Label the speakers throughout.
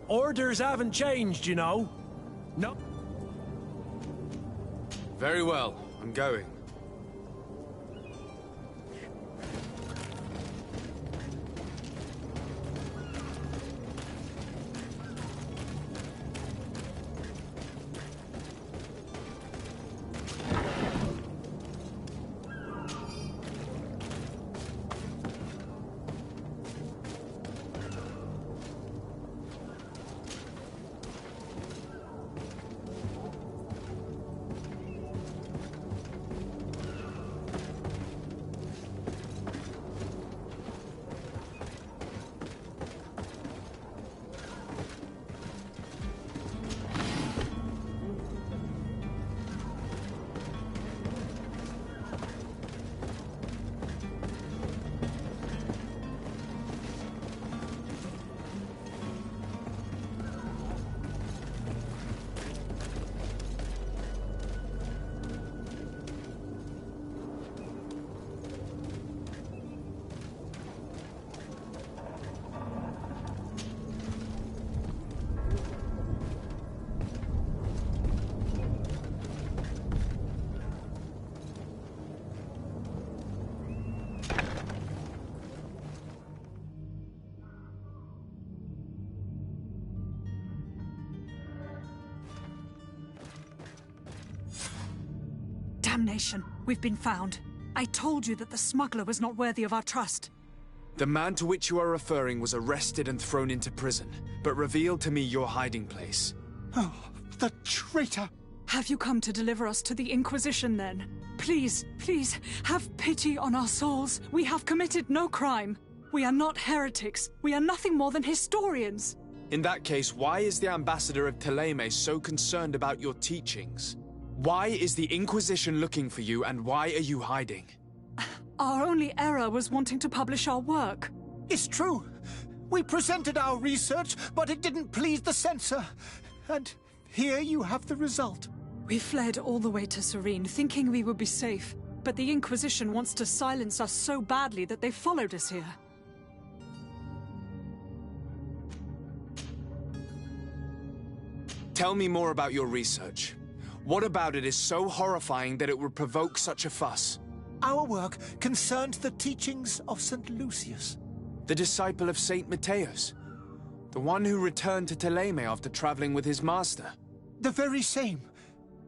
Speaker 1: Orders haven't changed, you know. No.
Speaker 2: Very well. I'm going.
Speaker 3: Damnation! We've been found. I told you that the smuggler was not worthy of our trust.
Speaker 2: The man to which you are referring was arrested and thrown into prison, but revealed to me your hiding place.
Speaker 4: Oh, the traitor!
Speaker 3: Have you come to deliver us to the Inquisition, then? Please, please, have pity on our souls. We have committed no crime. We are not heretics. We are nothing more than historians.
Speaker 2: In that case, why is the ambassador of Thélème so concerned about your teachings? Why is the Inquisition looking for you, and why are you hiding?
Speaker 3: Our only error was wanting to publish our work.
Speaker 4: It's true. We presented our research, but it didn't please the censor. And here you have the result.
Speaker 3: We fled all the way to Serene, thinking we would be safe. But the Inquisition wants to silence us so badly that they followed us here.
Speaker 2: Tell me more about your research. What about it is so horrifying that it would provoke such a fuss?
Speaker 4: Our work concerned the teachings of St. Lucius.
Speaker 2: The disciple of Saint Matthias? The one who returned to Thélème after traveling with his master?
Speaker 4: The very same.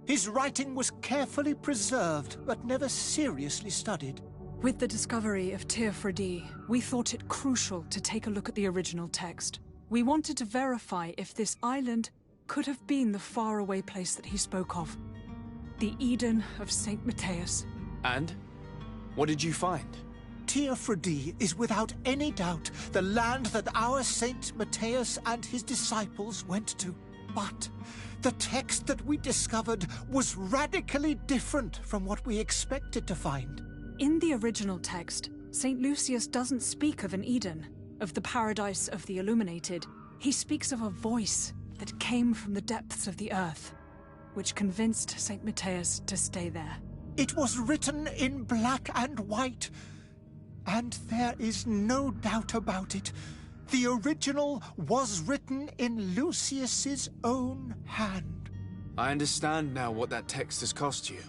Speaker 4: His writing was carefully preserved, but never seriously studied.
Speaker 3: With the discovery of Teofredi, we thought it crucial to take a look at the original text. We wanted to verify if this island could have been the faraway place that he spoke of. The Eden of Saint Matthias.
Speaker 2: And? What did you find?
Speaker 4: Teofredi is without any doubt the land that our Saint Matthias and his disciples went to. But the text that we discovered was radically different from what we expected to find.
Speaker 3: In the original text, Saint Lucius doesn't speak of an Eden, of the paradise of the illuminated. He speaks of a voice that came from the depths of the earth, which convinced Saint Matthias to stay there.
Speaker 4: It was written in black and white, and there is no doubt about it. The original was written in Lucius's own hand.
Speaker 2: I understand now what that text has cost you.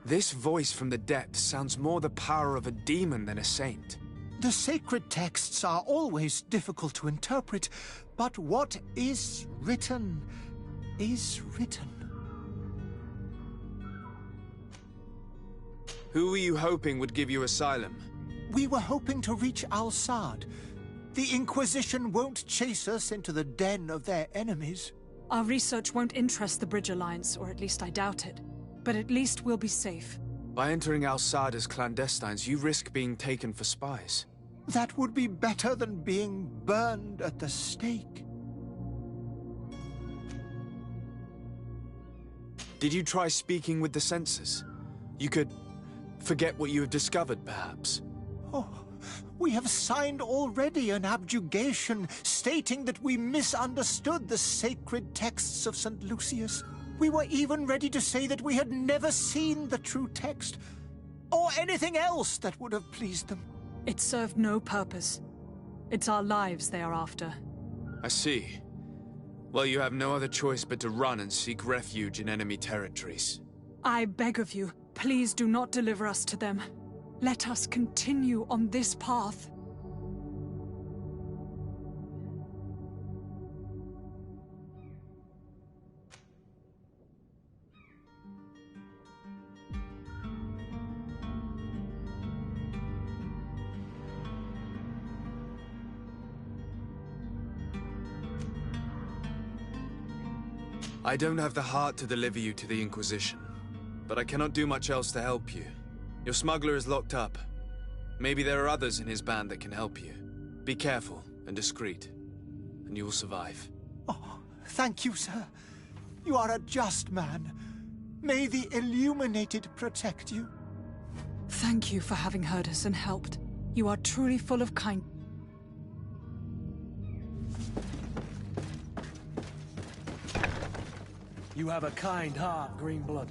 Speaker 2: This voice from the depths sounds more the power of a demon than a saint.
Speaker 4: The sacred texts are always difficult to interpret, but what is written is written.
Speaker 2: Who were you hoping would give you asylum?
Speaker 4: We were hoping to reach Al-Sad. The Inquisition won't chase us into the den of their enemies.
Speaker 3: Our research won't interest the Bridge Alliance, or at least I doubt it. But at least we'll be safe.
Speaker 2: By entering Al-Sad as clandestines, you risk being taken for spies.
Speaker 4: That would be better than being burned at the stake.
Speaker 2: Did you try speaking with the censors? You could forget what you have discovered, perhaps.
Speaker 4: Oh, we have signed already an abjugation stating that we misunderstood the sacred texts of St. Lucius. We were even ready to say that we had never seen the true text, or anything else that would have pleased them.
Speaker 3: It served no purpose. It's our lives they are after.
Speaker 2: I see. Well, you have no other choice but to run and seek refuge in enemy territories.
Speaker 3: I beg of you, please do not deliver us to them. Let us continue on this path.
Speaker 2: I don't have the heart to deliver you to the Inquisition, but I cannot do much else to help you. Your smuggler is locked up. Maybe there are others in his band that can help you. Be careful and discreet, and you will survive.
Speaker 4: Oh, thank you, sir. You are a just man. May the Illuminated protect you.
Speaker 3: Thank you for having heard us and helped. You are truly full of kindness.
Speaker 1: You have a kind heart, Greenblood.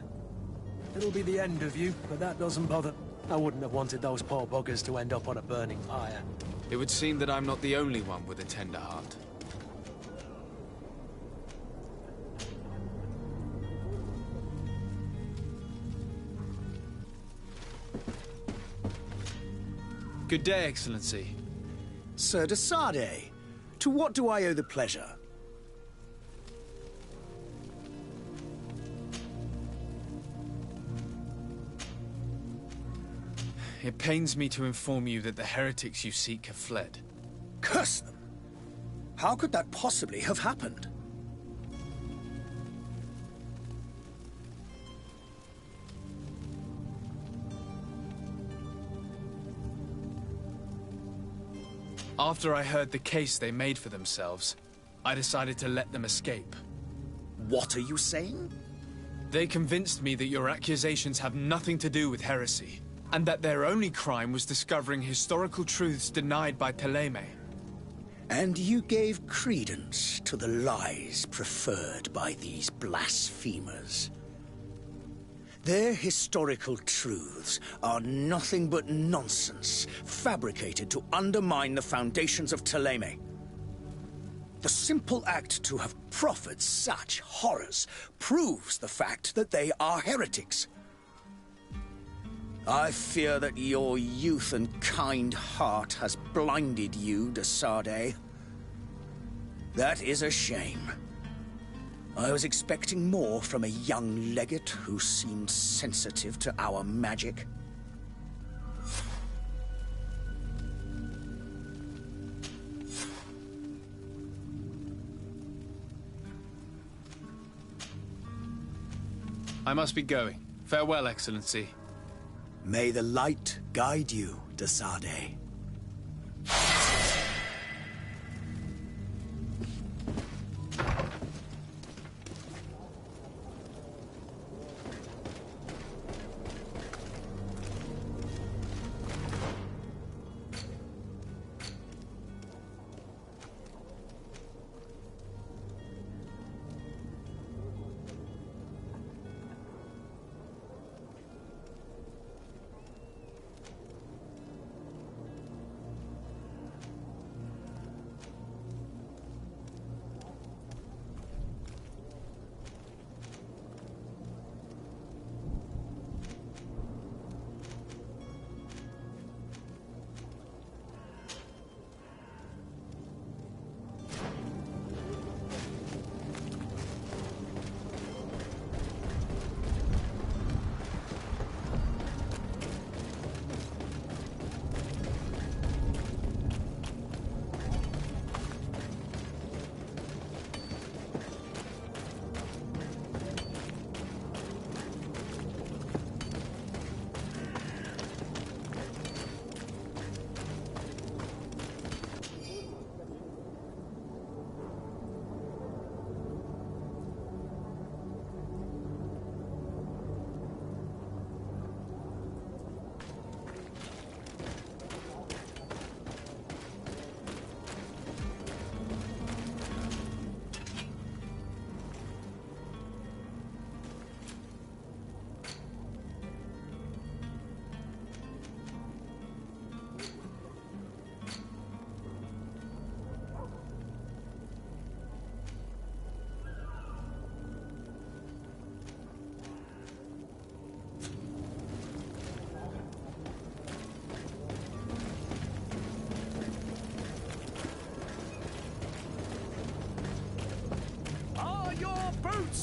Speaker 1: It'll be the end of you, but that doesn't bother. I wouldn't have wanted those poor buggers to end up on a burning pyre.
Speaker 2: It would seem that I'm not the only one with a tender heart. Good day, Excellency.
Speaker 5: Sir de Sardet, to what do I owe the pleasure?
Speaker 2: It pains me to inform you that the heretics you seek have fled.
Speaker 5: Curse them! How could that possibly have happened?
Speaker 2: After I heard the case they made for themselves, I decided to let them escape.
Speaker 5: What are you saying?
Speaker 2: They convinced me that your accusations have nothing to do with heresy, and that their only crime was discovering historical truths denied by Thélème.
Speaker 5: And you gave credence to the lies preferred by these blasphemers. Their historical truths are nothing but nonsense, fabricated to undermine the foundations of Thélème. The simple act to have proffered such horrors proves the fact that they are heretics. I fear that your youth and kind heart has blinded you, de Sardet. That is a shame. I was expecting more from a young legate who seemed sensitive to our magic.
Speaker 2: I must be going. Farewell, Excellency.
Speaker 5: May the light guide you, de Sardet.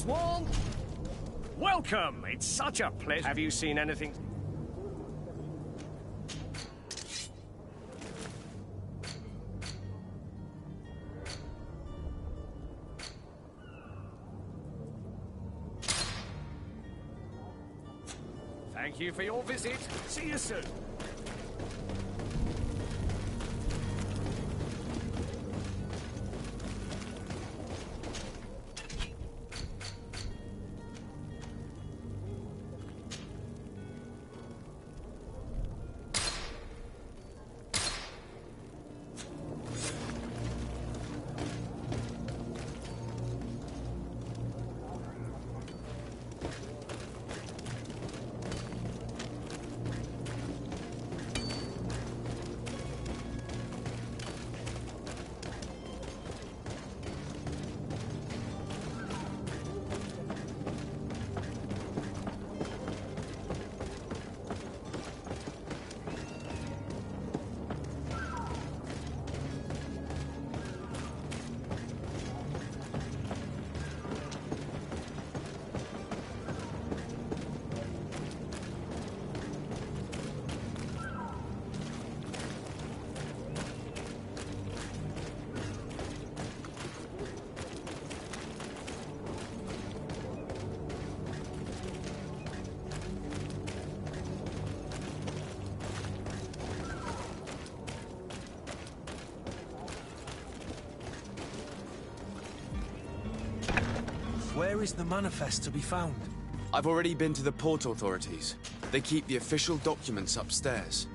Speaker 6: Swan! Welcome! It's such a pleasure. Have you seen anything? Thank you for your visit. See you soon.
Speaker 1: Where is the manifest to be found?
Speaker 2: I've already been to the port authorities. They keep the official documents upstairs.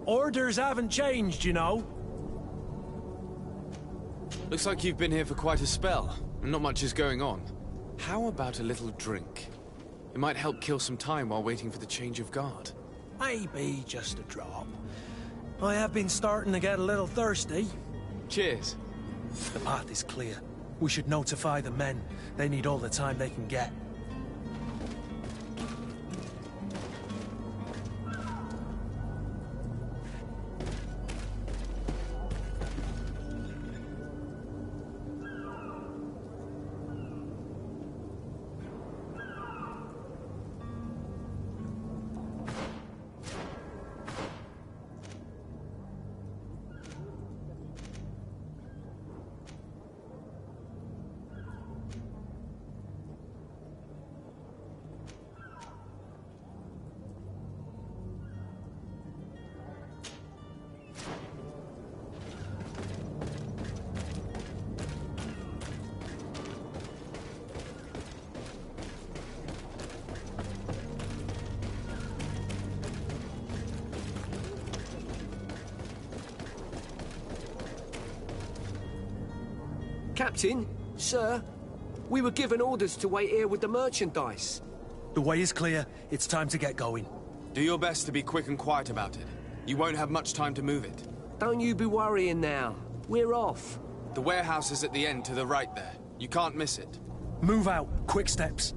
Speaker 1: Orders haven't changed, you know.
Speaker 2: Looks like you've been here for quite a spell, and not much is going on. How about a little drink? It might help kill some time while waiting for the change of guard.
Speaker 1: Maybe just a drop. I have been starting to get a little thirsty.
Speaker 2: Cheers.
Speaker 1: The path is clear. We should notify the men. They need all the time they can get.
Speaker 7: Captain, sir, we were given orders to wait here with the merchandise.
Speaker 1: The way is clear. It's time to get going.
Speaker 2: Do your best to be quick and quiet about it. You won't have much time to move it.
Speaker 7: Don't you be worrying now. We're off.
Speaker 2: The warehouse is at the end to the right there. You can't miss it.
Speaker 1: Move out. Quick steps.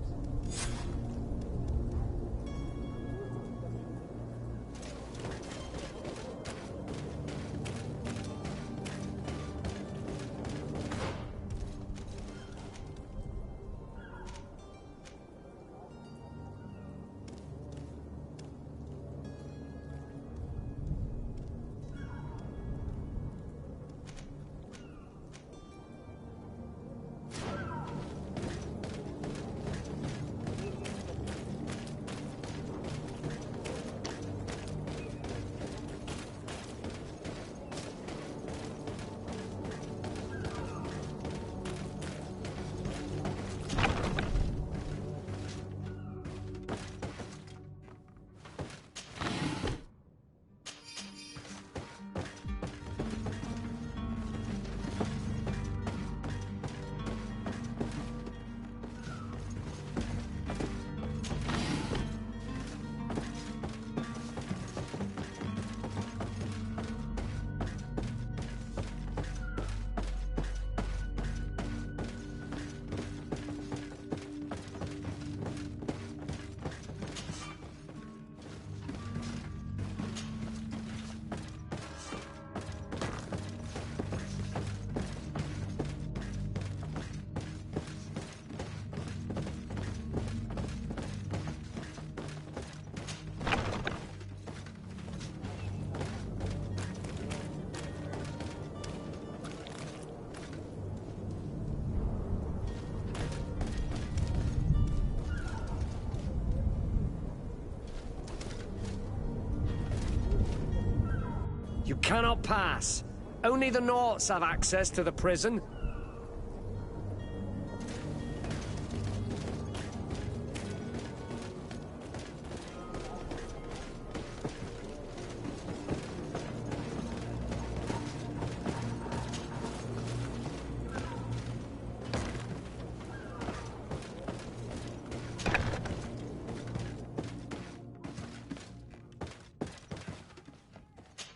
Speaker 6: cannot pass. Only the Naughts have access to the prison.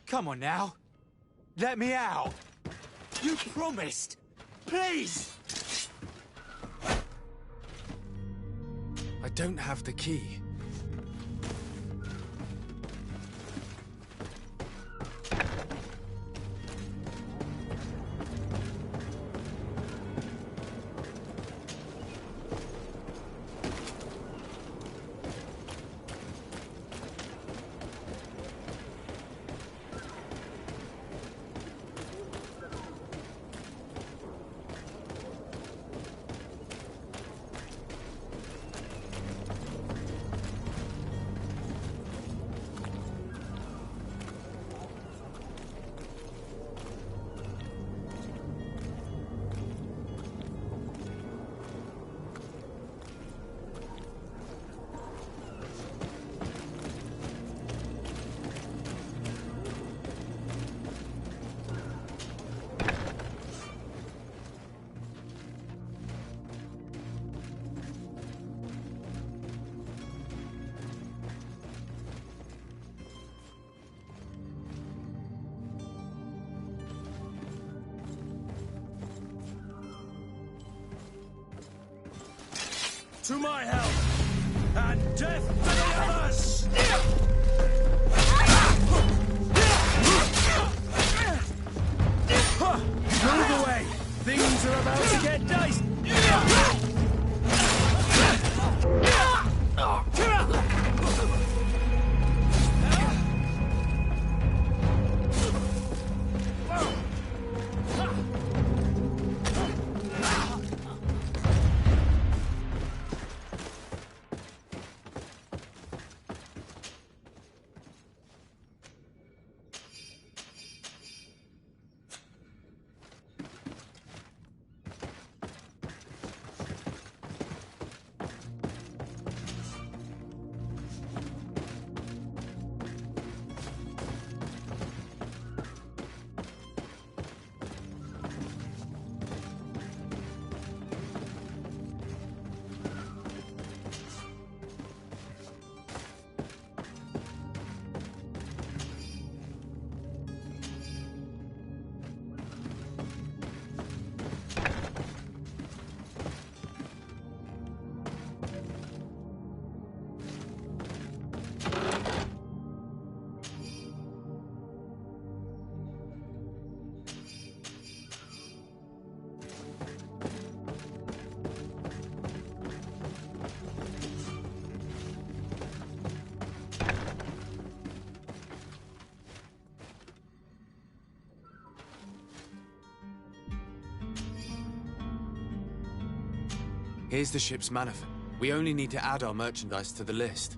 Speaker 8: Come on now. Let me out. You promised. Please.
Speaker 2: I don't have the key.
Speaker 1: To my help, and death to the others! Move away! Things are about to get dicey!
Speaker 2: Here's the ship's manifest. We only need to add our merchandise to the list.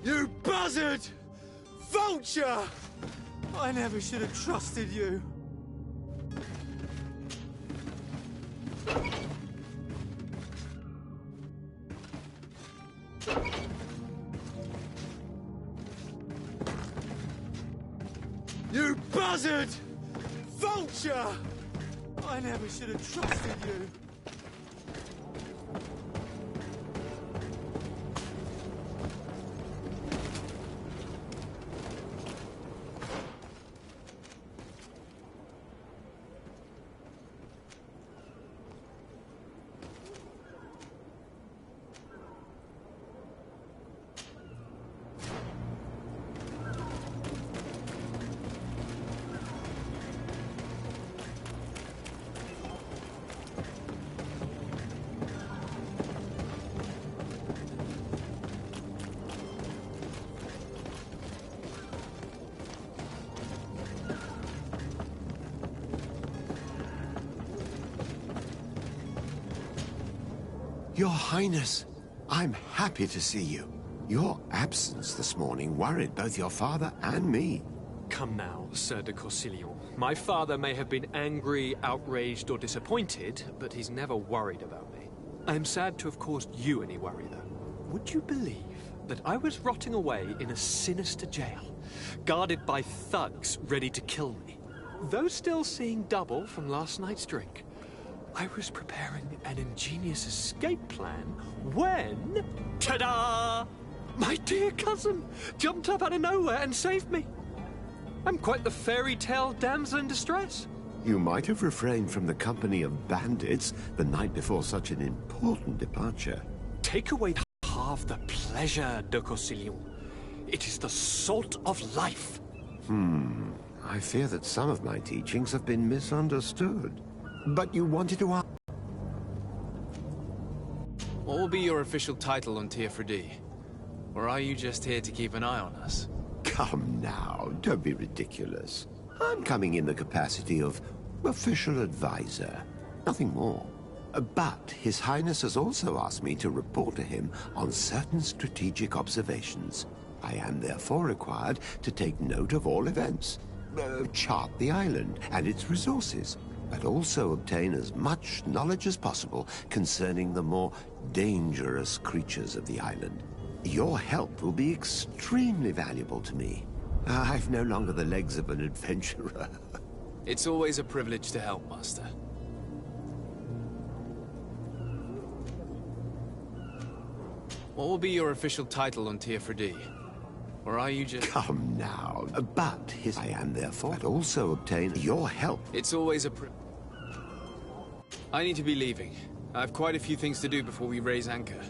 Speaker 8: You buzzard! Vulture! I never should have trusted you. You buzzard! Vulture! I never should have trusted you.
Speaker 9: Your Highness, I'm happy to see you. Your absence this morning worried both your father and me.
Speaker 10: Come now, Sir de Corsilion. My father may have been angry, outraged, or disappointed, but he's never worried about me. I am sad to have caused you any worry, though. Would you believe that I was rotting away in a sinister jail, guarded by thugs ready to kill me? Though still seeing double from last night's drink, I was preparing an ingenious escape plan when... ta-da! My dear cousin jumped up out of nowhere and saved me. I'm quite the fairy tale damsel in distress.
Speaker 9: You might have refrained from the company of bandits the night before such an important departure.
Speaker 10: Take away half the pleasure, de Corsilion. It is the salt of life.
Speaker 9: I fear that some of my teachings have been misunderstood. But you wanted to ask...
Speaker 2: What will be your official title on Teofredi? Or are you just here to keep an eye on us?
Speaker 9: Come now, don't be ridiculous. I'm coming in the capacity of official advisor, nothing more. But His Highness has also asked me to report to him on certain strategic observations. I am therefore required to take note of all events, chart the island and its resources, but also obtain as much knowledge as possible concerning the more dangerous creatures of the island. Your help will be extremely valuable to me. I've no longer the legs of an adventurer.
Speaker 2: It's always a privilege to help, Master. What will be your official title on Teofredi? Or are you just...
Speaker 9: Come now, but I am therefore, but also obtain your help.
Speaker 2: It's always a I need to be leaving. I have quite a few things to do before we raise anchor.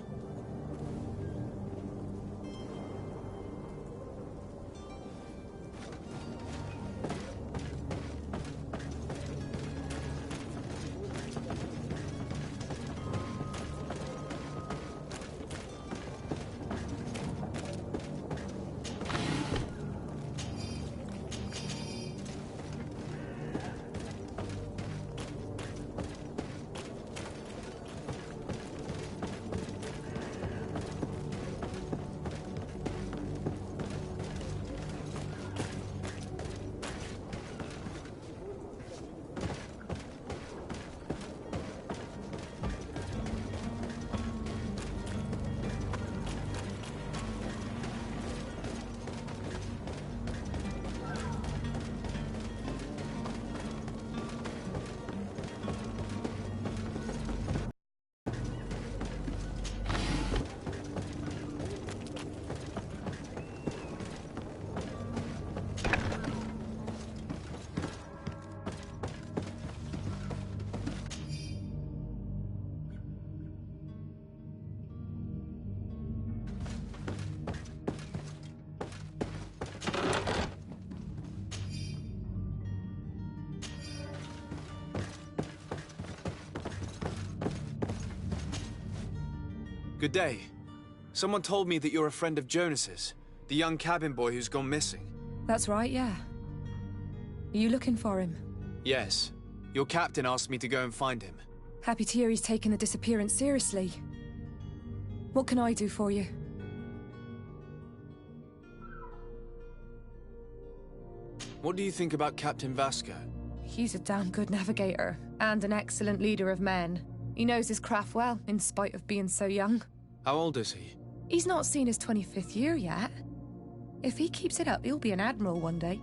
Speaker 2: Good day. Someone told me that you're a friend of Jonas's, the young cabin boy who's gone missing.
Speaker 11: That's right, yeah. Are you looking for him?
Speaker 2: Yes. Your captain asked me to go and find him.
Speaker 11: Happy to hear he's taken the disappearance seriously. What can I do for you?
Speaker 2: What do you think about Captain Vasco?
Speaker 11: He's a damn good navigator, and an excellent leader of men. He knows his craft well, in spite of being so young.
Speaker 2: How old is he?
Speaker 11: He's not seen his 25th year yet. If he keeps it up, he'll be an admiral one day.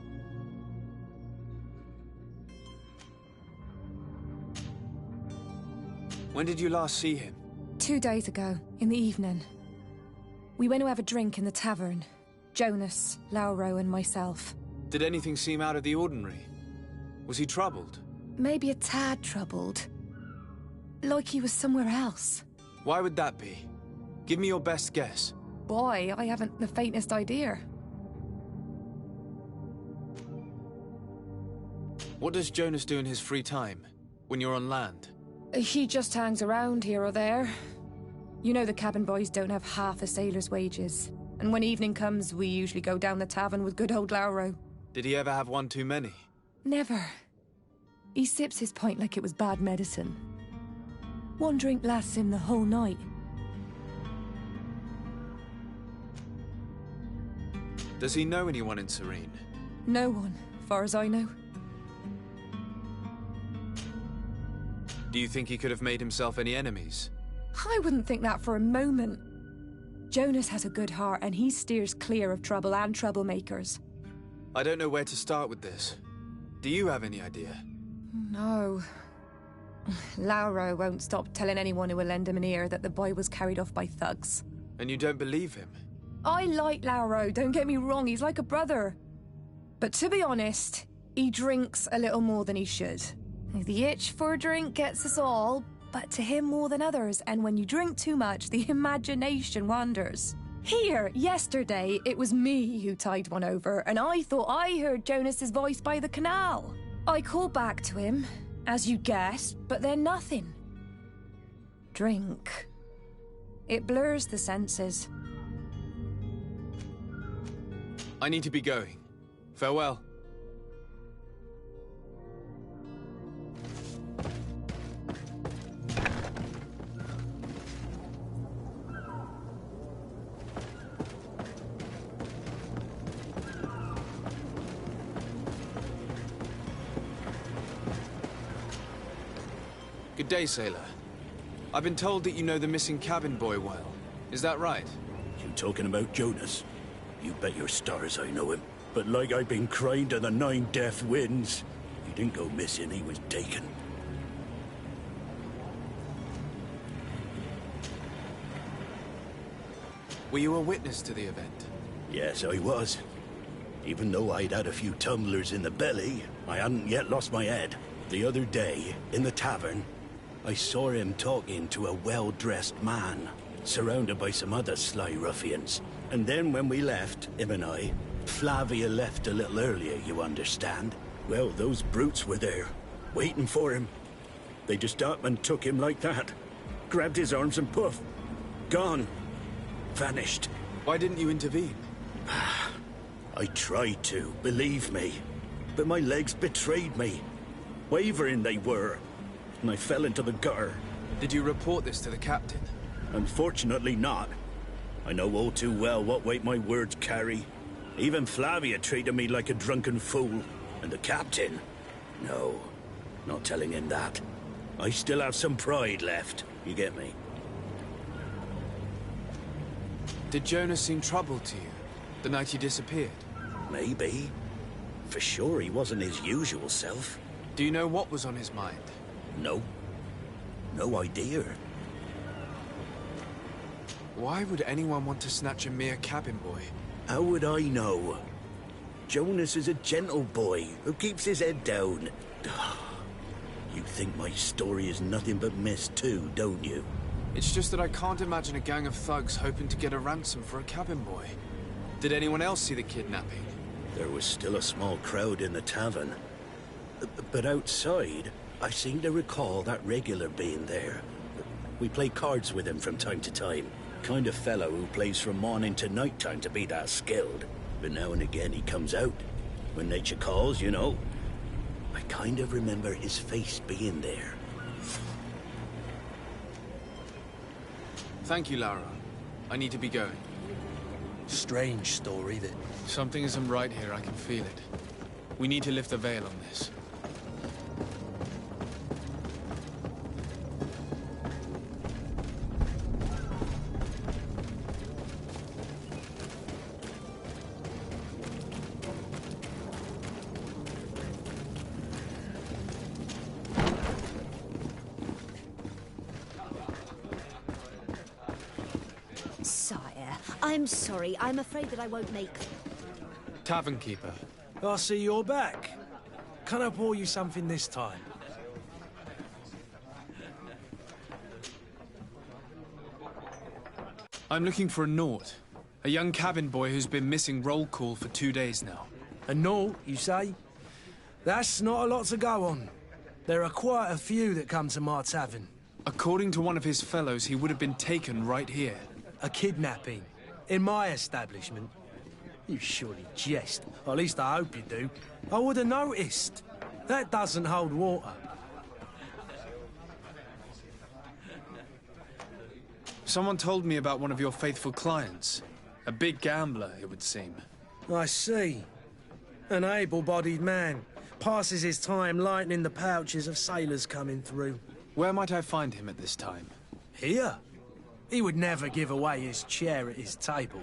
Speaker 2: When did you last see him?
Speaker 11: 2 days ago, in the evening. We went to have a drink in the tavern. Jonas, Lauro, and myself.
Speaker 2: Did anything seem out of the ordinary? Was he troubled?
Speaker 11: Maybe a tad troubled. Like he was somewhere else.
Speaker 2: Why would that be? Give me your best guess.
Speaker 11: Boy, I haven't the faintest idea.
Speaker 2: What does Jonas do in his free time, when you're on land?
Speaker 11: He just hangs around here or there. You know the cabin boys don't have half a sailor's wages. And when evening comes, we usually go down the tavern with good old Lauro.
Speaker 2: Did he ever have one too many?
Speaker 11: Never. He sips his pint like it was bad medicine. One drink lasts him the whole night.
Speaker 2: Does he know anyone in Serene?
Speaker 11: No one, far as I know.
Speaker 2: Do you think he could have made himself any enemies?
Speaker 11: I wouldn't think that for a moment. Jonas has a good heart and he steers clear of trouble and troublemakers.
Speaker 2: I don't know where to start with this. Do you have any idea?
Speaker 11: No. Lauro won't stop telling anyone who will lend him an ear that the boy was carried off by thugs.
Speaker 2: And you don't believe him?
Speaker 11: I like Lauro, don't get me wrong, he's like a brother. But to be honest, he drinks a little more than he should. The itch for a drink gets us all, but to him more than others, and when you drink too much, the imagination wanders. Here, yesterday, it was me who tied one over, and I thought I heard Jonas's voice by the canal. I called back to him, as you guessed, but then nothing. Drink. It blurs the senses.
Speaker 2: I need to be going. Farewell. Good day, sailor. I've been told that you know the missing cabin boy well. Is that right?
Speaker 12: You talking about Jonas? You bet your stars I know him. But like I've been crying to the 9 death winds, he didn't go missing, he was taken.
Speaker 2: Were you a witness to the event?
Speaker 12: Yes, I was. Even though I'd had a few tumblers in the belly, I hadn't yet lost my head. The other day, in the tavern, I saw him talking to a well-dressed man, surrounded by some other sly ruffians. And then when we left, him and I, Flavia left a little earlier, you understand. Well, those brutes were there, waiting for him. They just up and took him like that. Grabbed his arms and poof, gone. Vanished.
Speaker 2: Why didn't you intervene?
Speaker 12: I tried to, believe me. But my legs betrayed me. Wavering they were, and I fell into the gutter.
Speaker 2: Did you report this to the captain?
Speaker 12: Unfortunately not. I know all too well what weight my words carry. Even Flavia treated me like a drunken fool. And the captain? No, not telling him that. I still have some pride left, you get me?
Speaker 2: Did Jonas seem troubled to you, the night he disappeared?
Speaker 12: Maybe. For sure he wasn't his usual self.
Speaker 2: Do you know what was on his mind?
Speaker 12: No. No idea.
Speaker 2: Why would anyone want to snatch a mere cabin boy?
Speaker 12: How would I know? Jonas is a gentle boy who keeps his head down. You think my story is nothing but mist too, don't you?
Speaker 2: It's just that I can't imagine a gang of thugs hoping to get a ransom for a cabin boy. Did anyone else see the kidnapping?
Speaker 12: There was still a small crowd in the tavern. But outside, I seem to recall that regular being there. We play cards with him from time to time. Kind of fellow who plays from morning to night time to be that skilled. But now and again he comes out. When nature calls, you know. I kind of remember his face being there.
Speaker 2: Thank you, Lara. I need to be going.
Speaker 1: Strange story that...
Speaker 2: Something isn't right here, I can feel it. We need to lift the veil on this.
Speaker 13: Sire, I'm sorry. I'm afraid that I won't make...
Speaker 2: Tavern keeper.
Speaker 1: I see you're back. Can I pour you something this time?
Speaker 2: I'm looking for a Naut. A young cabin boy who's been missing roll call for 2 days now.
Speaker 1: A Naut, you say? That's not a lot to go on. There are quite a few that come to my tavern.
Speaker 2: According to one of his fellows, he would have been taken right here.
Speaker 1: A kidnapping? In my establishment? You surely jest. Or at least I hope you do. I would have noticed. That doesn't hold water.
Speaker 2: Someone told me about one of your faithful clients. A big gambler, it would seem.
Speaker 1: I see. An able-bodied man. Passes his time lightening the pouches of sailors coming through.
Speaker 2: Where might I find him at this time?
Speaker 1: Here? He would never give away his chair at his table.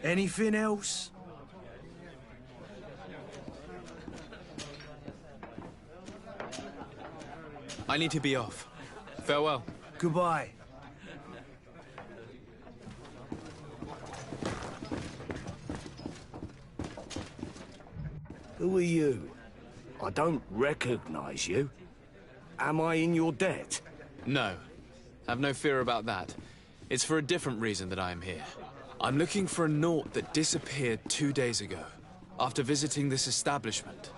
Speaker 1: Anything else?
Speaker 2: I need to be off. Farewell.
Speaker 1: Goodbye.
Speaker 12: Who are you? I don't recognize you. Am I in your debt?
Speaker 2: No. Have no fear about that. It's for a different reason that I am here. I'm looking for a Naut that disappeared 2 days ago, after visiting this establishment.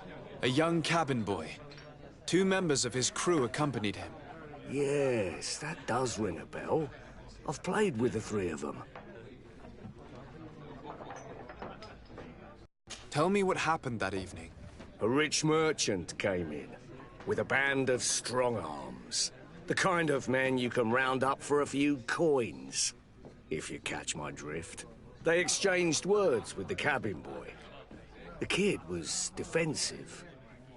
Speaker 2: A young cabin boy. 2 members of his crew accompanied him.
Speaker 12: Yes, that does ring a bell. I've played with the 3 of them.
Speaker 2: Tell me what happened that evening.
Speaker 12: A rich merchant came in, with a band of strong-arms. The kind of men you can round up for a few coins, if you catch my drift. They exchanged words with the cabin boy. The kid was defensive,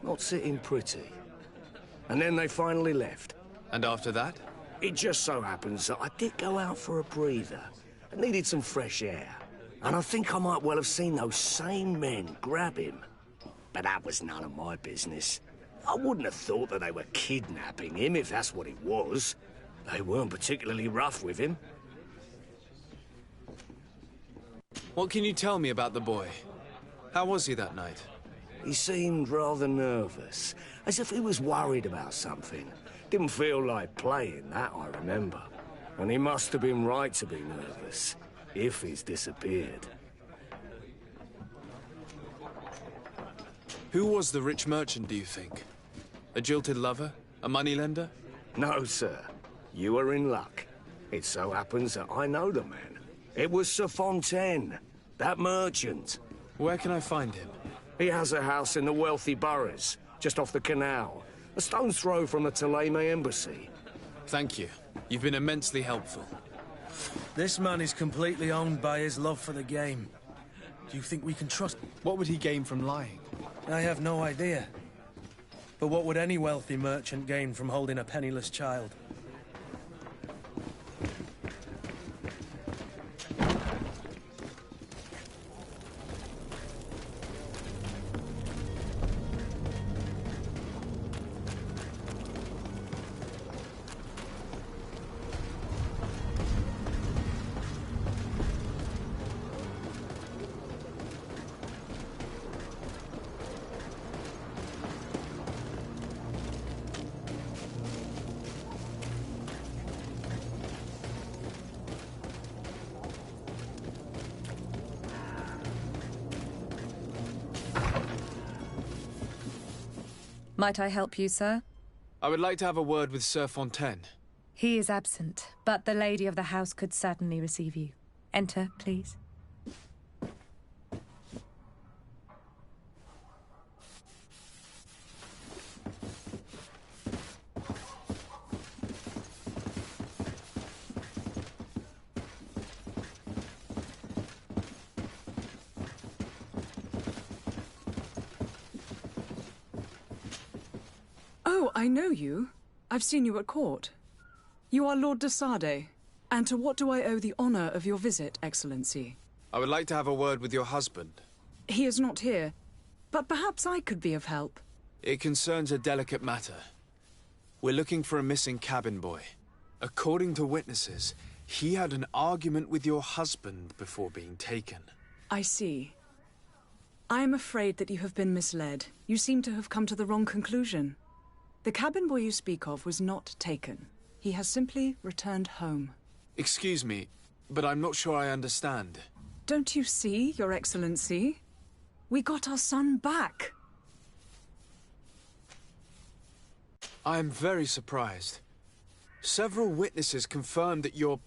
Speaker 12: not sitting pretty. And then they finally left.
Speaker 2: And after that?
Speaker 12: It just so happens that I did go out for a breather. I needed some fresh air. And I think I might well have seen those same men grab him. But that was none of my business. I wouldn't have thought that they were kidnapping him, if that's what it was. They weren't particularly rough with him.
Speaker 2: What can you tell me about the boy? How was he that night?
Speaker 12: He seemed rather nervous, as if he was worried about something. Didn't feel like playing, that I remember. And he must have been right to be nervous, if he's disappeared.
Speaker 2: Who was the rich merchant, do you think? A jilted lover? A moneylender?
Speaker 12: No, sir. You are in luck. It so happens that I know the man. It was Sir Fontaine, that merchant.
Speaker 2: Where can I find him?
Speaker 12: He has a house in the wealthy boroughs, just off the canal. A stone's throw from the Theleme embassy.
Speaker 2: Thank you. You've been immensely helpful.
Speaker 1: This man is completely owned by his love for the game. Do you think we can trust...
Speaker 2: What would he gain from lying?
Speaker 1: I have no idea. But what would any wealthy merchant gain from holding a penniless child?
Speaker 11: Might I help you, sir?
Speaker 2: I would like to have a word with Sir Fontaine.
Speaker 11: He is absent, but the lady of the house could certainly receive you. Enter, please.
Speaker 3: I know you. I've seen you at court. You are Lord de Sade. And to what do I owe the honor of your visit, Excellency?
Speaker 2: I would like to have a word with your husband.
Speaker 3: He is not here, but perhaps I could be of help.
Speaker 2: It concerns a delicate matter. We're looking for a missing cabin boy. According to witnesses, he had an argument with your husband before being taken.
Speaker 3: I see. I am afraid that you have been misled. You seem to have come to the wrong conclusion. The cabin boy you speak of was not taken. He has simply returned home.
Speaker 2: Excuse me, but I'm not sure I understand.
Speaker 3: Don't you see, Your Excellency? We got our son back.
Speaker 2: I am very surprised. Several witnesses confirmed that your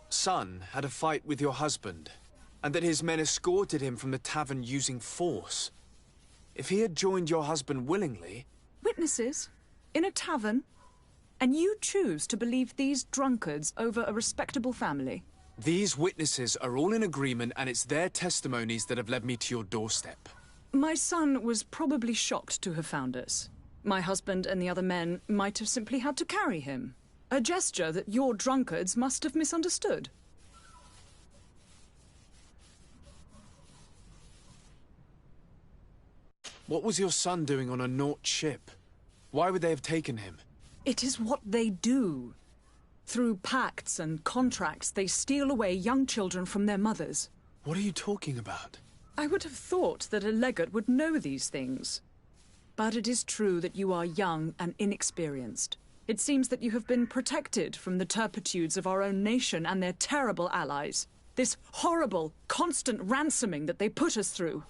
Speaker 2: son had a fight with your husband, and that his men escorted him from the tavern using force. If he had joined your husband willingly...
Speaker 3: Witnesses? In a tavern? And you choose to believe these drunkards over a respectable family?
Speaker 2: These witnesses are all in agreement, and it's their testimonies that have led me to your doorstep.
Speaker 3: My son was probably shocked to have found us. My husband and the other men might have simply had to carry him. A gesture that your drunkards must have misunderstood.
Speaker 2: What was your son doing on a Naut ship? Why would they have taken him?
Speaker 3: It is what they do. Through pacts and contracts, they steal away young children from their mothers.
Speaker 2: What are you talking about?
Speaker 3: I would have thought that a legate would know these things. But it is true that you are young and inexperienced. It seems that you have been protected from the turpitudes of our own nation and their terrible allies. This horrible, constant ransoming that they put us through.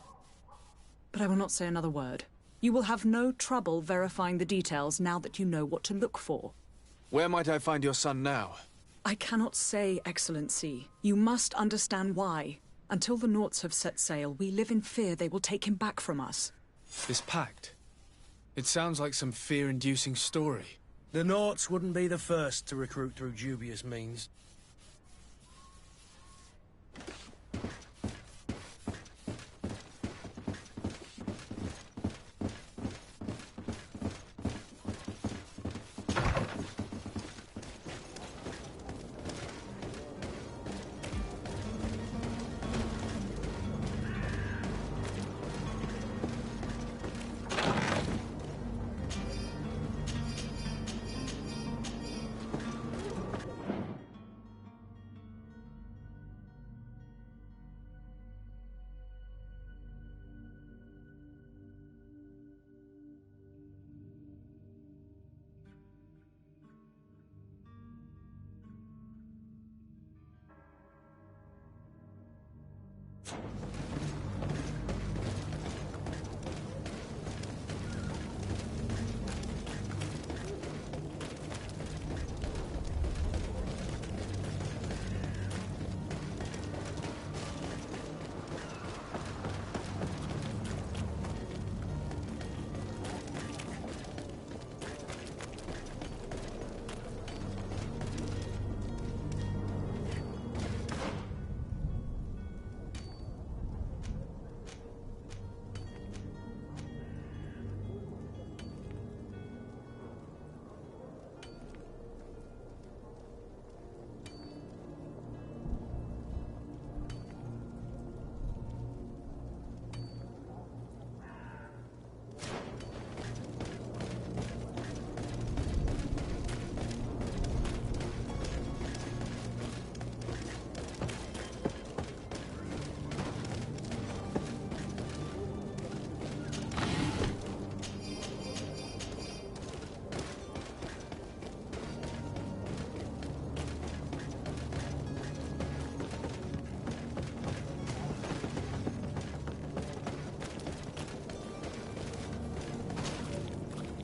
Speaker 3: But I will not say another word. You will have no trouble verifying the details now that you know what to look for.
Speaker 2: Where might I find your son now?
Speaker 3: I cannot say, Excellency. You must understand why. Until the Nauts have set sail, we live in fear they will take him back from us.
Speaker 2: This pact? It sounds like some fear-inducing story.
Speaker 1: The Nauts wouldn't be the first to recruit through dubious means.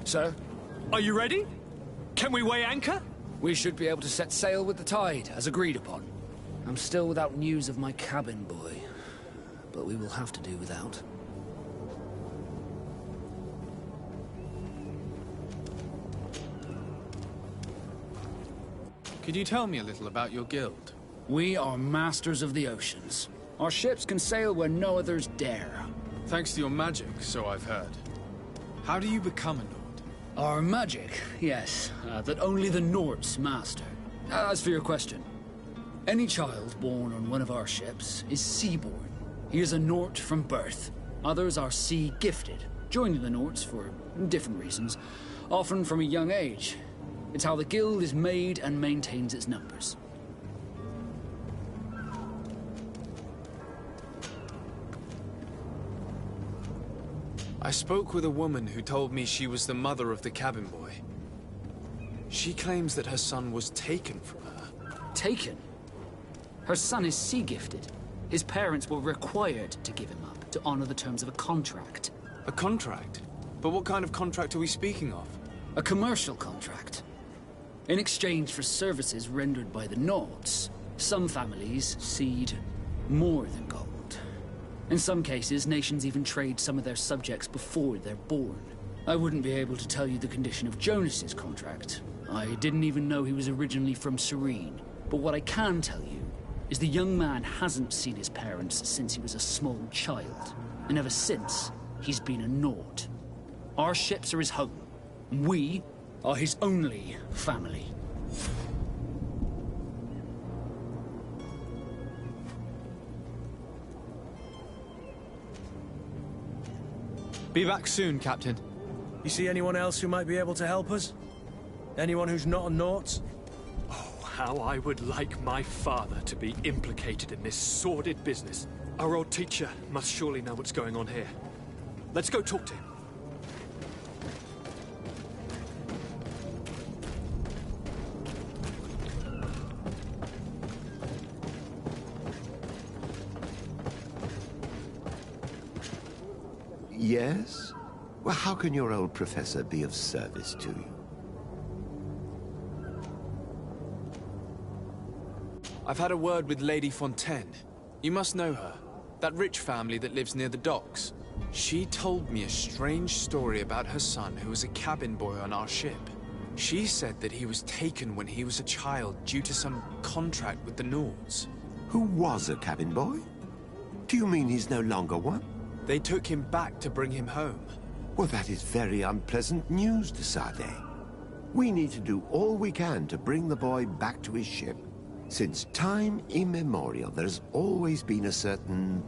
Speaker 14: Sir?
Speaker 6: Are you ready? Can we weigh anchor?
Speaker 14: We should be able to set sail with the tide, as agreed upon. I'm still without news of my cabin boy, but we will have to do without.
Speaker 2: Could you tell me a little about your guild?
Speaker 14: We are masters of the oceans. Our ships can sail where no others dare.
Speaker 2: Thanks to your magic, so I've heard. How do you become a Lord?
Speaker 14: Our magic, yes, that only the Norts master. As for your question, any child born on one of our ships is sea-born. He is a Nort from birth. Others are sea-gifted, joining the Norts for different reasons, often from a young age. It's how the guild is made and maintains its numbers.
Speaker 2: I spoke with a woman who told me she was the mother of the cabin boy. She claims that her son was taken from her.
Speaker 14: Taken? Her son is sea-gifted. His parents were required to give him up to honor the terms of a contract.
Speaker 2: A contract? But what kind of contract are we speaking of?
Speaker 14: A commercial contract. In exchange for services rendered by the Norts, some families cede more than gold. In some cases, nations even trade some of their subjects before they're born. I wouldn't be able to tell you the condition of Jonas's contract. I didn't even know he was originally from Serene. But what I can tell you is the young man hasn't seen his parents since he was a small child. And ever since, he's been a Nort. Our ships are his home. We are his only family.
Speaker 2: Be back soon, Captain.
Speaker 1: You see anyone else who might be able to help us? Anyone who's not a Nort?
Speaker 10: Oh, how I would like my father to be implicated in this sordid business. Our old teacher must surely know what's going on here. Let's go talk to him.
Speaker 9: Yes? Well, how can your old professor be of service to you?
Speaker 2: I've had a word with Lady Fontaine. You must know her. That rich family that lives near the docks. She told me a strange story about her son who was a cabin boy on our ship. She said that he was taken when he was a child due to some contract with the Nords.
Speaker 9: Who was a cabin boy? Do you mean he's no longer one?
Speaker 2: They took him back to bring him home.
Speaker 9: Well, that is very unpleasant news, de Sade. We need to do all we can to bring the boy back to his ship. Since time immemorial, there has always been a certain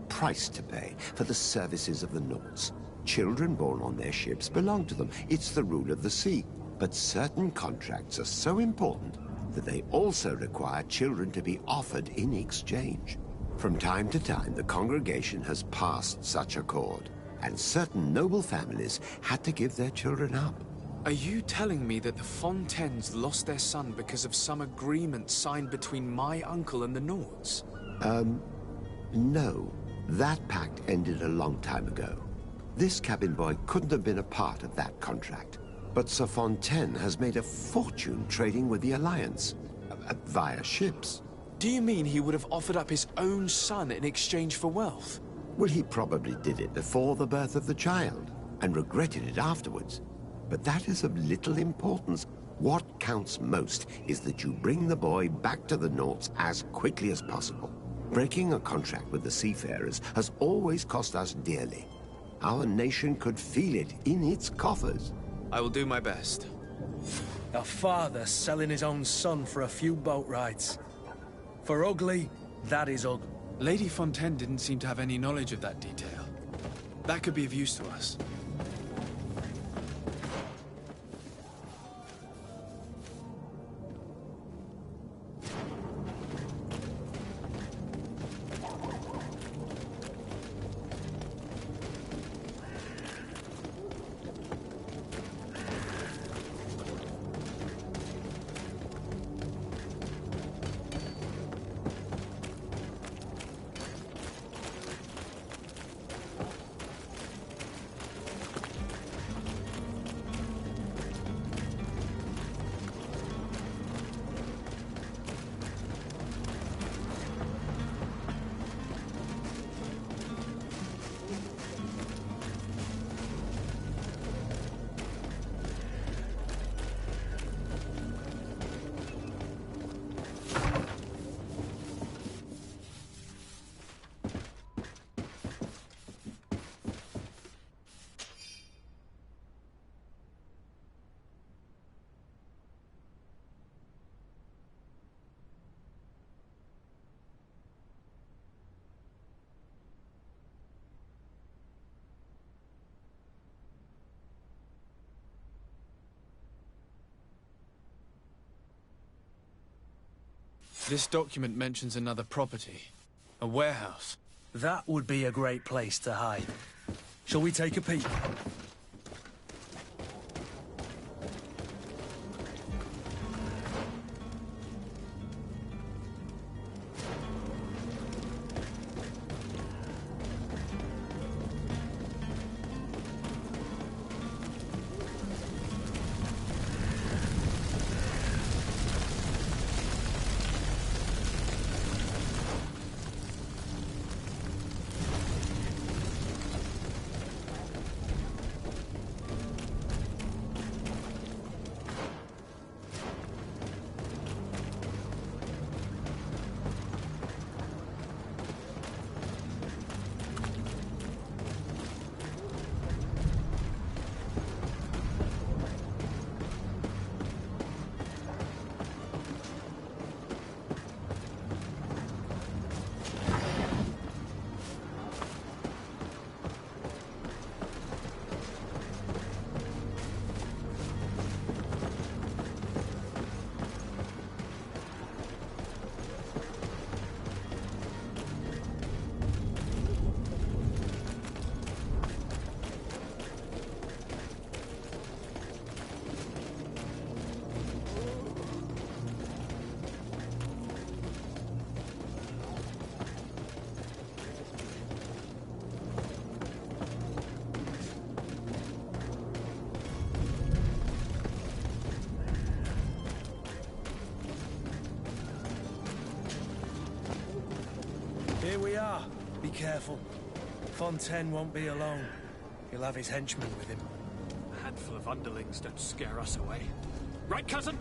Speaker 9: price to pay for the services of the Nords. Children born on their ships belong to them. It's the rule of the sea. But certain contracts are so important that they also require children to be offered in exchange. From time to time, the congregation has passed such accord, and certain noble families had to give their children up.
Speaker 2: Are you telling me that the Fontaines lost their son because of some agreement signed between my uncle and the Nords?
Speaker 9: No. That pact ended a long time ago. This cabin boy couldn't have been a part of that contract. But Sir Fontaine has made a fortune trading with the Alliance, via ships.
Speaker 2: Do you mean he would have offered up his own son in exchange for wealth?
Speaker 9: Well, he probably did it before the birth of the child, and regretted it afterwards. But that is of little importance. What counts most is that you bring the boy back to the Nords as quickly as possible. Breaking a contract with the seafarers has always cost us dearly. Our nation could feel it in its coffers.
Speaker 2: I will do my best.
Speaker 1: A father selling his own son for a few boat rides. For ugly, that is ugly.
Speaker 2: Lady Fontaine didn't seem to have any knowledge of that detail. That could be of use to us. This document mentions another property. A warehouse.
Speaker 1: That would be a great place to hide. Shall we take a peek? Here we are. Be careful. Fontaine won't be alone. He'll have his henchmen with him.
Speaker 10: A handful of underlings don't scare us away. Right, cousin?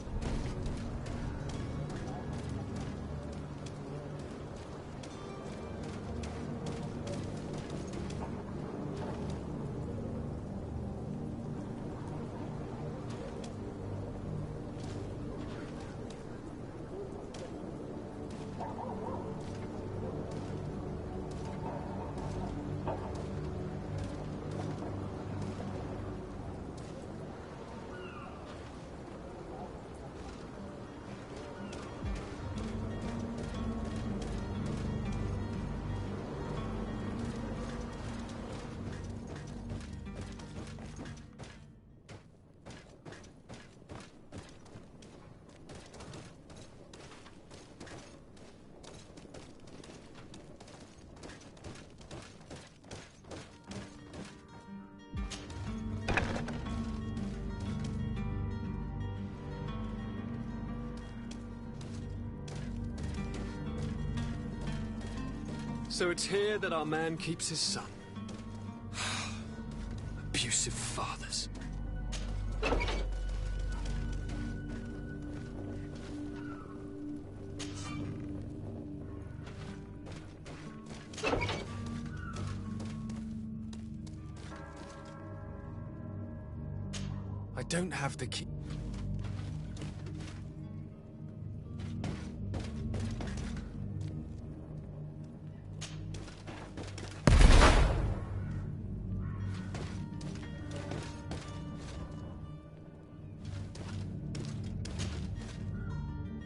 Speaker 10: So it's here that our man keeps his son. Abusive fathers.
Speaker 2: I don't have the key.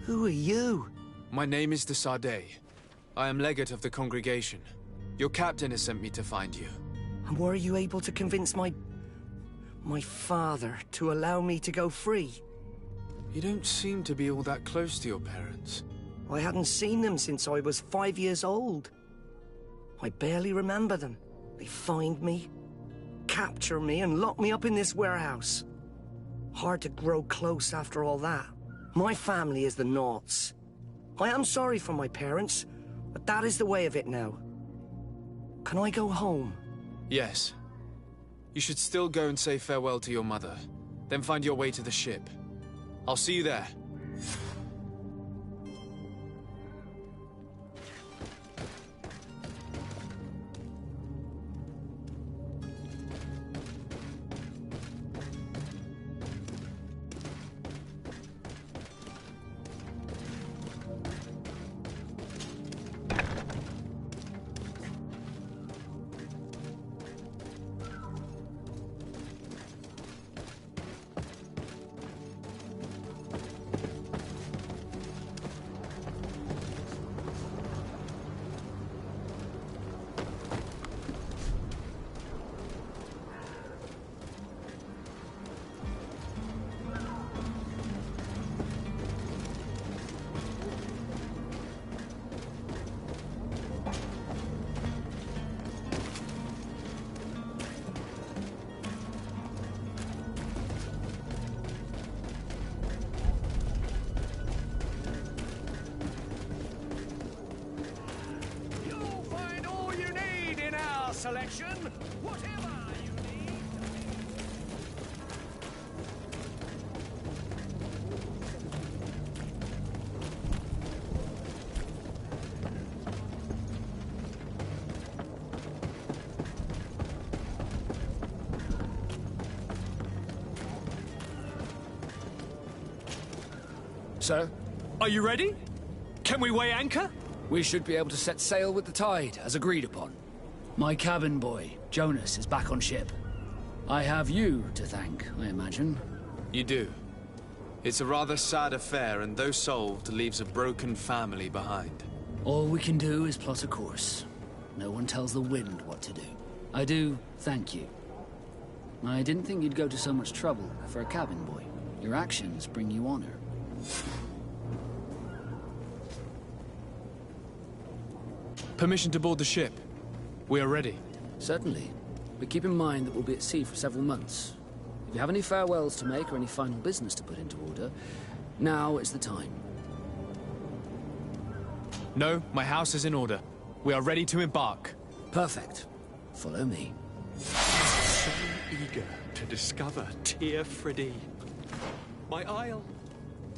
Speaker 7: Who are you?
Speaker 2: My name is de Sardet. I am legate of the congregation. Your captain has sent me to find you.
Speaker 7: And were you able to convince my father to allow me to go free?
Speaker 2: You don't seem to be all that close to your parents.
Speaker 7: I hadn't seen them since I was 5 years old. I barely remember them. They find me, capture me, and lock me up in this warehouse. Hard to grow close after all that. My family is the Naughts. I am sorry for my parents, but that is the way of it now. Can I go home?
Speaker 2: Yes. You should still go and say farewell to your mother. Then find your way to the ship. I'll see you there.
Speaker 6: collection. Whatever you need.
Speaker 15: Sir?
Speaker 10: Are you ready? Can we weigh anchor?
Speaker 14: We should be able to set sail with the tide, as agreed upon. My cabin boy, Jonas, is back on ship. I have you to thank, I imagine.
Speaker 2: You do. It's a rather sad affair, and though solved, leaves a broken family behind.
Speaker 14: All we can do is plot a course. No one tells the wind what to do. I do thank you. I didn't think you'd go to so much trouble for a cabin boy. Your actions bring you honor.
Speaker 2: Permission to board the ship. We are ready.
Speaker 14: Certainly. But keep in mind that we'll be at sea for several months. If you have any farewells to make or any final business to put into order, now is the time.
Speaker 2: No, my house is in order. We are ready to embark.
Speaker 14: Perfect. Follow me.
Speaker 10: So eager to discover Tir Freddy. My isle.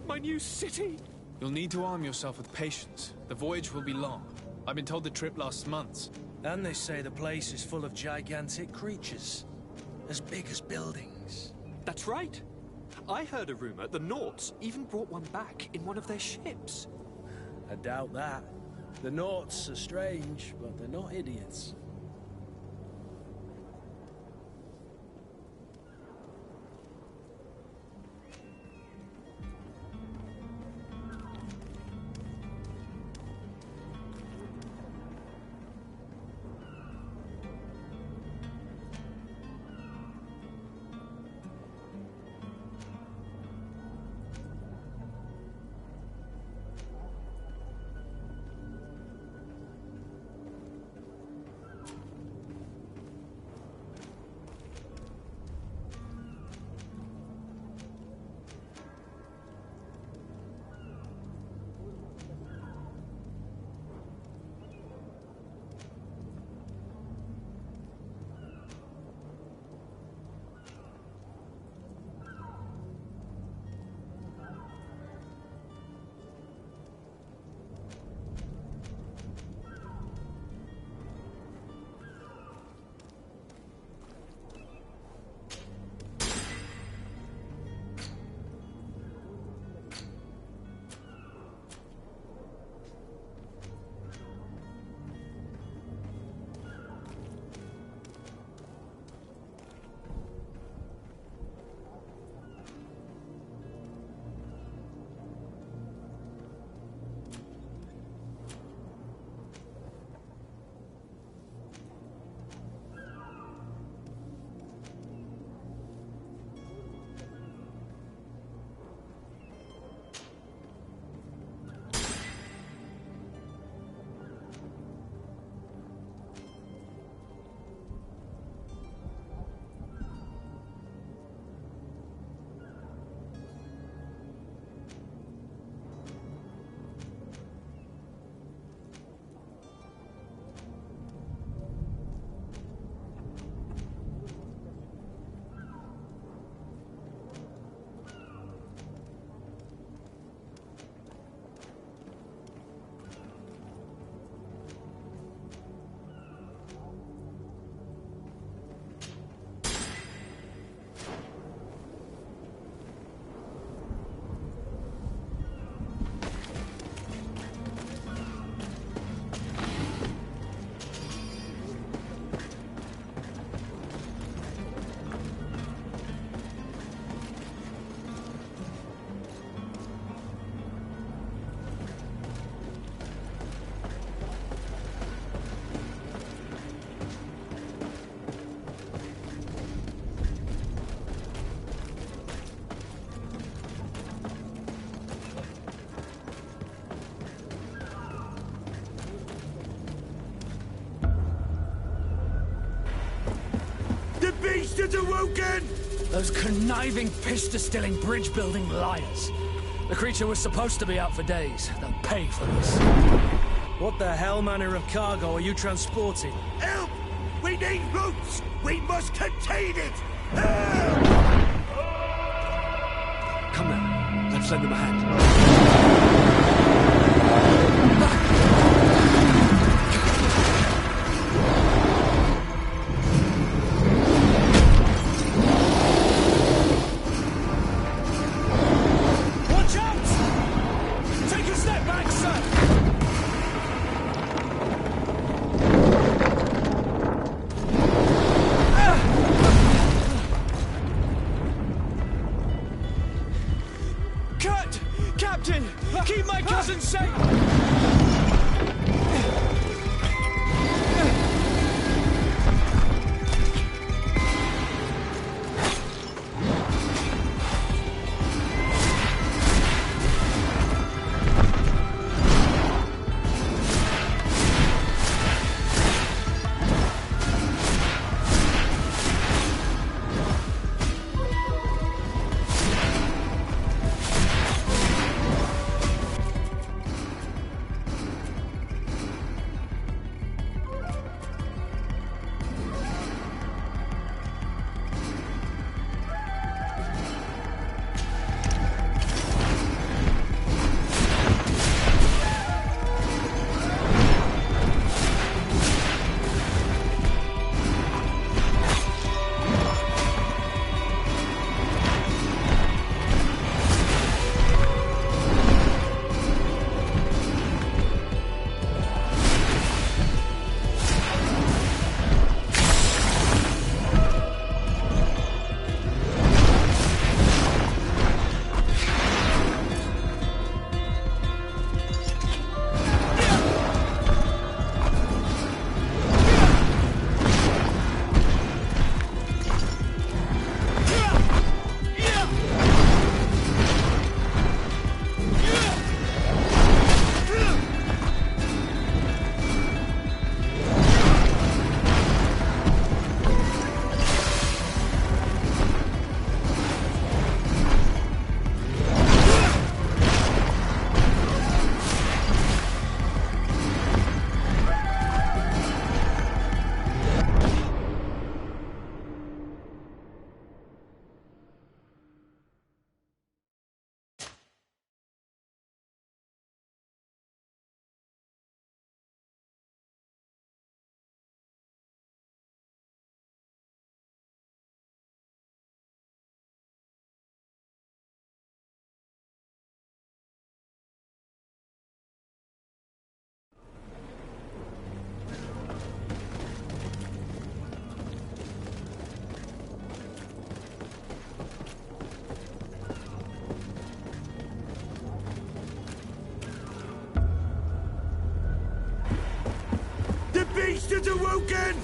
Speaker 10: My new city.
Speaker 2: You'll need to arm yourself with patience. The voyage will be long. I've been told the trip lasts months.
Speaker 1: And they say the place is full of gigantic creatures. As big as buildings.
Speaker 10: That's right. I heard a rumor the Nauts even brought one back in one of their ships.
Speaker 1: I doubt that. The Nauts are strange, but they're not idiots.
Speaker 16: beast is awoken!
Speaker 14: Those conniving, piss-distilling, bridge-building liars. The creature was supposed to be out for days. They'll pay for this.
Speaker 1: What the hell manner of cargo are you transporting?
Speaker 16: Help! We need roots! We must contain it!
Speaker 10: Come now, let's lend them a hand.
Speaker 1: Watch out! Take a step back, sir! Cut! Captain! Keep my cousin safe!
Speaker 16: The beast has awoken!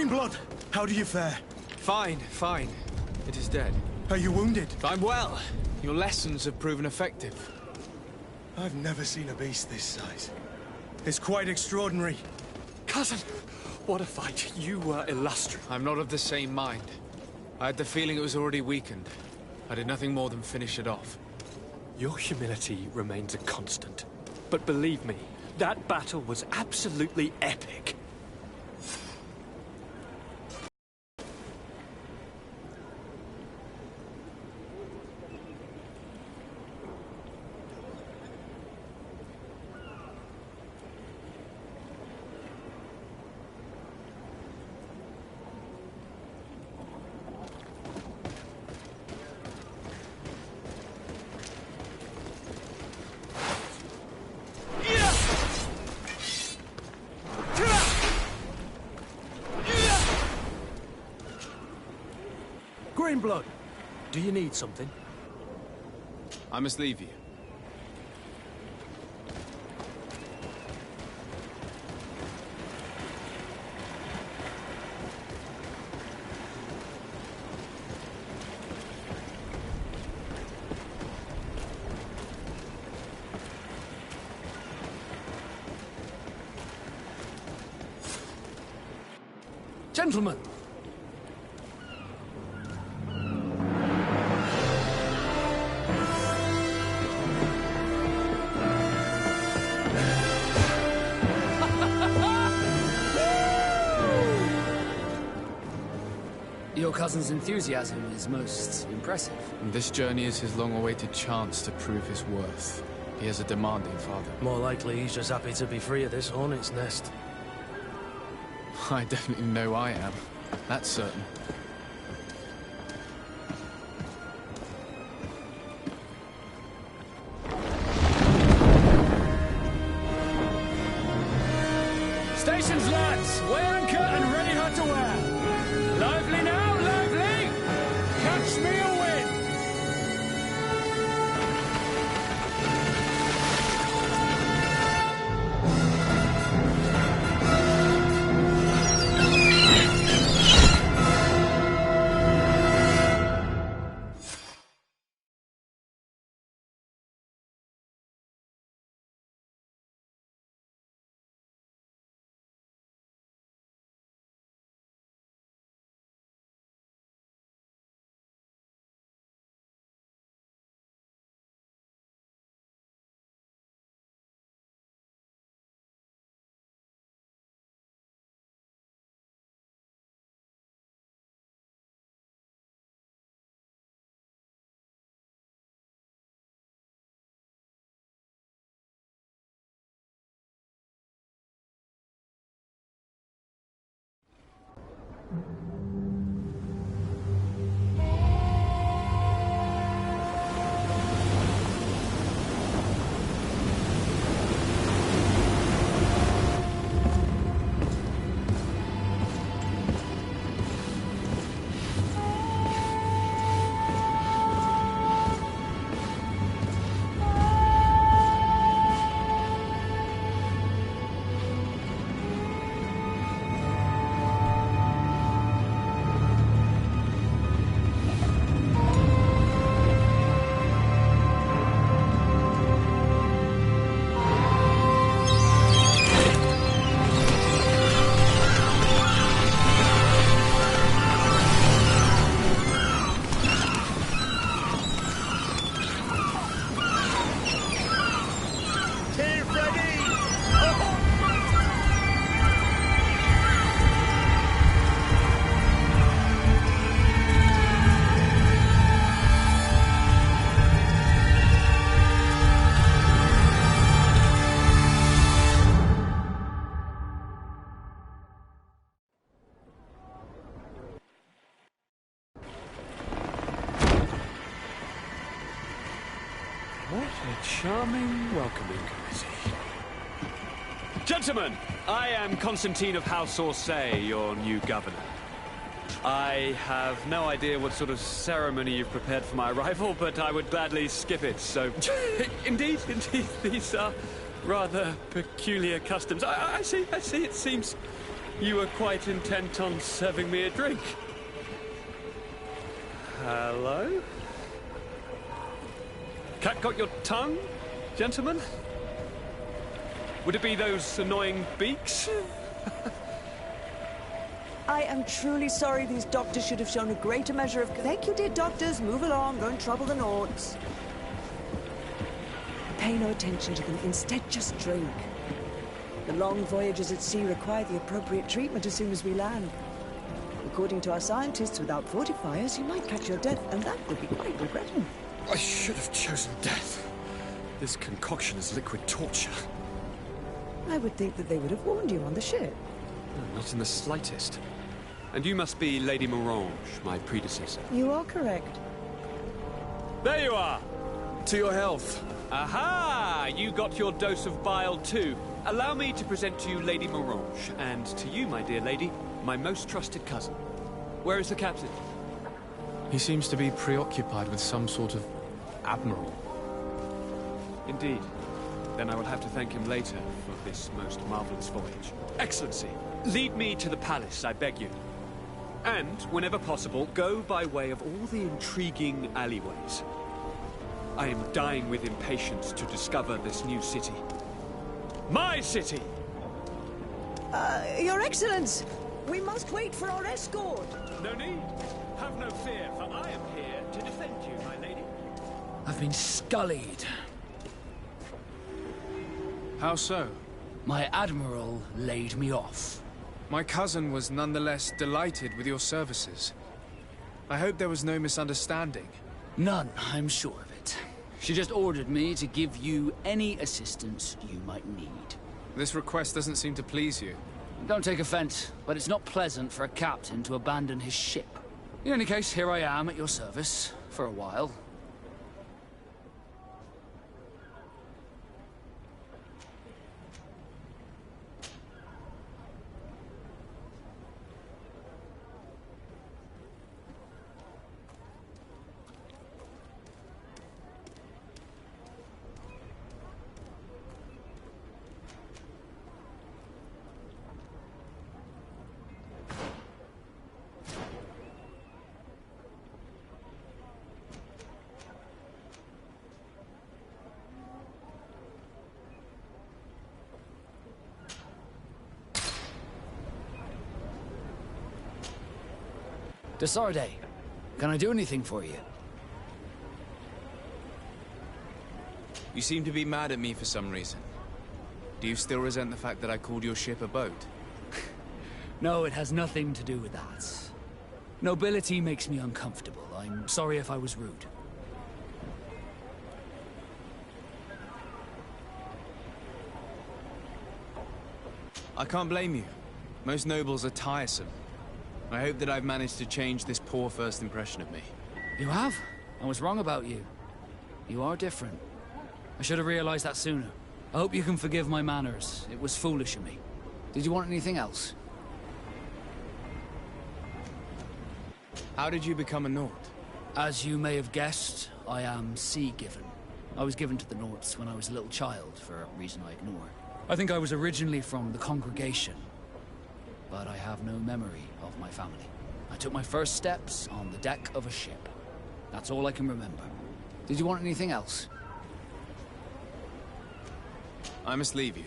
Speaker 15: Greenblood, how do you fare?
Speaker 2: Fine, fine. It is dead.
Speaker 15: Are you wounded?
Speaker 2: I'm well. Your lessons have proven effective.
Speaker 15: I've never seen a beast this size. It's quite extraordinary.
Speaker 10: Cousin, what a fight. You were illustrious.
Speaker 2: I'm not of the same mind. I had the feeling it was already weakened. I did nothing more than finish it off.
Speaker 10: Your humility remains a constant. But believe me, that battle was absolutely epic.
Speaker 1: Greenblood, do you need something?
Speaker 2: I must leave you.
Speaker 1: Gentlemen!
Speaker 14: Your cousin's enthusiasm is most impressive.
Speaker 2: And this journey is his long-awaited chance to prove his worth. He has a demanding father.
Speaker 1: More likely he's just happy to be free of this hornet's nest.
Speaker 2: I definitely know I am. That's certain.
Speaker 6: Stations, lads! Weigh anchor and ready her to wear! Lively now, lively! Catch me a wind!
Speaker 10: What a charming welcoming committee. Gentlemen, I am Constantine of House Orsay, your new governor. I have no idea what sort of ceremony you've prepared for my arrival, but I would gladly skip it, so... Indeed, these are rather peculiar customs. I see, it seems You were quite intent on serving me a drink. Hello? Cat got your tongue, gentlemen? Would it be those annoying beaks?
Speaker 17: I am truly sorry these doctors should have shown a greater measure of... Thank you, dear doctors. Move along. Don't trouble the Nords. Pay no attention to them. Instead, just drink. The long voyages at sea require the appropriate treatment as soon as we land. According to our scientists, without fortifiers, you might catch your death, and that would be quite regrettable.
Speaker 6: I should have chosen death. This concoction is liquid torture.
Speaker 17: I would think that they would have warned you on the ship.
Speaker 10: Not in the slightest. And you must be Lady Morange, my predecessor.
Speaker 17: You are correct.
Speaker 10: There you are!
Speaker 6: To your health.
Speaker 10: Aha! You got your dose of bile too. Allow me to present to you Lady Morange, and to you, my dear lady, my most trusted cousin. Where is the captain?
Speaker 6: He seems to be preoccupied with some sort of admiral.
Speaker 10: Indeed. Then I will have to thank him later for this most marvelous voyage. Excellency, lead me to the palace, I beg you. And, whenever possible, go by way of all the intriguing alleyways. I am dying with impatience to discover this new city. My city!
Speaker 17: Your Excellence! We must wait for our escort!
Speaker 10: No need. Have no fear, for I am here to defend you, my lady.
Speaker 14: I've been scullied.
Speaker 2: How so?
Speaker 14: My admiral laid me off.
Speaker 2: My cousin was nonetheless delighted with your services. I hope there was no misunderstanding.
Speaker 14: None, I'm sure of it. She just ordered me to give you any assistance you might need.
Speaker 2: This request doesn't seem to please you.
Speaker 14: Don't take offense, but it's not pleasant for a captain to abandon his ship. In any case, here I am at your service, for a while. Desarde, can I do anything for you?
Speaker 2: You seem to be mad at me for some reason. Do you still resent the fact that I called your ship a boat?
Speaker 14: No, it has nothing to do with that. Nobility makes me uncomfortable. I'm sorry if I was rude.
Speaker 2: I can't blame you. Most nobles are tiresome. I hope that I've managed to change this poor first impression of me.
Speaker 14: You have? I was wrong about you. You are different. I should have realized that sooner. I hope you can forgive my manners. It was foolish of me. Did you want anything else?
Speaker 2: How did you become a Nord?
Speaker 14: As you may have guessed, I am sea-given. I was given to the Nords when I was a little child, for a reason I ignore. I think I was originally from the Congregation, but I have no memory of my family. I took my first steps on the deck of a ship. That's all I can remember. Did you want anything else?
Speaker 2: I must leave you.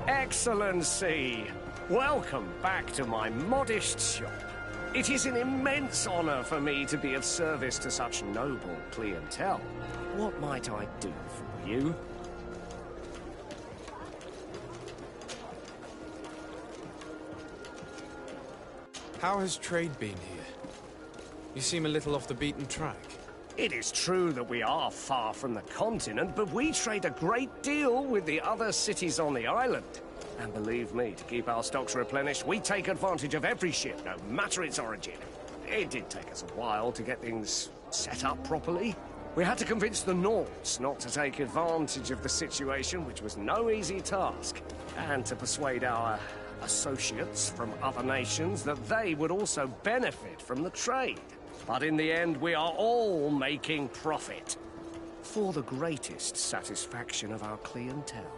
Speaker 18: Excellency, welcome back to my modest shop. It is an immense honor for me to be of service to such noble clientele. What might I do for you?
Speaker 2: How has trade been here? You seem a little off the beaten track.
Speaker 18: It is true that we are far from the continent, but we trade a great deal with the other cities on the island. And believe me, to keep our stocks replenished, we take advantage of every ship, no matter its origin. It did take us a while to get things set up properly. We had to convince the Nords not to take advantage of the situation, which was no easy task, and to persuade our associates from other nations that they would also benefit from the trade. But in the end, we are all making profit, for the greatest satisfaction of our clientele.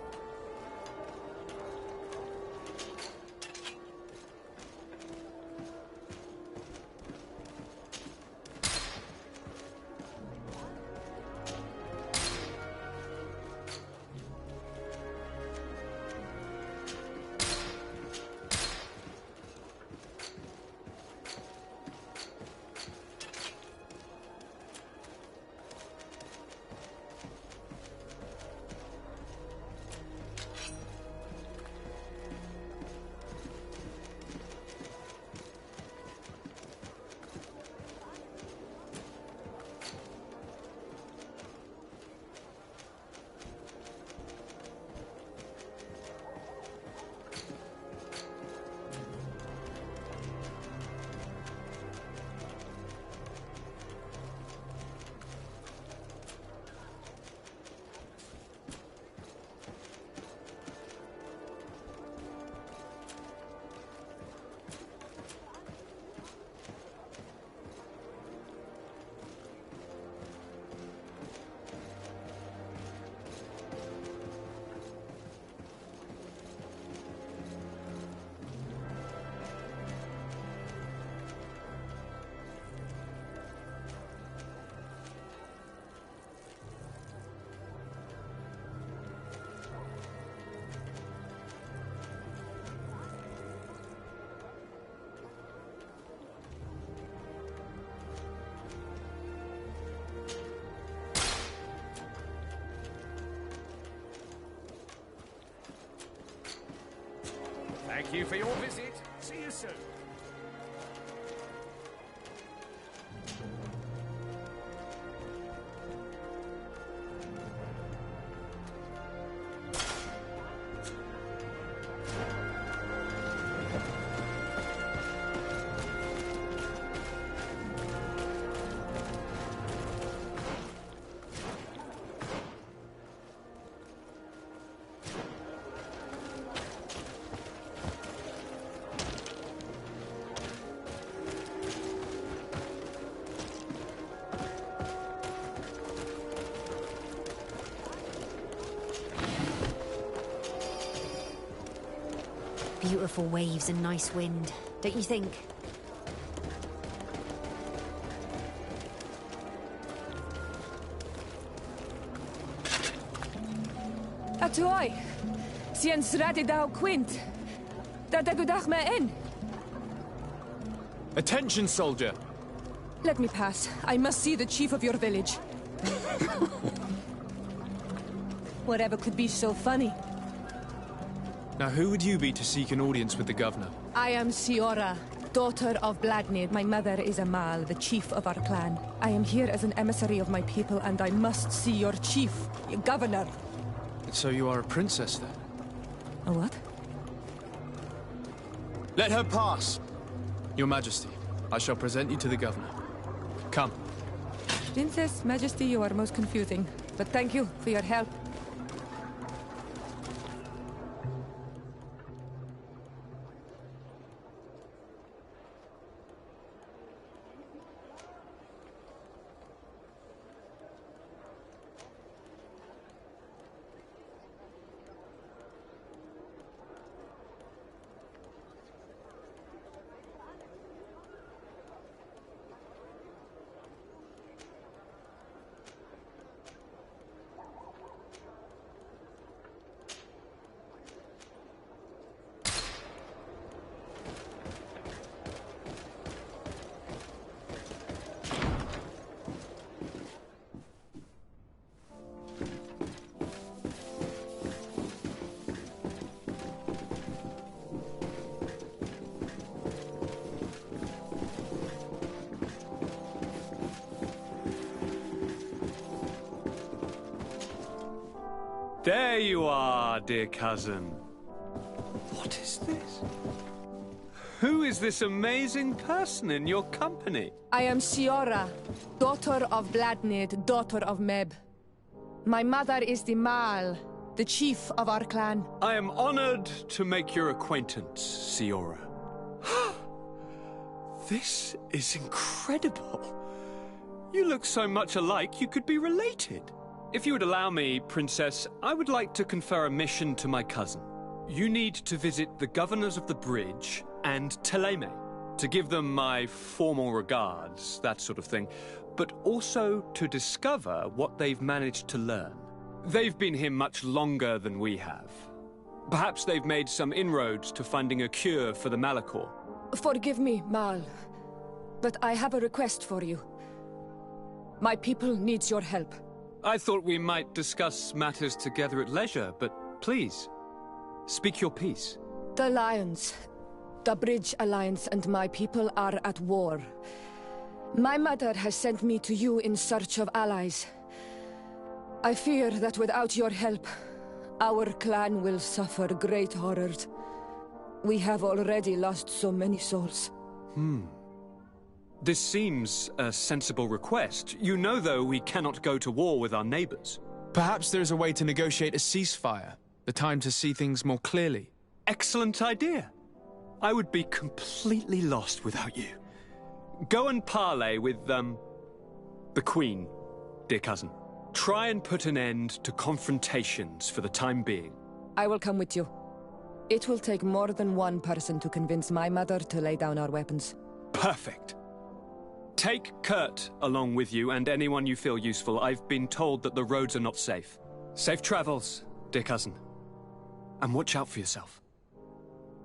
Speaker 18: Thank you for your visit. See you soon.
Speaker 13: Beautiful waves and nice wind, don't you think?
Speaker 11: Atoy, sien srati dau quint. Dadagudach me in.
Speaker 10: Attention, soldier!
Speaker 11: Let me pass. I must see the chief of your village. Whatever could be so funny?
Speaker 2: Now, who would you be to seek an audience with the governor?
Speaker 11: I am Siora, daughter of Bladnid. My mother is Amal, the chief of our clan. I am here as an emissary of my people, and I must see your chief, your governor.
Speaker 2: And so you are a princess, then?
Speaker 11: A what?
Speaker 2: Let her pass! Your Majesty, I shall present you to the governor. Come.
Speaker 11: Princess, Majesty, you are most confusing. But thank you for your help.
Speaker 10: There you are, dear cousin. What is this? Who is this amazing person in your company?
Speaker 11: I am Siora, daughter of Bladnid, daughter of Meb. My mother is the Mal, the chief of our clan.
Speaker 10: I am honored to make your acquaintance, Siora. This is incredible. You look so much alike you could be related. If you would allow me, Princess, I would like to confer a mission to my cousin. You need to visit the governors of the bridge and Teleme to give them my formal regards, that sort of thing, but also to discover what they've managed to learn. They've been here much longer than we have. Perhaps they've made some inroads to finding a cure for the Malachor.
Speaker 11: Forgive me, Mal, but I have a request for you. My people needs your help.
Speaker 10: I thought we might discuss matters together at leisure, but please, speak your piece.
Speaker 11: The Alliance, the Bridge Alliance and my people are at war. My mother has sent me to you in search of allies. I fear that without your help, our clan will suffer great horrors. We have already lost so many souls.
Speaker 10: This seems a sensible request. You know, though, we cannot go to war with our neighbors.
Speaker 2: Perhaps there is a way to negotiate a ceasefire. The time to see things more clearly.
Speaker 10: Excellent idea. I would be completely lost without you. Go and parley with, the Queen, dear cousin. Try and put an end to confrontations for the time being.
Speaker 11: I will come with you. It will take more than one person to convince my mother to lay down our weapons.
Speaker 10: Perfect. Take Kurt along with you and anyone you feel useful. I've been told that the roads are not safe. Safe travels, dear cousin. And watch out for yourself.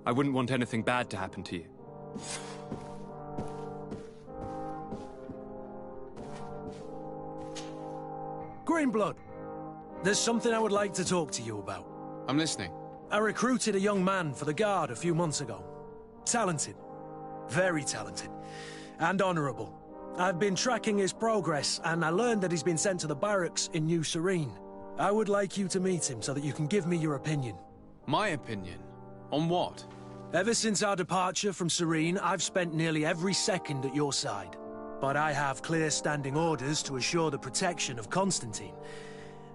Speaker 10: I wouldn't want anything bad to happen to you.
Speaker 1: Greenblood, there's something I would like to talk to you about.
Speaker 2: I'm listening.
Speaker 1: I recruited a young man for the Guard a few months ago. Talented. Very talented. And honourable. I've been tracking his progress, and I learned that he's been sent to the barracks in New Serene. I would like you to meet him so that you can give me your opinion.
Speaker 2: My opinion? On what?
Speaker 1: Ever since our departure from Serene, I've spent nearly every second at your side. But I have clear standing orders to assure the protection of Constantine.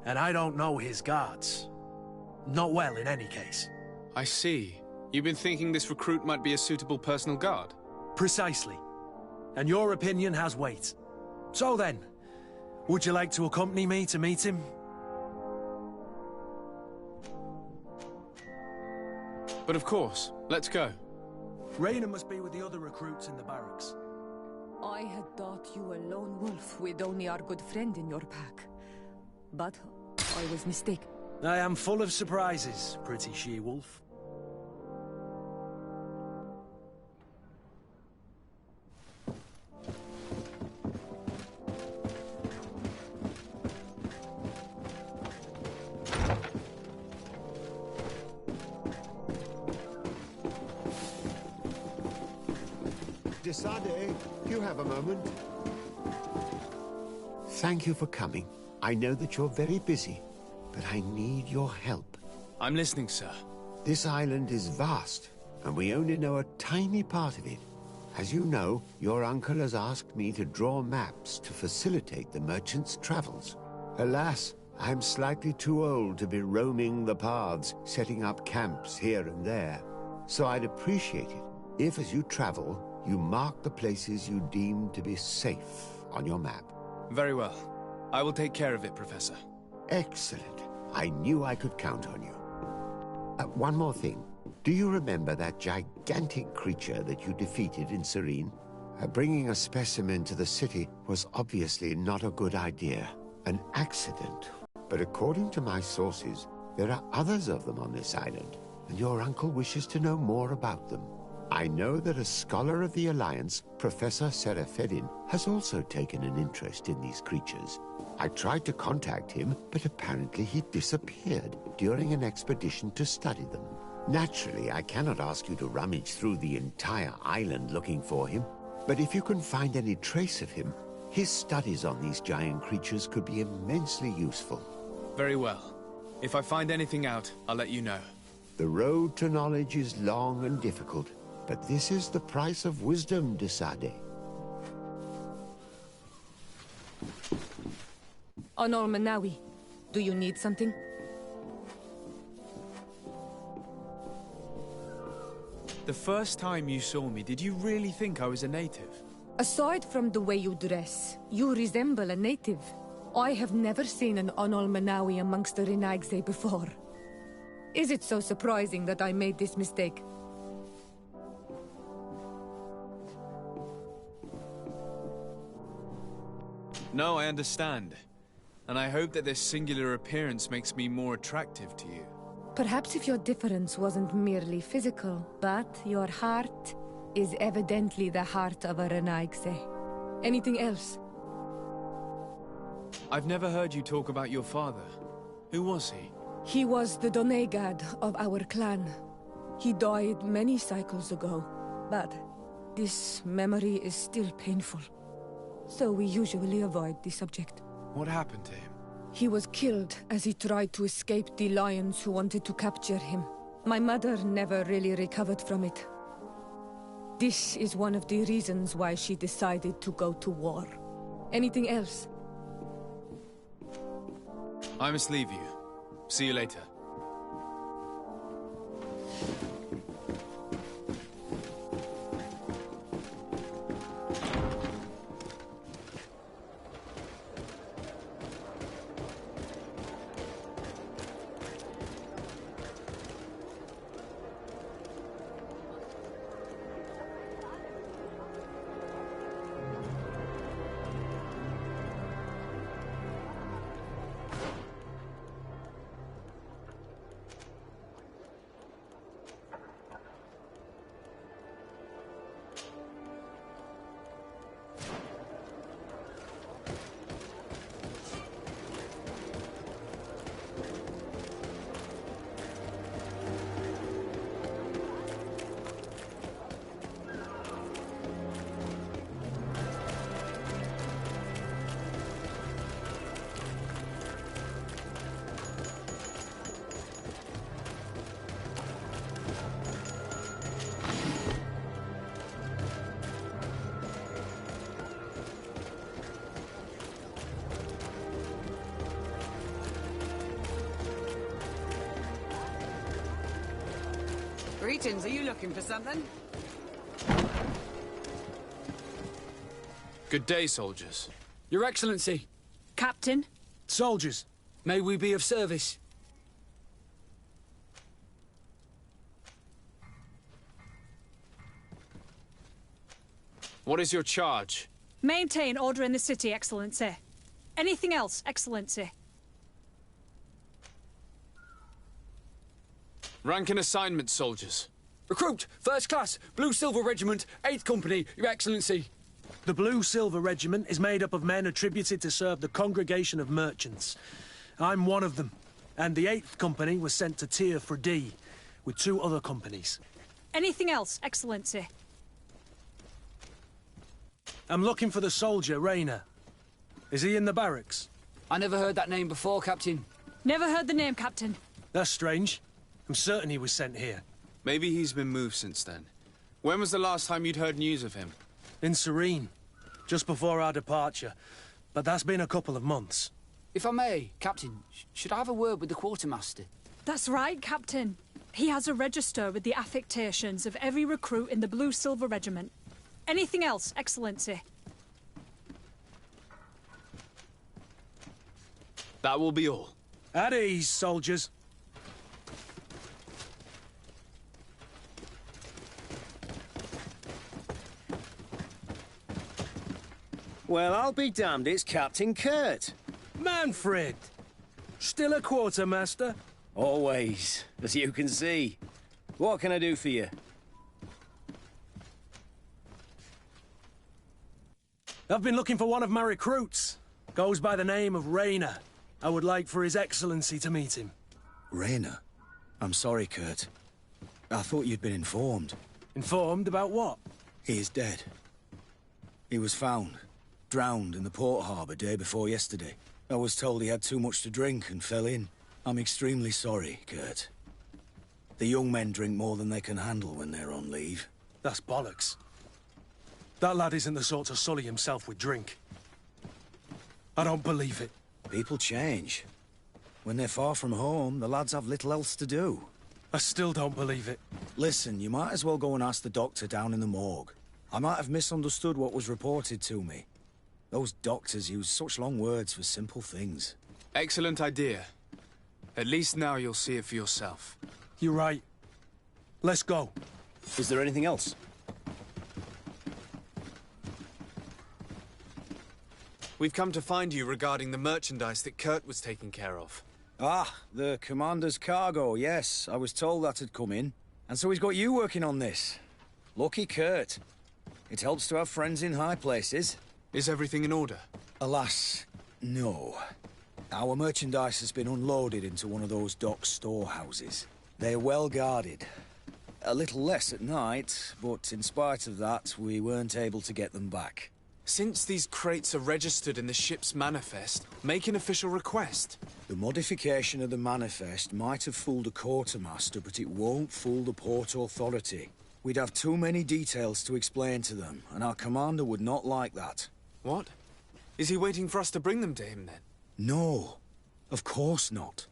Speaker 1: And I don't know his guards. Not well, in any case.
Speaker 2: I see. You've been thinking this recruit might be a suitable personal guard?
Speaker 1: Precisely. And your opinion has weight. So then, would you like to accompany me to meet him?
Speaker 2: But of course. Let's go.
Speaker 1: Raina must be with the other recruits in the barracks.
Speaker 11: I had thought you a lone wolf with only our good friend in your pack. But I was mistaken.
Speaker 1: I am full of surprises, pretty she-wolf.
Speaker 9: Desade, do you have a moment? Thank you for coming. I know that you're very busy, but I need your help.
Speaker 2: I'm listening, sir.
Speaker 9: This island is vast, and we only know a tiny part of it. As you know, your uncle has asked me to draw maps to facilitate the merchants' travels. Alas, I'm slightly too old to be roaming the paths, setting up camps here and there. So I'd appreciate it if, as you travel, you mark the places you deem to be safe on your map.
Speaker 2: Very well. I will take care of it, Professor.
Speaker 9: Excellent. I knew I could count on you. One more thing. Do you remember that gigantic creature that you defeated in Serene? Bringing a specimen to the city was obviously not a good idea. An accident. But according to my sources, there are others of them on this island, and your uncle wishes to know more about them. I know that a scholar of the Alliance, Professor Sirhett, has also taken an interest in these creatures. I tried to contact him, but apparently he disappeared during an expedition to study them. Naturally, I cannot ask you to rummage through the entire island looking for him, but if you can find any trace of him, his studies on these giant creatures could be immensely useful.
Speaker 2: Very well. If I find anything out, I'll let you know.
Speaker 9: The road to knowledge is long and difficult, but this is the price of wisdom, Desade.
Speaker 11: Honor Manawi, do you need something?
Speaker 2: The first time you saw me, did you really think I was a native?
Speaker 11: Aside from the way you dress, you resemble a native. I have never seen an Onol Manawi amongst the Renagse before. Is it so surprising that I made this mistake?
Speaker 2: No, I understand. And I hope that this singular appearance makes me more attractive to you.
Speaker 11: Perhaps if your difference wasn't merely physical, but your heart is evidently the heart of a Renagse. Anything else?
Speaker 2: I've never heard you talk about your father. Who was he?
Speaker 11: He was the Donegad of our clan. He died many cycles ago, but this memory is still painful. So we usually avoid the subject.
Speaker 2: What happened to him?
Speaker 11: He was killed as he tried to escape the lions who wanted to capture him. My mother never really recovered from it. This is one of the reasons why she decided to go to war. Anything else?
Speaker 2: I must leave you. See you later.
Speaker 19: Greetings, are you looking for something?
Speaker 2: Good day, soldiers.
Speaker 14: Your Excellency.
Speaker 3: Captain?
Speaker 1: Soldiers.
Speaker 14: May we be of service?
Speaker 2: What is your charge?
Speaker 3: Maintain order in the city, Excellency. Anything else, Excellency?
Speaker 2: Rank and assignment, soldiers.
Speaker 14: Recruit, First Class, Blue Silver Regiment, 8th Company, Your Excellency.
Speaker 1: The Blue Silver Regiment is made up of men attributed to serve the Congregation of Merchants. I'm one of them, and the 8th Company was sent to Tir for D, with 2 other companies.
Speaker 3: Anything else, Excellency?
Speaker 1: I'm looking for the soldier, Rayner. Is he in the barracks?
Speaker 14: I never heard that name before, Captain.
Speaker 3: Never heard the name, Captain.
Speaker 1: That's strange. I'm certain he was sent here.
Speaker 2: Maybe he's been moved since then. When was the last time you'd heard news of him?
Speaker 1: In Serene, just before our departure. But that's been a couple of months.
Speaker 14: If I may, Captain, should I have a word with the quartermaster?
Speaker 3: That's right, Captain. He has a register with the affectations of every recruit in the Blue Silver Regiment. Anything else, Excellency?
Speaker 2: That will be all.
Speaker 1: At ease, soldiers.
Speaker 20: Well, I'll be damned, it's Captain Kurt.
Speaker 1: Manfred! Still a quartermaster?
Speaker 20: Always, as you can see. What can I do for you?
Speaker 1: I've been looking for one of my recruits. Goes by the name of Rayner. I would like for His Excellency to meet him.
Speaker 20: Rayner? I'm sorry, Kurt. I thought you'd been informed.
Speaker 1: Informed about what?
Speaker 20: He is dead. He was found, drowned in the port harbour day before yesterday. I was told he had too much to drink and fell in. I'm extremely sorry, Kurt. The young men drink more than they can handle when they're on leave.
Speaker 1: That's bollocks. That lad isn't the sort to sully himself with drink. I don't believe it.
Speaker 20: People change. When they're far from home, the lads have little else to do.
Speaker 1: I still don't believe it.
Speaker 20: Listen, you might as well go and ask the doctor down in the morgue. I might have misunderstood what was reported to me. Those doctors use such long words for simple things.
Speaker 2: Excellent idea. At least now you'll see it for yourself.
Speaker 1: You're right. Let's go.
Speaker 20: Is there anything else?
Speaker 2: We've come to find you regarding the merchandise that Kurt was taking care of.
Speaker 20: Ah, the commander's cargo, yes. I was told that had come in. And so he's got you working on this. Lucky Kurt. It helps to have friends in high places.
Speaker 2: Is everything in order?
Speaker 20: Alas, no. Our merchandise has been unloaded into one of those dock storehouses. They're well guarded. A little less at night, but in spite of that, we weren't able to get them back.
Speaker 2: Since these crates are registered in the ship's manifest, make an official request.
Speaker 20: The modification of the manifest might have fooled a quartermaster, but it won't fool the Port Authority. We'd have too many details to explain to them, and our commander would not like that.
Speaker 2: What? Is he waiting for us to bring them to him, then?
Speaker 20: No, of course not.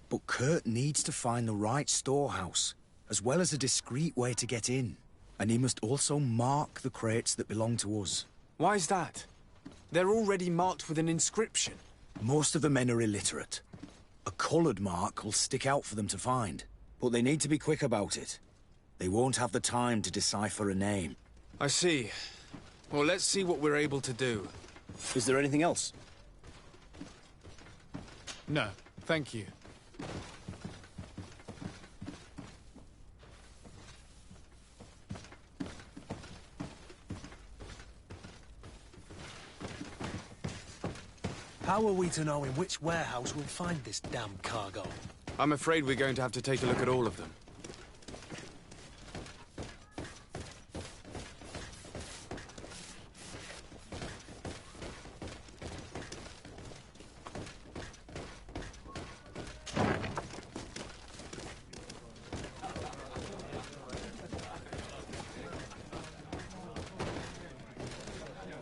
Speaker 20: But Kurt needs to find the right storehouse, as well as a discreet way to get in. And he must also mark the crates that belong to us.
Speaker 2: Why is that? They're already marked with an inscription.
Speaker 20: Most of the men are illiterate. A coloured mark will stick out for them to find, but they need to be quick about it. They won't have the time to decipher a name.
Speaker 2: I see. Well, let's see what we're able to do.
Speaker 20: Is there anything else?
Speaker 2: No, thank you.
Speaker 1: How are we to know in which warehouse we'll find this damn cargo?
Speaker 2: I'm afraid we're going to have to take a look at all of them.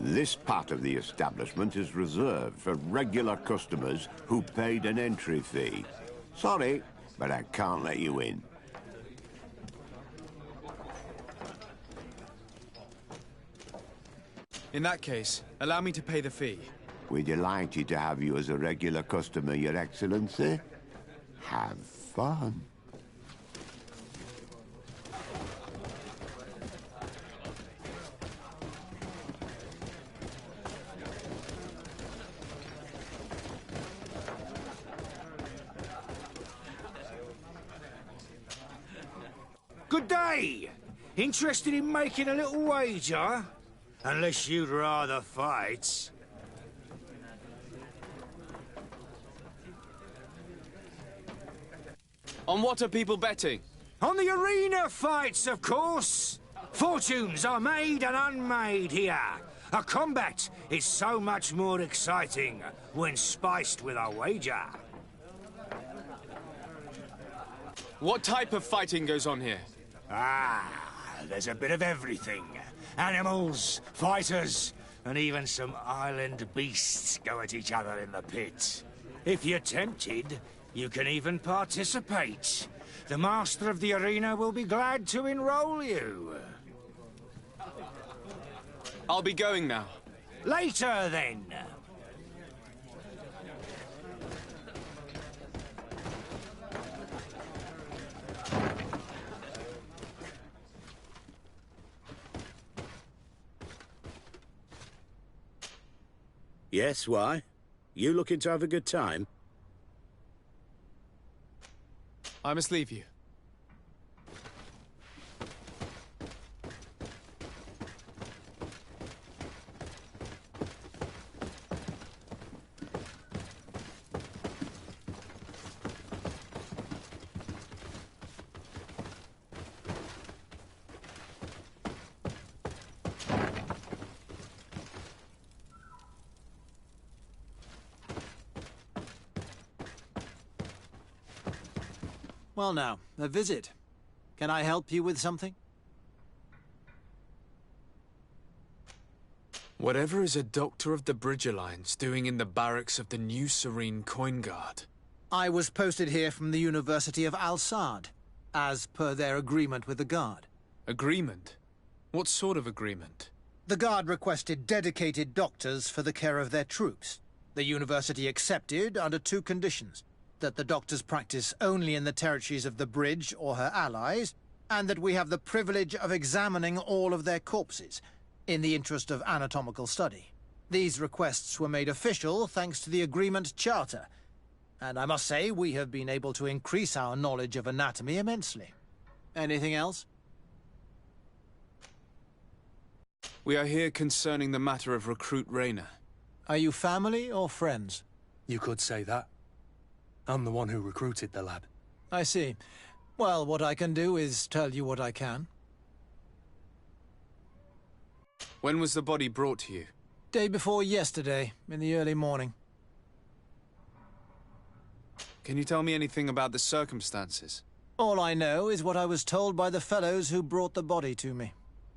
Speaker 9: This part of the establishment is reserved for regular customers who paid an entry fee. Sorry, but I can't let you in.
Speaker 2: In that case, allow me to pay the fee.
Speaker 9: We're delighted to have you as a regular customer, Your Excellency. Have fun.
Speaker 16: Good day! Interested in making a little wager? Unless you'd rather fight.
Speaker 2: On what are people betting?
Speaker 16: On the arena fights, of course! Fortunes are made and unmade here. A combat is so much more exciting when spiced with a wager.
Speaker 2: What type of fighting goes on here?
Speaker 16: Ah, there's a bit of everything. Animals, fighters, and even some island beasts go at each other in the pit. If you're tempted, you can even participate. The master of the arena will be glad to enroll you.
Speaker 2: I'll be going now.
Speaker 16: Later, then.
Speaker 12: Yes, why? You looking to have a good time?
Speaker 2: I must leave you.
Speaker 4: Well now, a visit. Can I help you with something?
Speaker 2: Whatever is a doctor of the Bridge Alliance doing in the barracks of the New Serene Coin Guard?
Speaker 4: I was posted here from the University of Al-Sad, as per their agreement with the Guard.
Speaker 2: Agreement? What sort of agreement?
Speaker 4: The Guard requested dedicated doctors for the care of their troops. The University accepted under 2 conditions: that the doctors practice only in the territories of the Bridge or her allies, and that we have the privilege of examining all of their corpses, in the interest of anatomical study. These requests were made official thanks to the Agreement Charter, and I must say we have been able to increase our knowledge of anatomy immensely. Anything else?
Speaker 2: We are here concerning the matter of Recruit Rayner.
Speaker 4: Are you family or friends?
Speaker 1: You could say that. I'm the one who recruited the lad.
Speaker 4: I see. Well, what I can do is tell you what I can.
Speaker 2: When was the body brought to you?
Speaker 4: Day before yesterday, in the early morning.
Speaker 2: Can you tell me anything about the circumstances?
Speaker 4: All I know is what I was told by the fellows who brought the body to me.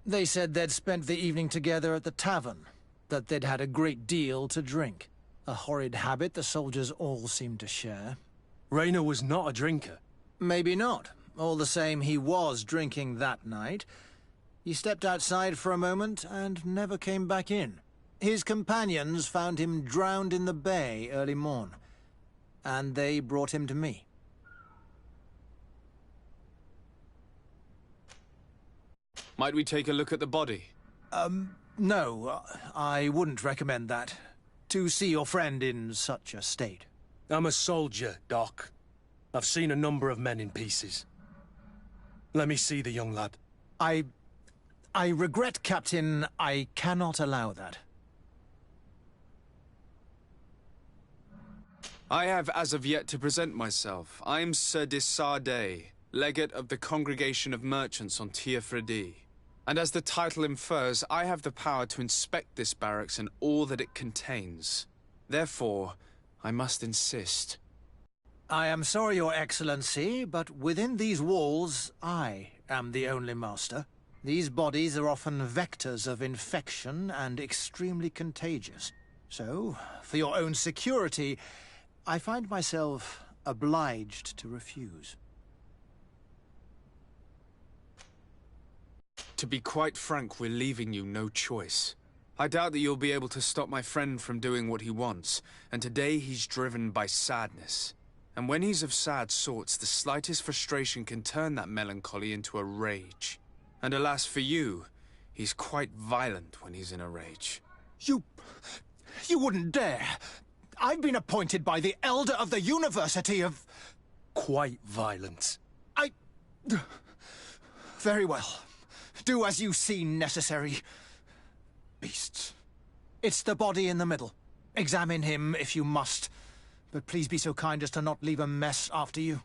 Speaker 4: They said they'd spent the evening together at the tavern, that they'd had a great deal to drink. A horrid habit the soldiers all seemed to share.
Speaker 1: Rayner was not a drinker.
Speaker 4: Maybe not. All the same, he was drinking that night. He stepped outside for a moment and never came back in. His companions found him drowned in the bay early morn, and they brought him to me.
Speaker 2: Might we take a look at the body?
Speaker 4: No, I wouldn't recommend that. To see your friend in such a state.
Speaker 1: I'm a soldier, Doc. I've seen a number of men in pieces. Let me see the young lad.
Speaker 4: I regret, Captain, I cannot allow that.
Speaker 2: I have as of yet to present myself. I'm Sir Desardet, legate of the Congregation of Merchants on Teofredi. And as the title infers, I have the power to inspect this barracks and all that it contains. Therefore, I must insist.
Speaker 4: I am sorry, Your Excellency, but within these walls, I am the only master. These bodies are often vectors of infection and extremely contagious. So, for your own security, I find myself obliged to refuse.
Speaker 2: To be quite frank, we're leaving you no choice. I doubt that you'll be able to stop my friend from doing what he wants, and today he's driven by sadness. And when he's of sad sorts, the slightest frustration can turn that melancholy into a rage. And alas for you, he's quite violent when he's in a rage.
Speaker 4: You wouldn't dare! I've been appointed by the Elder of the University of...
Speaker 1: Quite violent.
Speaker 4: Very well. Do as you see necessary. Beasts. It's the body in the middle. Examine him if you must. But please be so kind as to not leave a mess after you.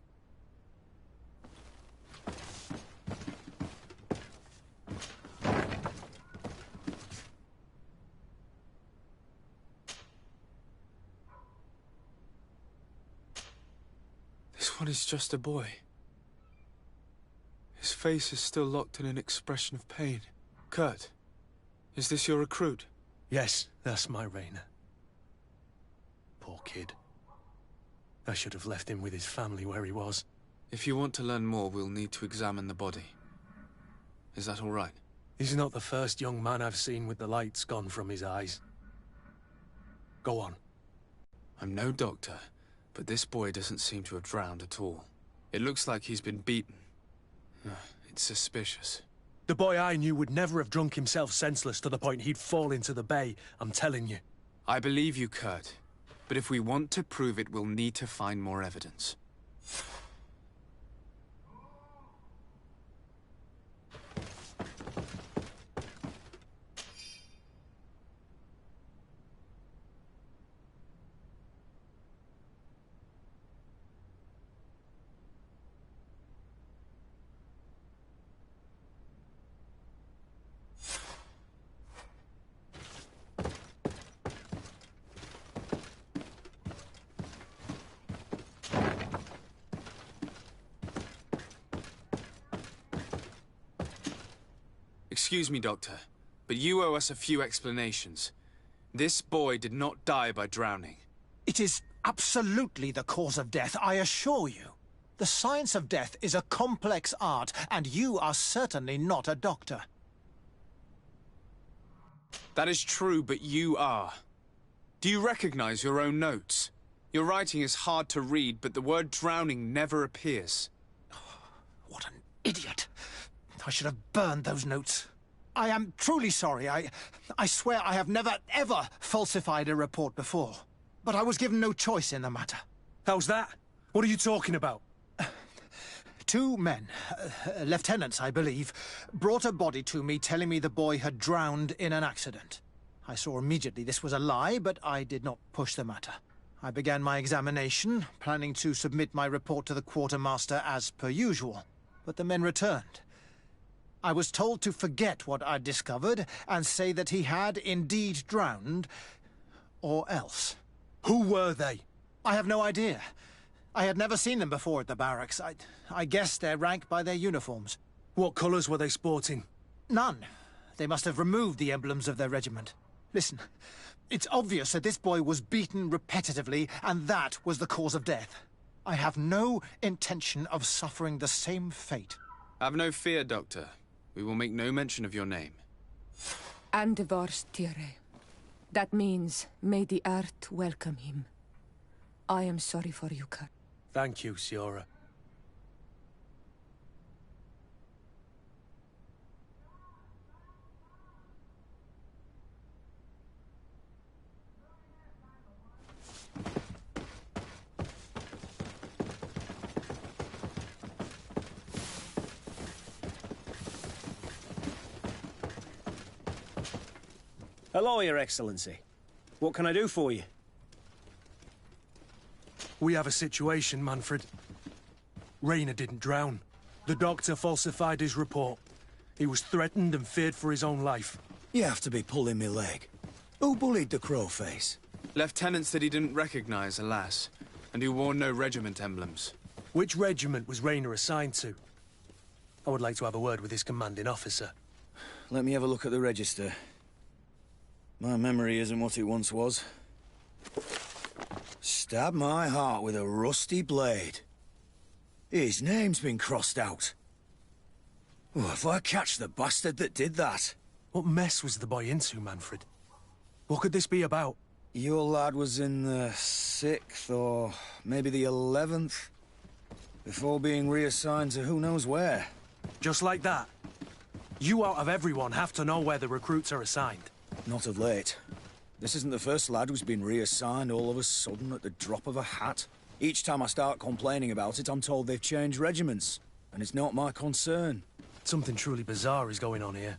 Speaker 2: This one is just a boy. His face is still locked in an expression of pain. Kurt, is this your recruit?
Speaker 1: Yes, that's my Rayner. Poor kid. I should have left him with his family where he was.
Speaker 2: If you want to learn more, we'll need to examine the body. Is that all right?
Speaker 1: He's not the first young man I've seen with the lights gone from his eyes. Go on.
Speaker 2: I'm no doctor, but this boy doesn't seem to have drowned at all. It looks like he's been beaten. It's suspicious.
Speaker 1: The boy I knew would never have drunk himself senseless to the point he'd fall into the bay, I'm telling you.
Speaker 2: I believe you, Kurt. But if we want to prove it, we'll need to find more evidence. Excuse me, Doctor, but you owe us a few explanations. This boy did not die by drowning.
Speaker 4: It is absolutely the cause of death, I assure you. The science of death is a complex art, and you are certainly not a doctor.
Speaker 2: That is true, but you are. Do you recognize your own notes? Your writing is hard to read, but the word drowning never appears.
Speaker 4: What an idiot. I should have burned those notes. I am truly sorry. I swear I have never, ever falsified a report before. But I was given no choice in the matter.
Speaker 1: How's that? What are you talking about?
Speaker 4: Two men, lieutenants, I believe, brought a body to me telling me the boy had drowned in an accident. I saw immediately this was a lie, but I did not push the matter. I began my examination, planning to submit my report to the quartermaster as per usual. But the men returned. I was told to forget what I'd discovered and say that he had indeed drowned, or else.
Speaker 1: Who were they?
Speaker 4: I have no idea. I had never seen them before at the barracks. I guessed their rank by their uniforms.
Speaker 1: What colours were they sporting?
Speaker 4: None. They must have removed the emblems of their regiment. Listen, it's obvious that this boy was beaten repetitively, and that was the cause of death. I have no intention of suffering the same fate.
Speaker 2: Have no fear, Doctor. We will make no mention of your name.
Speaker 11: Andevars Tire. That means, may the earth welcome him. I am sorry for you, Kurt.
Speaker 1: Thank you, Sirhett.
Speaker 19: Hello, Your Excellency. What can I do for you?
Speaker 1: We have a situation, Manfred. Rainer didn't drown. The doctor falsified his report. He was threatened and feared for his own life.
Speaker 20: You have to be pulling me leg. Who bullied the crowface?
Speaker 2: Lieutenants that he didn't recognize, alas, and who wore no regiment emblems.
Speaker 1: Which regiment was Rainer assigned to? I would like to have a word with his commanding officer.
Speaker 20: Let me have a look at the register. My memory isn't what it once was. Stab my heart with a rusty blade. His name's been crossed out. Oh, if I catch the bastard that did that...
Speaker 1: What mess was the boy into, Manfred? What could this be about?
Speaker 20: Your lad was in the 6th, or maybe the 11th, before being reassigned to who knows where.
Speaker 1: Just like that? You out of everyone have to know where the recruits are assigned.
Speaker 20: Not of late. This isn't the first lad who's been reassigned all of a sudden at the drop of a hat. Each time I start complaining about it, I'm told they've changed regiments, and it's not my concern.
Speaker 1: Something truly bizarre is going on here.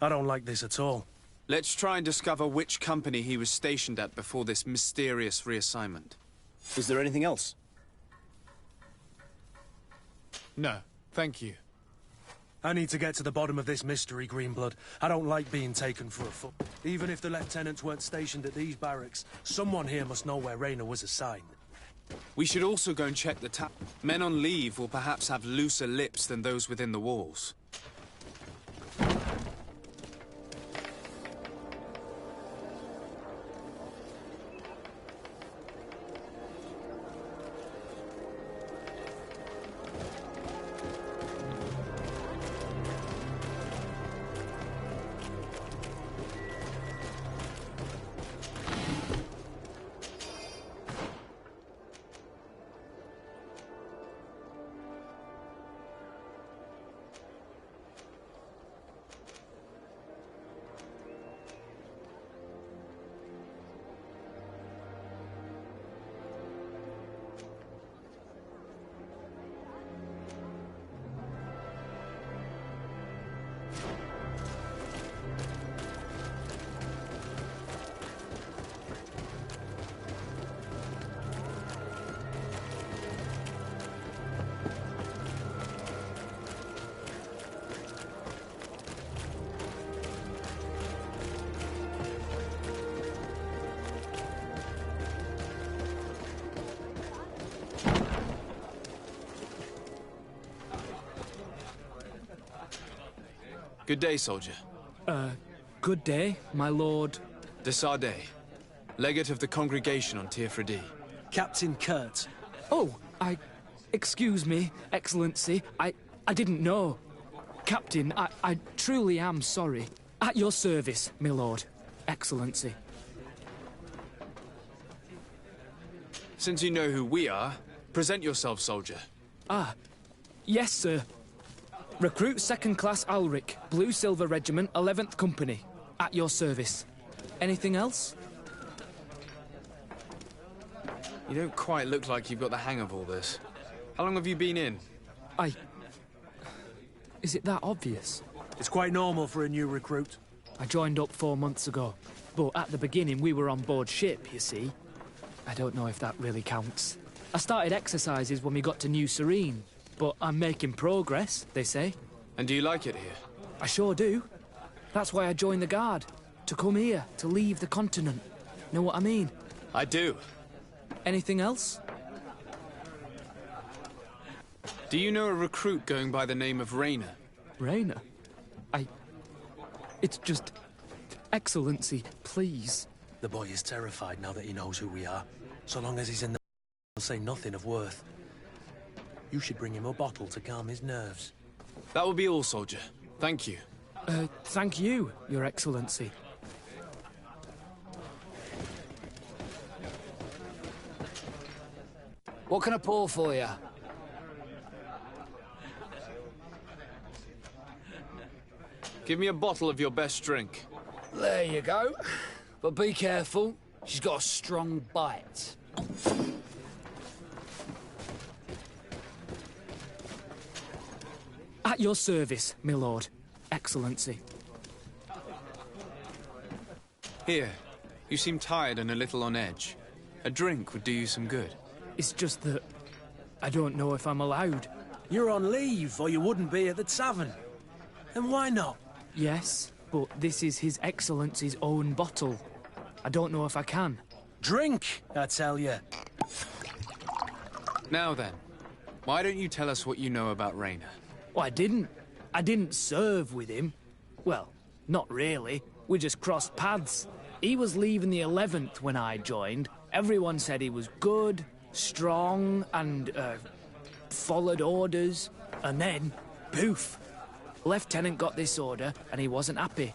Speaker 1: I don't like this at all.
Speaker 2: Let's try and discover which company he was stationed at before this mysterious reassignment.
Speaker 19: Is there anything else?
Speaker 2: No, thank you.
Speaker 1: I need to get to the bottom of this mystery, Greenblood. I don't like being taken for a fool. Even if the lieutenants weren't stationed at these barracks, someone here must know where Rainer was assigned.
Speaker 2: We should also go and check the tap. Men on leave will perhaps have looser lips than those within the walls. Good day, soldier.
Speaker 6: Good day, my lord.
Speaker 2: De Sardet, legate of the congregation on Tirfredi.
Speaker 1: Captain Kurt.
Speaker 6: Oh, excuse me, Excellency. I didn't know. Captain, I truly am sorry. At your service, my lord. Excellency.
Speaker 2: Since you know who we are, present yourself, soldier.
Speaker 6: Ah, yes, sir. Recruit 2nd Class Alric, Blue Silver Regiment, 11th Company. At your service. Anything else?
Speaker 2: You don't quite look like you've got the hang of all this. How long have you been in?
Speaker 6: Is it that obvious?
Speaker 1: It's quite normal for a new recruit.
Speaker 6: I joined up 4 months ago, but at the beginning we were on board ship, you see. I don't know if that really counts. I started exercises when we got to New Serene, but I'm making progress, they say.
Speaker 2: And do you like it here?
Speaker 6: I sure do. That's why I joined the Guard. To come here, to leave the continent. Know what I mean?
Speaker 2: I do.
Speaker 6: Anything else?
Speaker 2: Do you know a recruit going by the name of Rayner?
Speaker 6: Rayner? It's just... Excellency, please.
Speaker 1: The boy is terrified now that he knows who we are. So long as he's in the... he'll say nothing of worth. You should bring him a bottle to calm his nerves.
Speaker 2: That will be all, soldier. Thank you.
Speaker 6: Thank you, Your Excellency.
Speaker 14: What can I pour for you?
Speaker 2: Give me a bottle of your best drink.
Speaker 14: There you go. But be careful. She's got a strong bite.
Speaker 6: At your service, my lord. Excellency.
Speaker 2: Here. You seem tired and a little on edge. A drink would do you some good.
Speaker 6: It's just that... I don't know if I'm allowed.
Speaker 1: You're on leave, or you wouldn't be at the tavern. And why not?
Speaker 6: Yes, but this is His Excellency's own bottle. I don't know if I can.
Speaker 1: Drink, I tell you.
Speaker 2: Now then, why don't you tell us what you know about Rayner?
Speaker 6: Well, I didn't serve with him. Well, not really. We just crossed paths. He was leaving the 11th when I joined. Everyone said he was good, strong, and, followed orders. And then, poof. Lieutenant got this order, and he wasn't happy.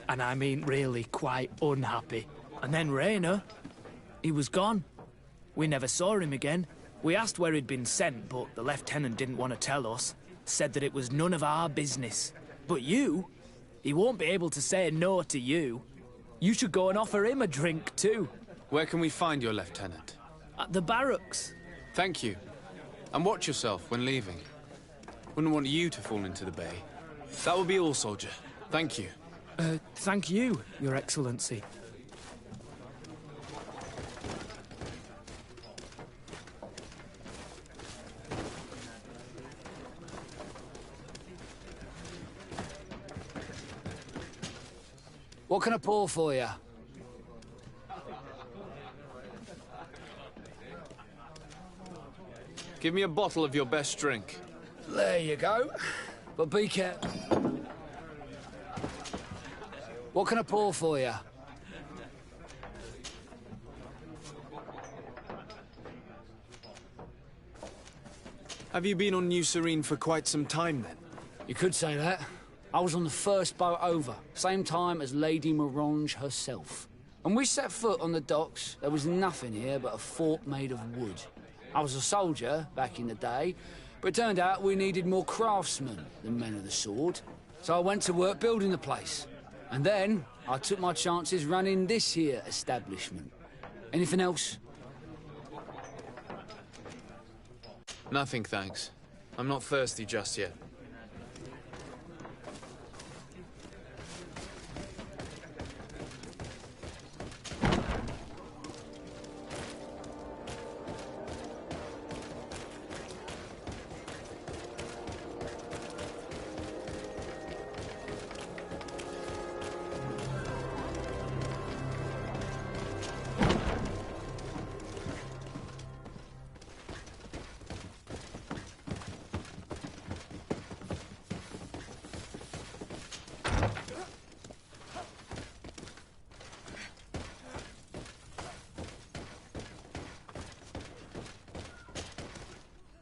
Speaker 6: And I mean really quite unhappy. And then Rayner, he was gone. We never saw him again. We asked where he'd been sent, but the lieutenant didn't want to tell us. Said that it was none of our business. But you, he won't be able to say no to you. You should go and offer him a drink too.
Speaker 2: Where can we find your lieutenant?
Speaker 6: At the barracks.
Speaker 2: Thank you. And watch yourself when leaving. Wouldn't want you to fall into the bay. That will be all, soldier. Thank you.
Speaker 6: Thank you, Your Excellency.
Speaker 14: What can I pour for you?
Speaker 2: Give me a bottle of your best drink.
Speaker 14: There you go. But be careful. What can I pour for you?
Speaker 2: Have you been on New Serene for quite some time, then?
Speaker 14: You could say that. I was on the first boat over, same time as Lady Morange herself. When we set foot on the docks, there was nothing here but a fort made of wood. I was a soldier back in the day, but it turned out we needed more craftsmen than men of the sword. So I went to work building the place. And then I took my chances running this here establishment. Anything else?
Speaker 2: Nothing, thanks. I'm not thirsty just yet.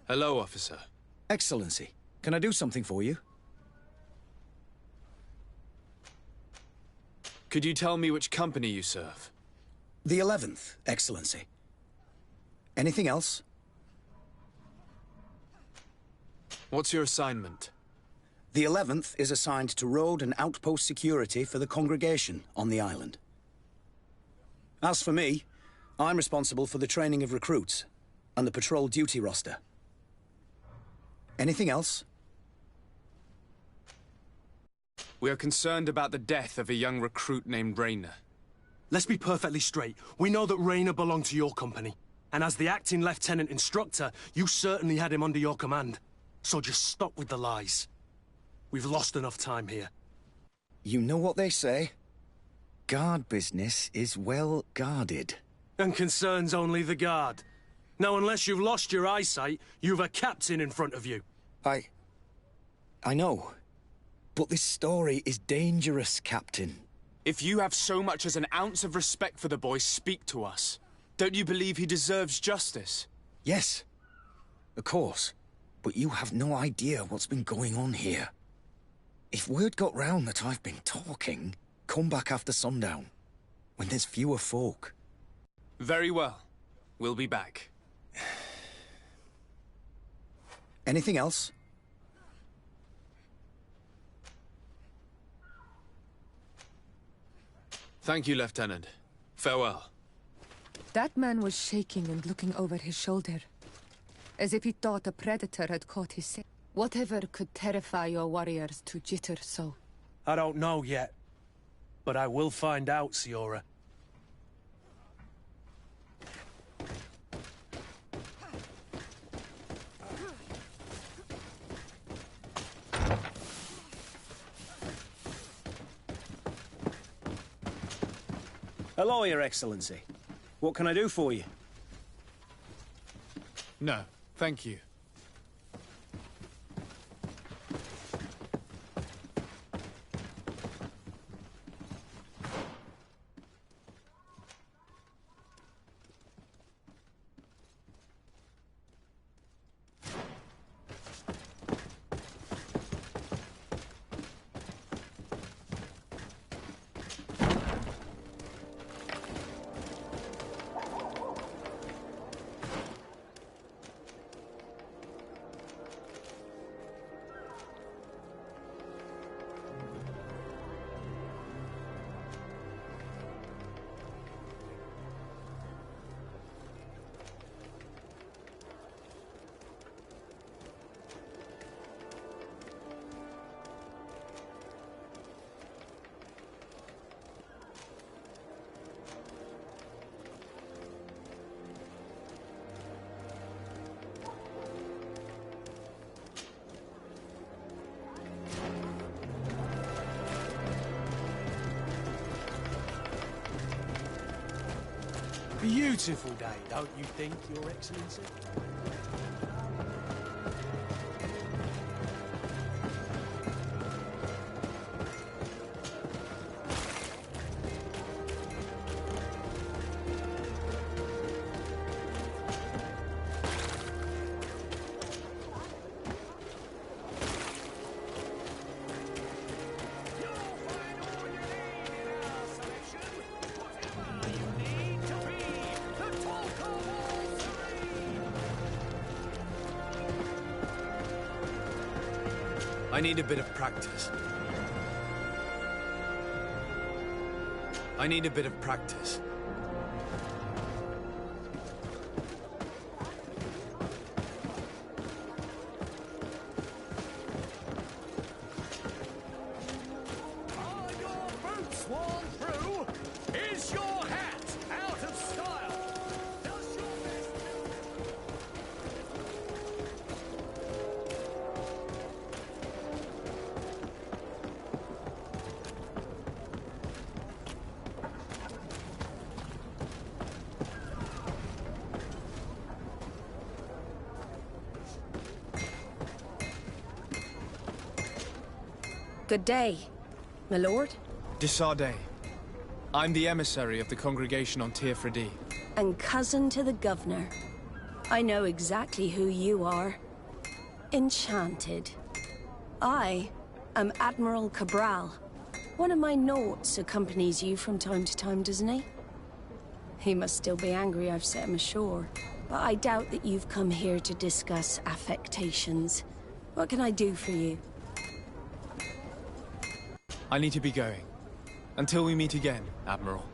Speaker 2: Hello, officer.
Speaker 20: Excellency, can I do something for you?
Speaker 2: Could you tell me which company you serve?
Speaker 20: The 11th, Excellency. Anything else?
Speaker 2: What's your assignment?
Speaker 20: The 11th is assigned to road and outpost security for the congregation on the island. As for me, I'm responsible for the training of recruits and the patrol duty roster. Anything else?
Speaker 2: We are concerned about the death of a young recruit named Rayner.
Speaker 1: Let's be perfectly straight. We know that Rayner belonged to your company. And as the acting lieutenant instructor, you certainly had him under your command. So just stop with the lies. We've lost enough time here.
Speaker 20: You know what they say? Guard business is well guarded.
Speaker 1: And concerns only the guard. Now, unless you've lost your eyesight, you've a captain in front of you.
Speaker 20: I know. But this story is dangerous, Captain.
Speaker 2: If you have so much as an ounce of respect for the boy, speak to us. Don't you believe he deserves justice?
Speaker 20: Yes, of course. But you have no idea what's been going on here. If word got round that I've been talking, come back after sundown, when there's fewer folk.
Speaker 2: Very well. We'll be back.
Speaker 20: Anything else?
Speaker 2: Thank you, Lieutenant. Farewell.
Speaker 11: That man was shaking and looking over his shoulder, as if he thought a predator had caught his scent. Whatever could terrify your warriors to jitter so?
Speaker 1: I don't know yet, but I will find out, Siora.
Speaker 19: Hello, Your Excellency. What can I do for you?
Speaker 2: No, thank you.
Speaker 1: Beautiful day, don't you think, Your Excellency?
Speaker 2: I need a bit of practice. I need a bit of practice.
Speaker 21: Good day, my lord.
Speaker 2: Desardet. I'm the emissary of the congregation on Tir Fredi.
Speaker 21: And cousin to the governor.
Speaker 13: I know exactly who you are. Enchanted. I am Admiral Cabral. One of my naughts accompanies you from time to time, doesn't he? He must still be angry I've set him ashore. But I doubt that you've come here to discuss affectations. What can I do for you?
Speaker 2: I need to be going. Until we meet again, Admiral.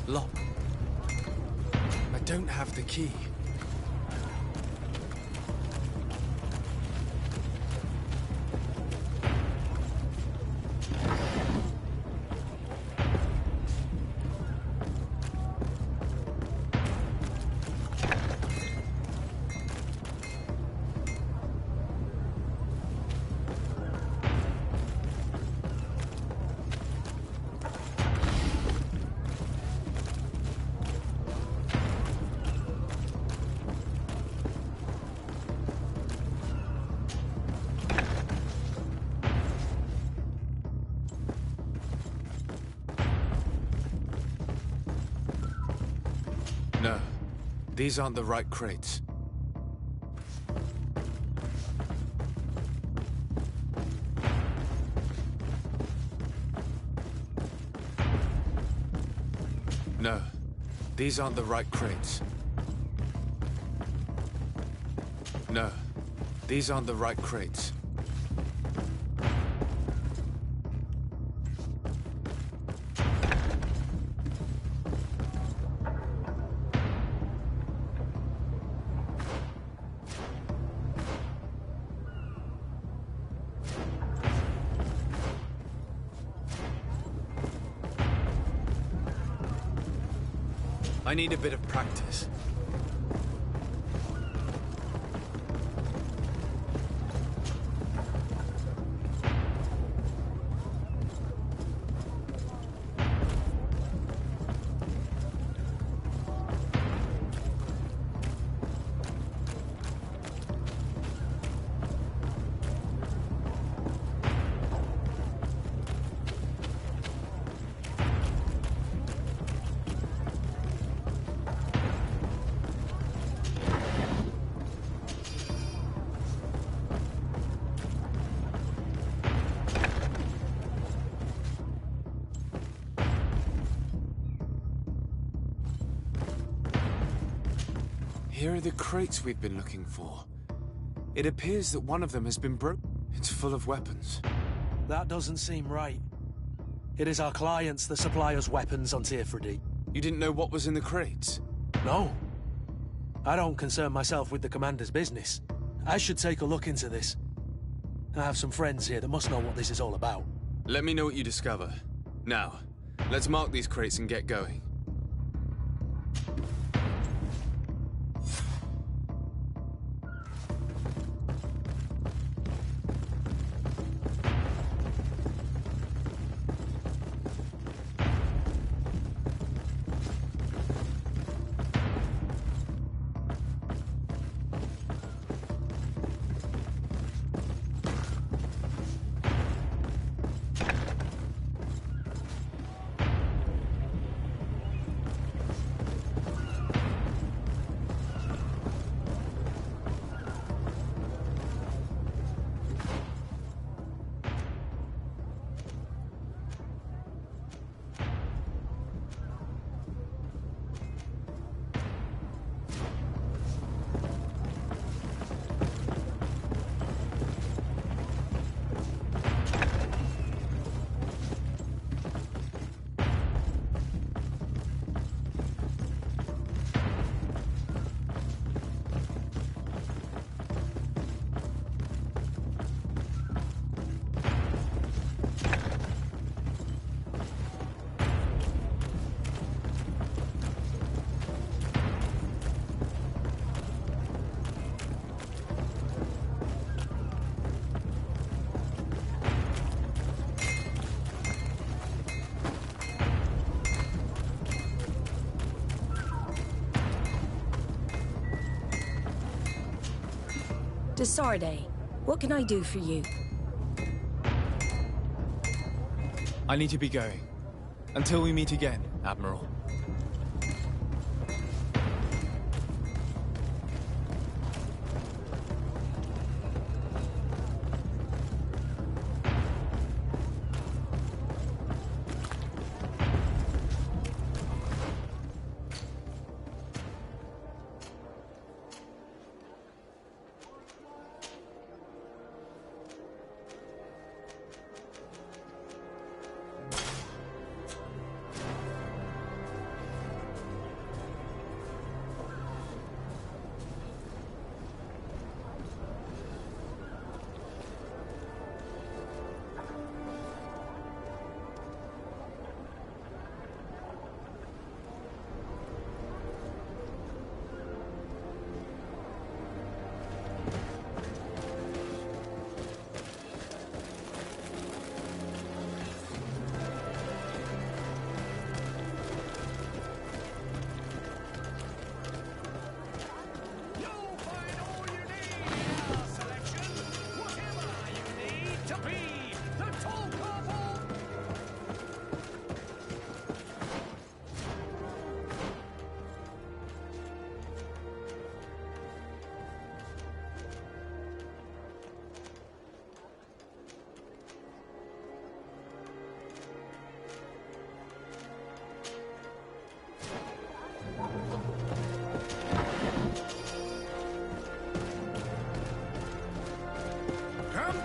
Speaker 2: Lock. I don't have the key. No, these aren't the right crates. No, these aren't the right crates. No, these aren't the right crates. I need a bit of practice. Here are the crates we've been looking for. It appears that one of them has been broken. It's full of weapons.
Speaker 1: That doesn't seem right. It is our clients that supply us weapons on Sirhett.
Speaker 2: You didn't know what was in the crates?
Speaker 1: No. I don't concern myself with the commander's business. I should take a look into this. I have some friends here that must know what this is all about.
Speaker 2: Let me know what you discover. Now, let's mark these crates and get going.
Speaker 13: Sirhett, what can I do for you?
Speaker 2: I need to be going. Until we meet again, Admiral.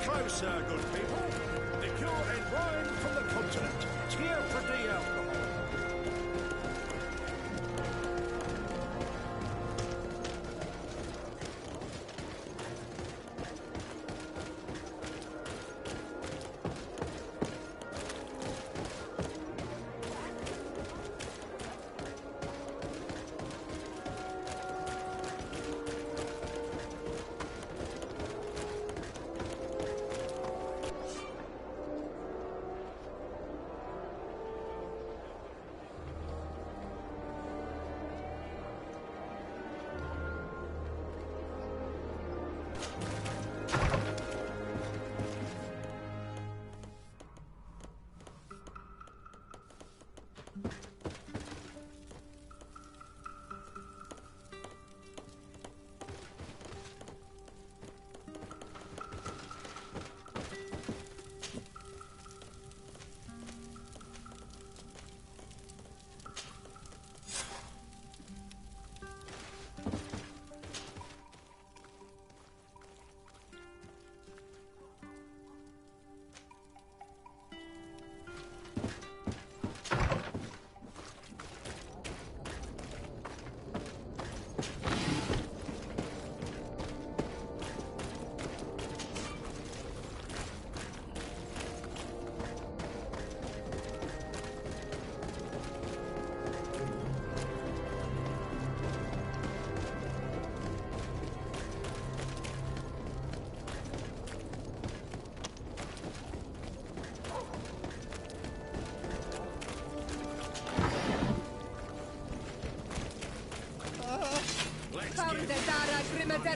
Speaker 12: Closer, good people. Liqueur and wine from the continent. Sirhett alcohol.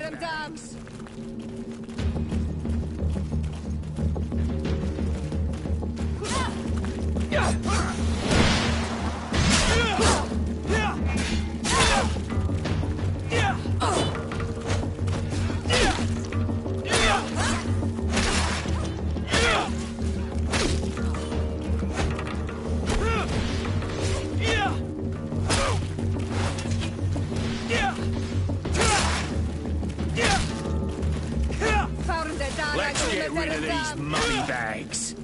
Speaker 11: him dance.
Speaker 16: Let's get rid of these money bags.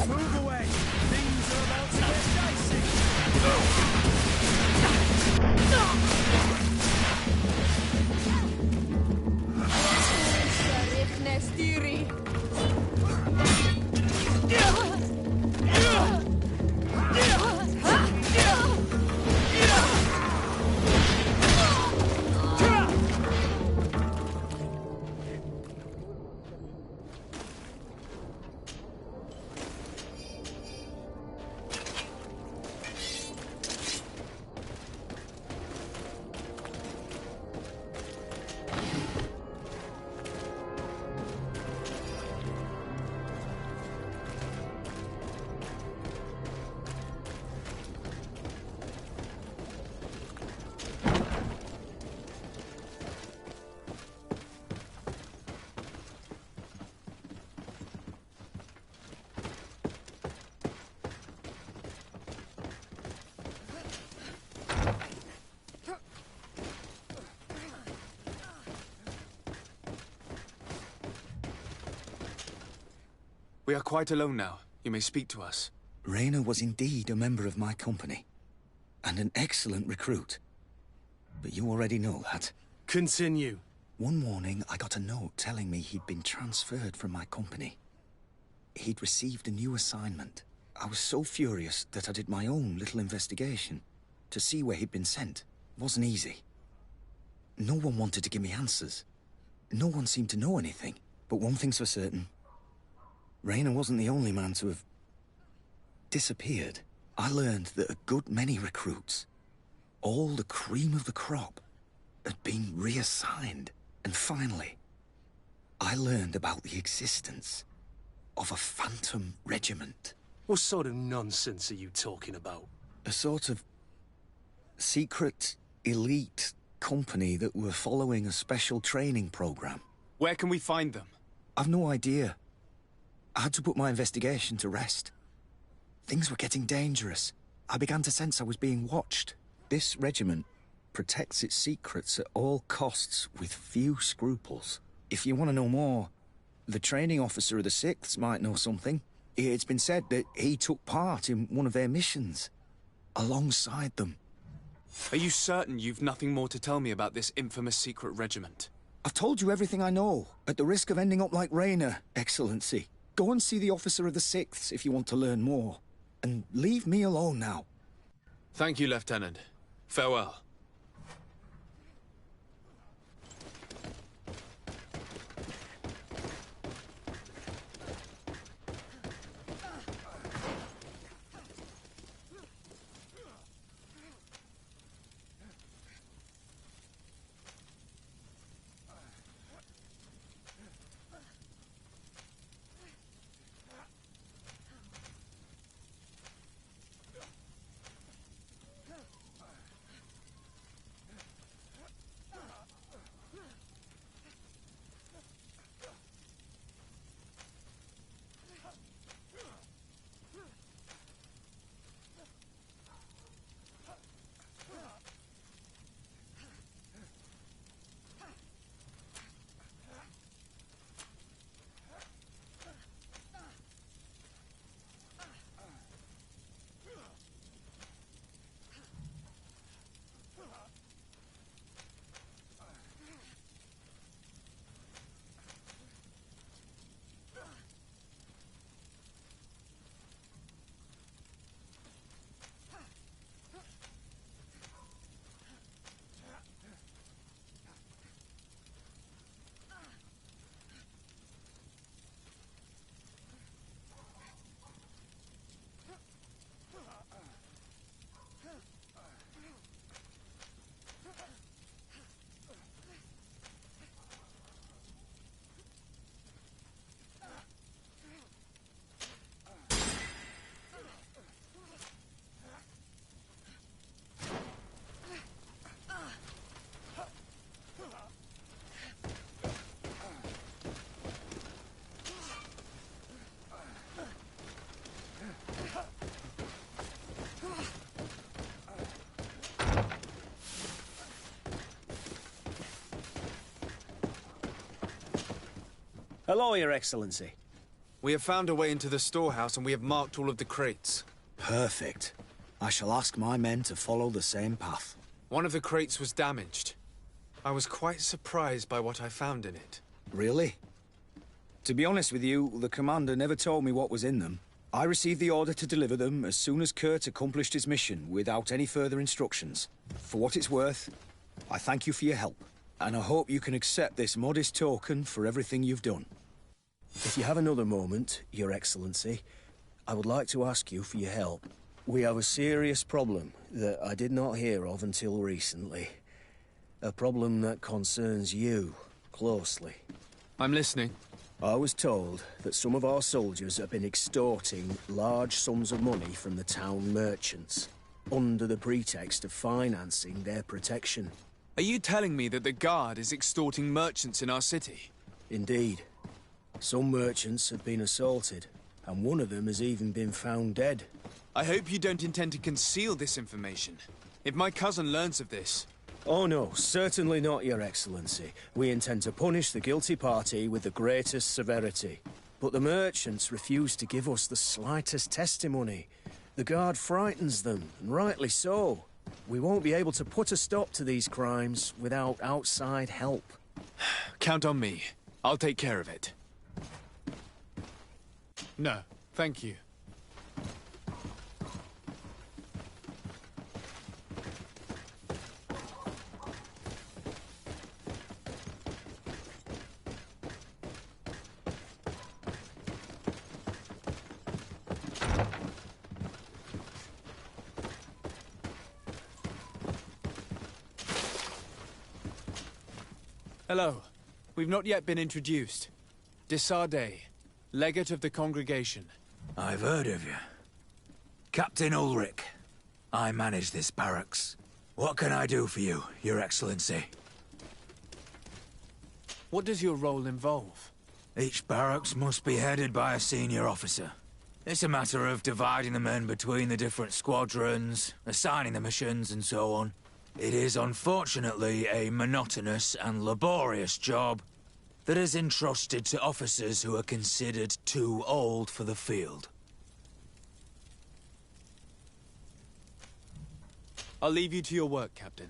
Speaker 1: Move away. Things are about to get dicey.
Speaker 11: Sirhett Nestiri.
Speaker 2: We are quite alone now. You may speak to us.
Speaker 20: Rayner was indeed a member of my company, and an excellent recruit. But you already know that.
Speaker 1: Continue.
Speaker 20: One morning, I got a note telling me he'd been transferred from my company. He'd received a new assignment. I was so furious that I did my own little investigation to see where he'd been sent. It wasn't easy. No one wanted to give me answers. No one seemed to know anything. But one thing's for certain. Rayner wasn't the only man to have disappeared. I learned that a good many recruits, all the cream of the crop, had been reassigned. And finally, I learned about the existence of a phantom regiment.
Speaker 1: What sort of nonsense are you talking about?
Speaker 20: A sort of secret, elite company that were following a special training program.
Speaker 2: Where can we find them?
Speaker 20: I've no idea. I had to put my investigation to rest. Things were getting dangerous. I began to sense I was being watched. This regiment protects its secrets at all costs with few scruples. If you want to know more, the training officer of the 6th might know something. It's been said that he took part in one of their missions, alongside them.
Speaker 2: Are you certain you've nothing more to tell me about this infamous secret regiment?
Speaker 20: I've told you everything I know, at the risk of ending up like Rayner, Excellency. Go and see the officer of the 6th if you want to learn more. And leave me alone now.
Speaker 2: Thank you, Lieutenant. Farewell.
Speaker 19: Hello, Your Excellency.
Speaker 2: We have found a way into the storehouse and we have marked all of the crates.
Speaker 20: Perfect. I shall ask my men to follow the same path.
Speaker 2: One of the crates was damaged. I was quite surprised by what I found in it.
Speaker 20: Really? To be honest with you, the commander never told me what was in them. I received the order to deliver them as soon as Kurt accomplished his mission, without any further instructions. For what it's worth, I thank you for your help, and I hope you can accept this modest token for everything you've done.
Speaker 19: If you have another moment, Your Excellency, I would like to ask you for your help. We have a serious problem that I did not hear of until recently. A problem that concerns you closely.
Speaker 2: I'm listening.
Speaker 19: I was told that some of our soldiers have been extorting large sums of money from the town merchants, under the pretext of financing their protection.
Speaker 2: Are you telling me that the Guard is extorting merchants in our city?
Speaker 19: Indeed. Some merchants have been assaulted, and one of them has even been found dead.
Speaker 2: I hope you don't intend to conceal this information. If my cousin learns of this...
Speaker 19: Oh no, certainly not, Your Excellency. We intend to punish the guilty party with the greatest severity. But the merchants refuse to give us the slightest testimony. The Guard frightens them, and rightly so. We won't be able to put a stop to these crimes without outside help.
Speaker 2: Count on me. I'll take care of it. No, thank you. Hello. We've not yet been introduced. Desardet, legate of the congregation.
Speaker 5: I've heard of you. Captain Ulrich. I manage this barracks. What can I do for you, Your Excellency?
Speaker 2: What does your role involve?
Speaker 5: Each barracks must be headed by a senior officer. It's a matter of dividing the men between the different squadrons, assigning the missions, and so on. It is unfortunately a monotonous and laborious job that is entrusted to officers who are considered too old for the field.
Speaker 2: I'll leave you to your work, Captain.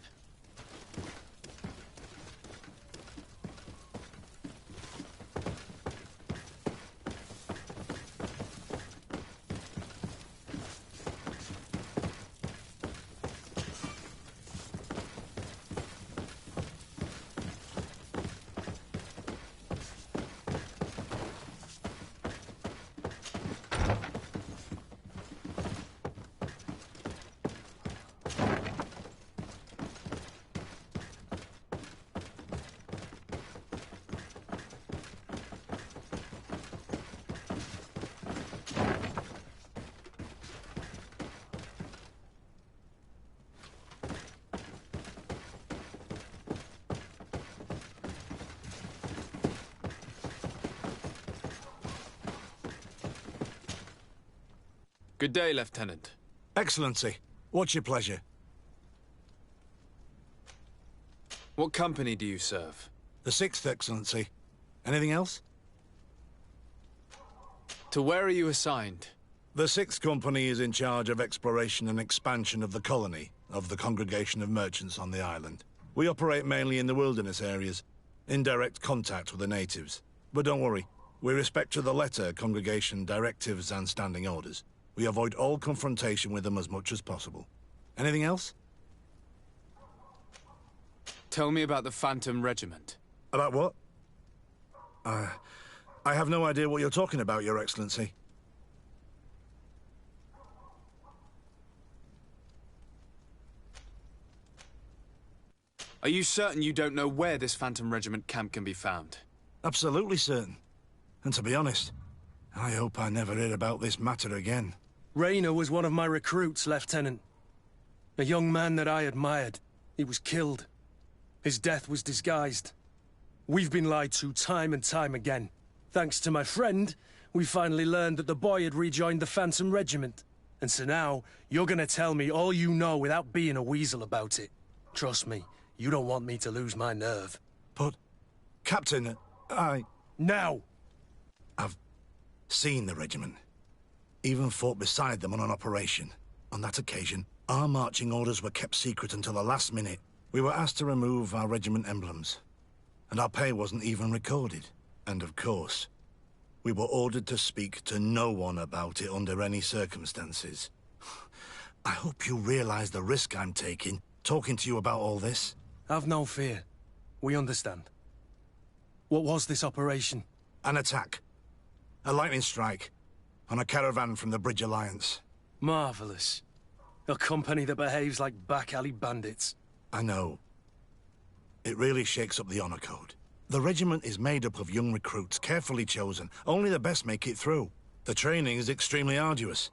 Speaker 2: Good day, Lieutenant.
Speaker 22: Excellency, what's your pleasure?
Speaker 2: What company do you serve?
Speaker 22: The 6th, Excellency. Anything else?
Speaker 2: To where are you assigned?
Speaker 22: The 6th Company is in charge of exploration and expansion of the colony of the Congregation of Merchants on the island. We operate mainly in the wilderness areas, in direct contact with the natives. But don't worry, we respect to the letter Congregation directives and standing orders. We avoid all confrontation with them as much as possible. Anything else?
Speaker 2: Tell me about the Phantom Regiment.
Speaker 22: About what? I have no idea what you're talking about, Your Excellency.
Speaker 2: Are you certain you don't know where this Phantom Regiment camp can be found?
Speaker 22: Absolutely certain. And to be honest, I hope I never hear about this matter again.
Speaker 1: Rayner was one of my recruits, Lieutenant. A young man that I admired. He was killed. His death was disguised. We've been lied to time and time again. Thanks to my friend, we finally learned that the boy had rejoined the Phantom Regiment. And so now, you're gonna tell me all you know without being a weasel about it. Trust me, you don't want me to lose my nerve.
Speaker 22: But, Captain,
Speaker 1: Now!
Speaker 22: I've seen the regiment. Even fought beside them on an operation. On that occasion, our marching orders were kept secret until the last minute. We were asked to remove our regiment emblems. And our pay wasn't even recorded. And of course, we were ordered to speak to no one about it under any circumstances. I hope you realize the risk I'm taking, talking to you about all this.
Speaker 1: Have no fear. We understand. What was this operation?
Speaker 22: An attack. A lightning strike. On a caravan from the Bridge Alliance.
Speaker 1: Marvelous. A company that behaves like back-alley bandits.
Speaker 22: I know. It really shakes up the honor code. The regiment is made up of young recruits, carefully chosen. Only the best make it through. The training is extremely arduous.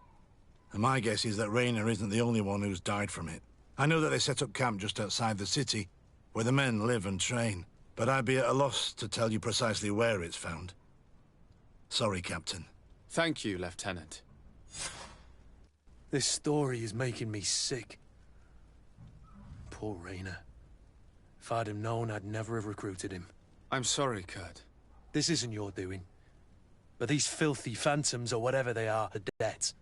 Speaker 22: And my guess is that Raynor isn't the only one who's died from it. I know that they set up camp just outside the city, where the men live and train. But I'd be at a loss to tell you precisely where it's found. Sorry, Captain.
Speaker 2: Thank you, Lieutenant.
Speaker 1: This story is making me sick. Poor Raynor. If I'd have known, I'd never have recruited him.
Speaker 2: I'm sorry, Kurt.
Speaker 1: This isn't your doing. But these filthy phantoms, or whatever they are debt.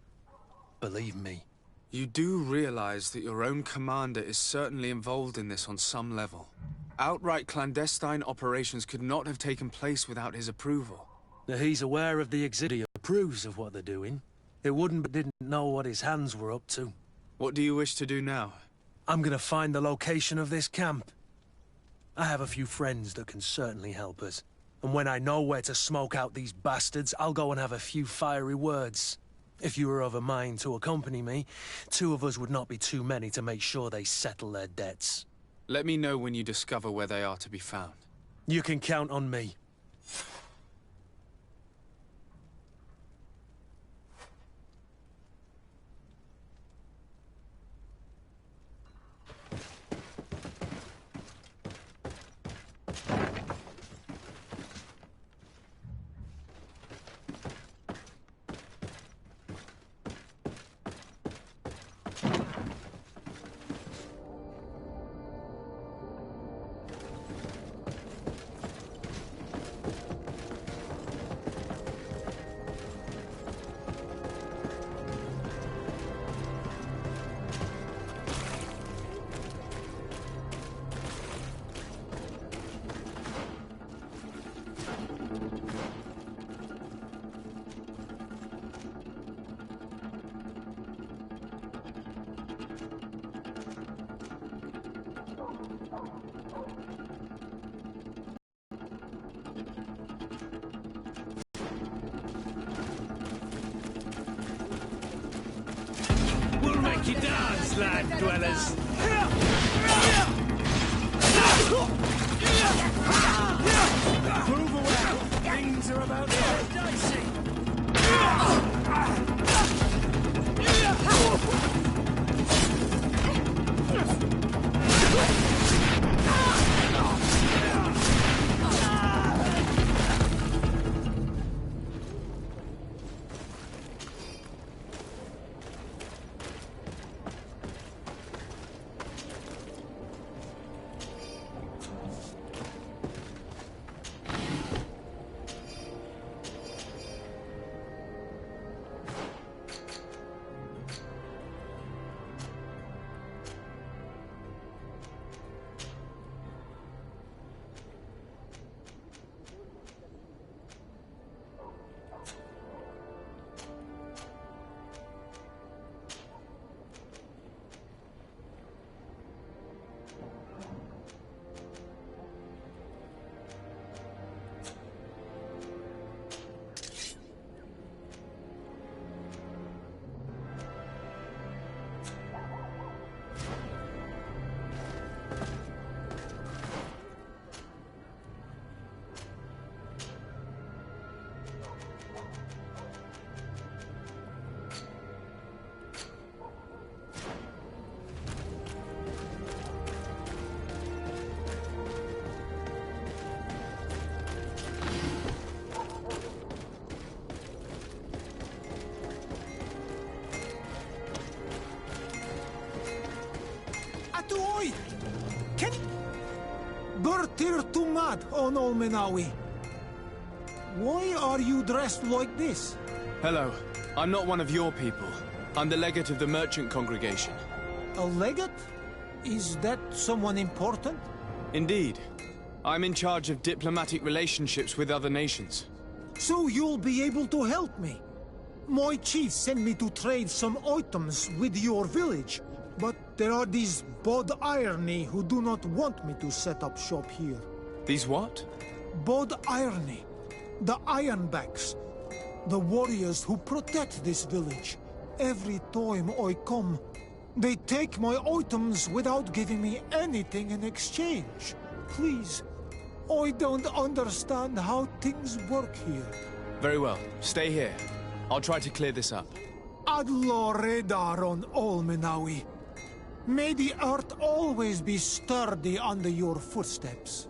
Speaker 1: Believe me.
Speaker 2: You do realize that your own commander is certainly involved in this on some level. Outright clandestine operations could not have taken place without his approval.
Speaker 1: Now he's aware of the exit. He approves of what they're doing. It wouldn't but didn't know what his hands were up to.
Speaker 2: What do you wish to do now?
Speaker 1: I'm gonna find the location of this camp. I have a few friends that can certainly help us. And when I know where to smoke out these bastards, I'll go and have a few fiery words. If you were of a mind to accompany me, 2 of us would not be too many to make sure they settle their debts.
Speaker 2: Let me know when you discover where they are to be found.
Speaker 1: You can count on me.
Speaker 7: We'll make you dance, land dwellers. Move away. Things are about to get dicey.
Speaker 4: Oi! Ken... Burtir tumad on Olmenawi.
Speaker 8: Why are you dressed like this?
Speaker 2: Hello. I'm not one of your people. I'm the legate of the merchant congregation.
Speaker 8: A legate? Is that someone important?
Speaker 2: Indeed. I'm in charge of diplomatic relationships with other nations.
Speaker 8: So you'll be able to help me. My chief sent me to trade some items with your village, but there are these Bod Irony who do not want me to set up shop here.
Speaker 2: These what?
Speaker 8: Bod Irony. The Ironbacks. The warriors who protect this village. Every time I come, they take my items without giving me anything in exchange. Please, I don't understand how things work here.
Speaker 2: Very well. Stay here. I'll try to clear this up.
Speaker 8: Adlo Redar on Olmenawi. May the earth always be sturdy under your footsteps.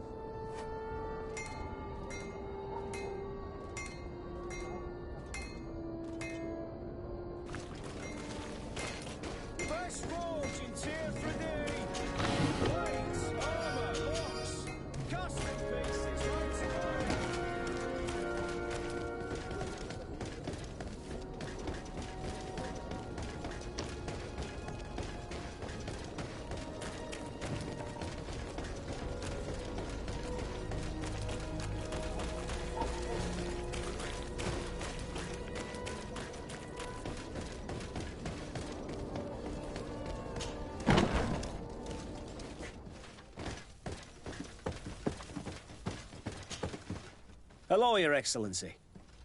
Speaker 19: Hello, Your Excellency.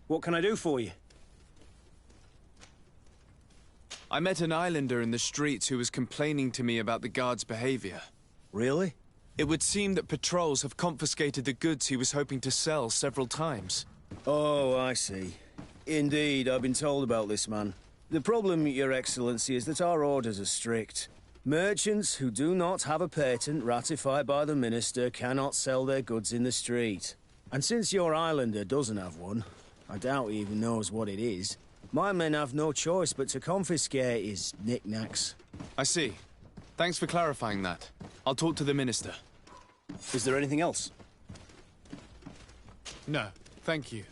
Speaker 19: What can I do for you?
Speaker 2: I met an islander in the streets who was complaining to me about the guard's behavior.
Speaker 19: Really?
Speaker 2: It would seem that patrols have confiscated the goods he was hoping to sell several times.
Speaker 19: Oh, I see. Indeed, I've been told about this man. The problem, Your Excellency, is that our orders are strict. Merchants who do not have a patent ratified by the Minister cannot sell their goods in the street. And since your islander doesn't have one, I doubt he even knows what it is, my men have no choice but to confiscate his knickknacks.
Speaker 2: I see. Thanks for clarifying that. I'll talk to the Minister.
Speaker 19: Is there anything else?
Speaker 2: No, thank you.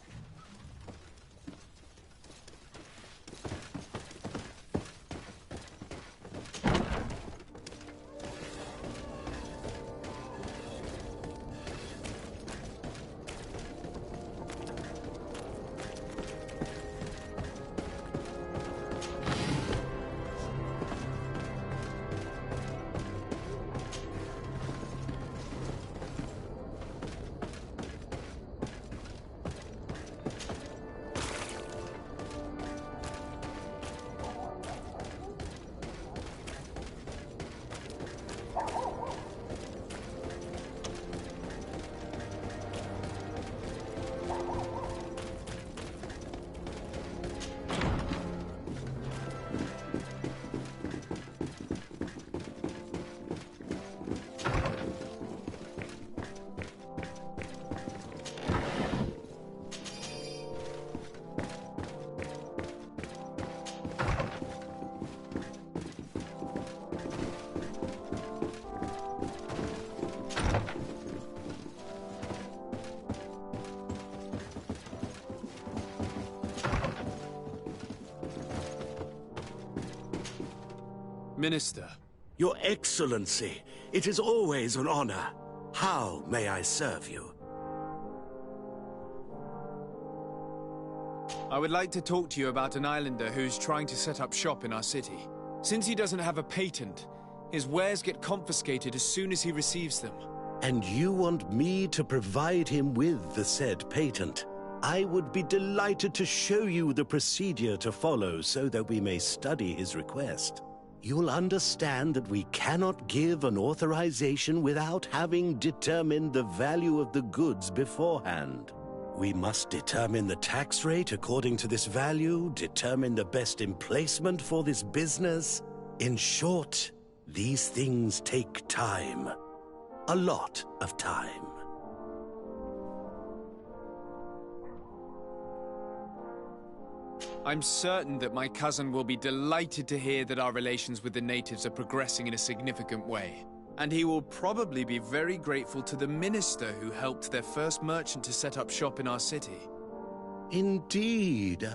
Speaker 2: Minister.
Speaker 12: Your Excellency, it is always an honor. How may I serve you?
Speaker 2: I would like to talk to you about an islander who's trying to set up shop in our city. Since he doesn't have a patent, his wares get confiscated as soon as he receives them.
Speaker 12: And you want me to provide him with the said patent? I would be delighted to show you the procedure to follow so that we may study his request. You'll understand that we cannot give an authorization without having determined the value of the goods beforehand. We must determine the tax rate according to this value, determine the best emplacement for this business. In short, these things take time. A lot of time.
Speaker 2: I'm certain that my cousin will be delighted to hear that our relations with the natives are progressing in a significant way. And he will probably be very grateful to the minister who helped their first merchant to set up shop in our city.
Speaker 12: Indeed.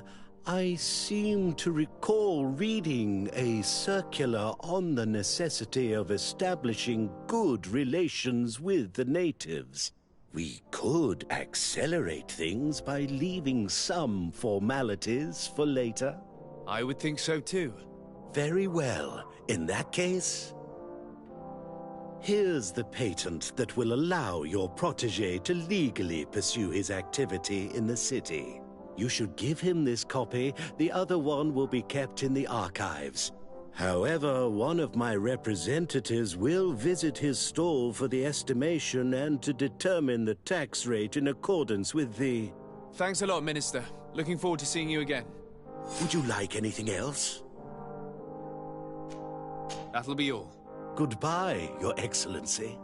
Speaker 12: I seem to recall reading a circular on the necessity of establishing good relations with the natives. We could accelerate things by leaving some formalities for later.
Speaker 2: I would think so too.
Speaker 12: Very well. In that case, here's the patent that will allow your protege to legally pursue his activity in the city. You should give him this copy. The other one will be kept in the archives. However, one of my representatives will visit his stall for the estimation and to determine the tax rate in accordance with the...
Speaker 2: Thanks a lot, Minister. Looking forward to seeing you again.
Speaker 12: Would you like anything else?
Speaker 2: That'll be all.
Speaker 12: Goodbye, Your Excellency.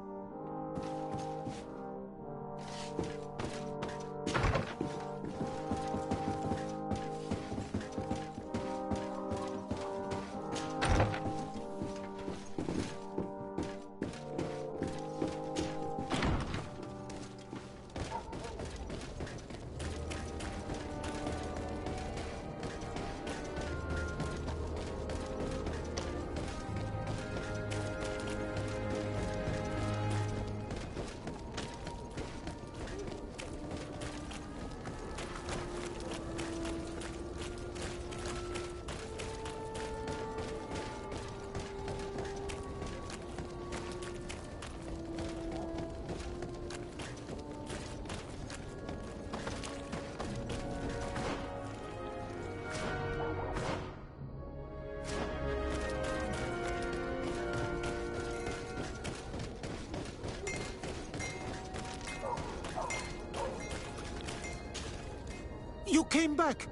Speaker 8: You came back.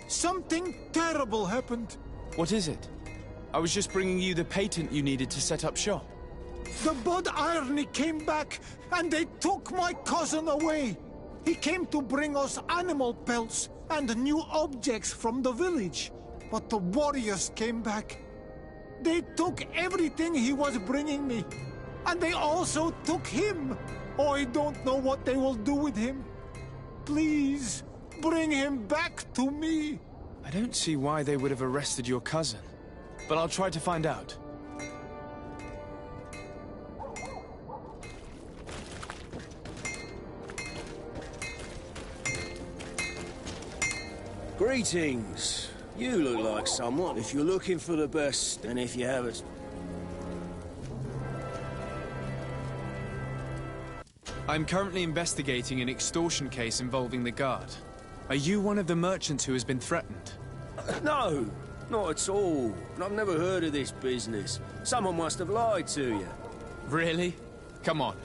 Speaker 8: Something terrible happened.
Speaker 2: What is it? I was just bringing you the patent you needed to set up shop.
Speaker 8: The Bud Irony came back, and they took my cousin away. He came to bring us animal pelts and new objects from the village. But the warriors came back. They took everything he was bringing me. And they also took him. I don't know what they will do with him. Please, bring him back to me.
Speaker 2: I don't see why they would have arrested your cousin, but I'll try to find out.
Speaker 19: Greetings. You look like someone if you're looking for the best, and if you haven't...
Speaker 2: I'm currently investigating an extortion case involving the guard. Are you one of the merchants who has been threatened?
Speaker 19: No, not at all. I've never heard of this business. Someone must have lied to you.
Speaker 2: Really? Come on.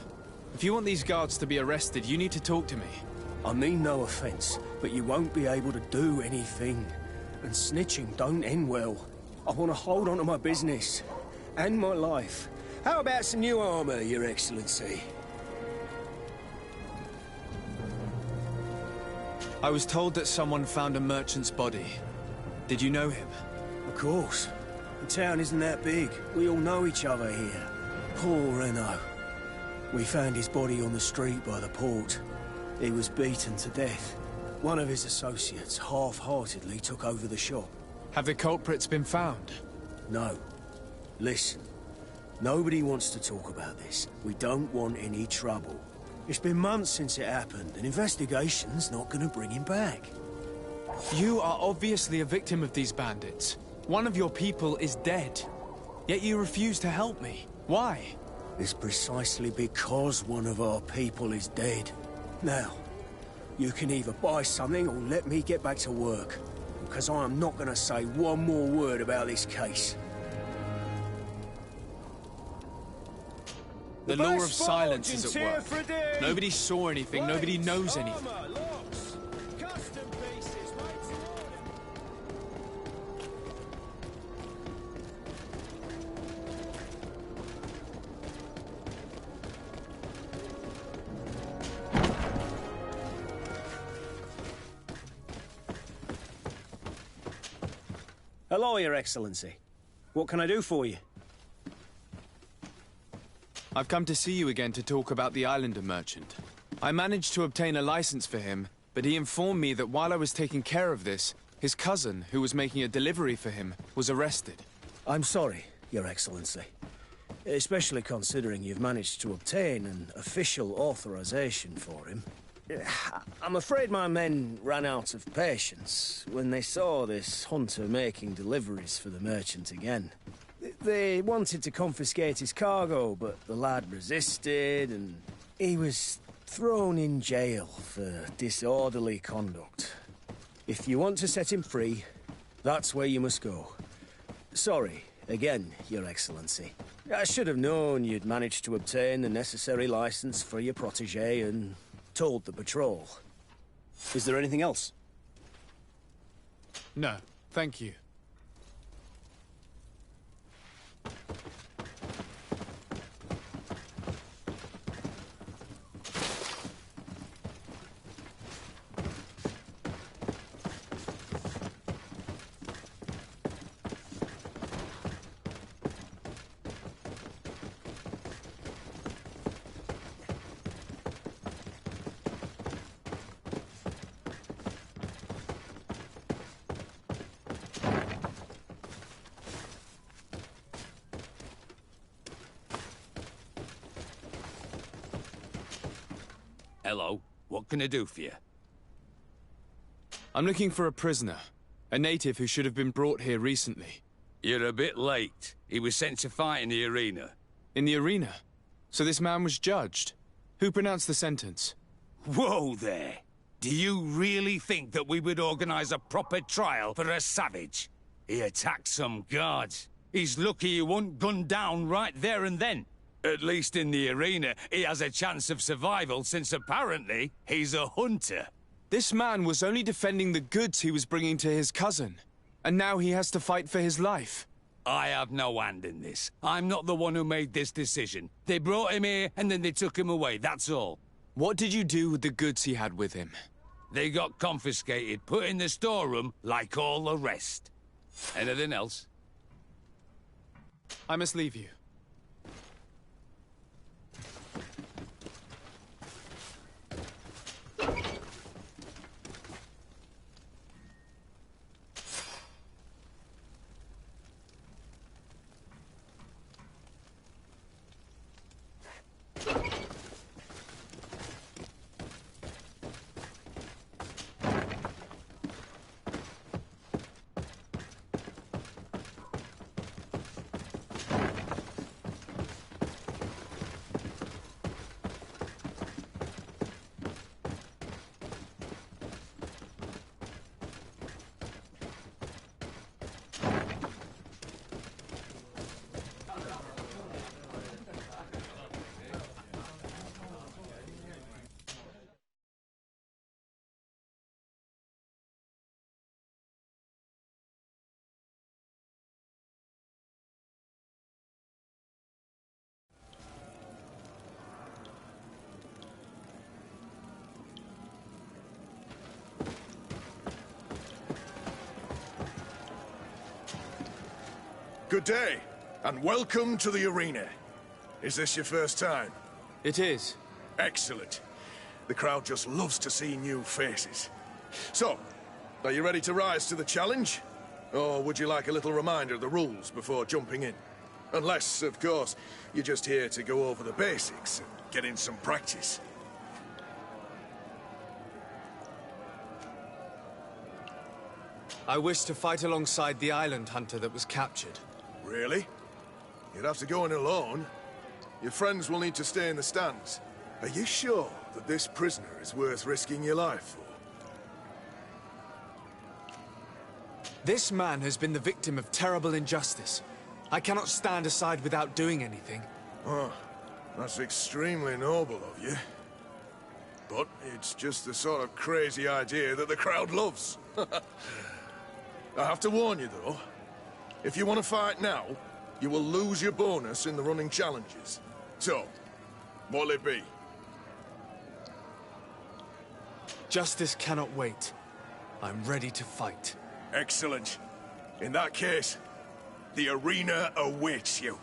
Speaker 2: If you want these guards to be arrested, you need to talk to me.
Speaker 19: I mean no offense, but you won't be able to do anything. And snitching don't end well. I want to hold on to my business. And my life. How about some new armor, Your Excellency?
Speaker 2: I was told that someone found a merchant's body. Did you know him?
Speaker 19: Of course. The town isn't that big. We all know each other here. Poor Renault. We found his body on the street by the port. He was beaten to death. One of his associates half-heartedly took over the shop.
Speaker 2: Have the culprits been found?
Speaker 19: No. Listen. Nobody wants to talk about this. We don't want any trouble. It's been months since it happened. An investigation's not gonna bring him back.
Speaker 2: You are obviously a victim of these bandits. One of your people is dead. Yet you refuse to help me. Why?
Speaker 19: It's precisely because one of our people is dead. Now, you can either buy something or let me get back to work. Because I am not gonna say one more word about this case.
Speaker 2: The law of silence is at work. Nobody saw anything, nobody knows anything.
Speaker 19: Hello, Your Excellency. What can I do for you?
Speaker 2: I've come to see you again to talk about the Islander merchant. I managed to obtain a license for him, but he informed me that while I was taking care of this, his cousin, who was making a delivery for him, was arrested.
Speaker 19: I'm sorry, Your Excellency. Especially considering you've managed to obtain an official authorization for him. I'm afraid my men ran out of patience when they saw this hunter making deliveries for the merchant again. They wanted to confiscate his cargo, but the lad resisted, and he was thrown in jail for disorderly conduct. If you want to set him free, that's where you must go. Sorry, again, Your Excellency. I should have known you'd managed to obtain the necessary license for your protégé and told the patrol.
Speaker 20: Is there anything else?
Speaker 2: No, thank you.
Speaker 16: Hello. What can I do for you?
Speaker 2: I'm looking for a prisoner. A native who should have been brought here recently.
Speaker 16: You're a bit late. He was sent to fight in the arena.
Speaker 2: In the arena? So this man was judged? Who pronounced the sentence?
Speaker 16: Whoa there! Do you really think that we would organize a proper trial for a savage? He attacked some guards. He's lucky he wasn't gunned down right there and then. At least in the arena, he has a chance of survival since apparently he's a hunter.
Speaker 2: This man was only defending the goods he was bringing to his cousin. And now he has to fight for his life.
Speaker 16: I have no hand in this. I'm not the one who made this decision. They brought him here and then they took him away, that's all.
Speaker 2: What did you do with the goods he had with him?
Speaker 16: They got confiscated, put in the storeroom, like all the rest. Anything else?
Speaker 2: I must leave you.
Speaker 15: Good day, and welcome to the arena. Is this your first time?
Speaker 2: It is.
Speaker 15: Excellent. The crowd just loves to see new faces. So, are you ready to rise to the challenge? Or would you like a little reminder of the rules before jumping in? Unless, of course, you're just here to go over the basics and get in some practice.
Speaker 2: I wish to fight alongside the island hunter that was captured.
Speaker 15: Really? You'd have to go in alone. Your friends will need to stay in the stands. Are you sure that this prisoner is worth risking your life for?
Speaker 2: This man has been the victim of terrible injustice. I cannot stand aside without doing anything.
Speaker 15: Oh, that's extremely noble of you. But it's just the sort of crazy idea that the crowd loves. I have to warn you, though. If you want to fight now, you will lose your bonus in the running challenges. So, what'll it be?
Speaker 2: Justice cannot wait. I'm ready to fight.
Speaker 15: Excellent. In that case, the arena awaits you.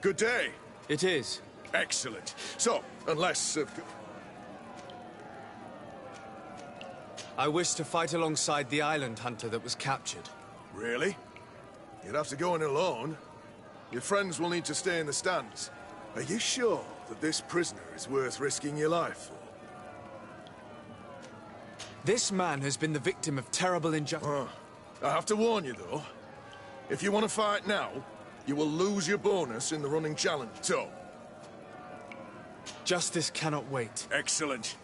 Speaker 15: Good day.
Speaker 2: It is.
Speaker 15: Excellent. So, unless...
Speaker 2: I wish to fight alongside the island hunter that was captured.
Speaker 15: Really? You'd have to go in alone. Your friends will need to stay in the stands. Are you sure that this prisoner is worth risking your life for?
Speaker 2: This man has been the victim of terrible injustice.
Speaker 15: I have to warn you, though. If you want to fight now, you will lose your bonus in the running challenge. So...
Speaker 2: Justice cannot wait.
Speaker 15: Excellent.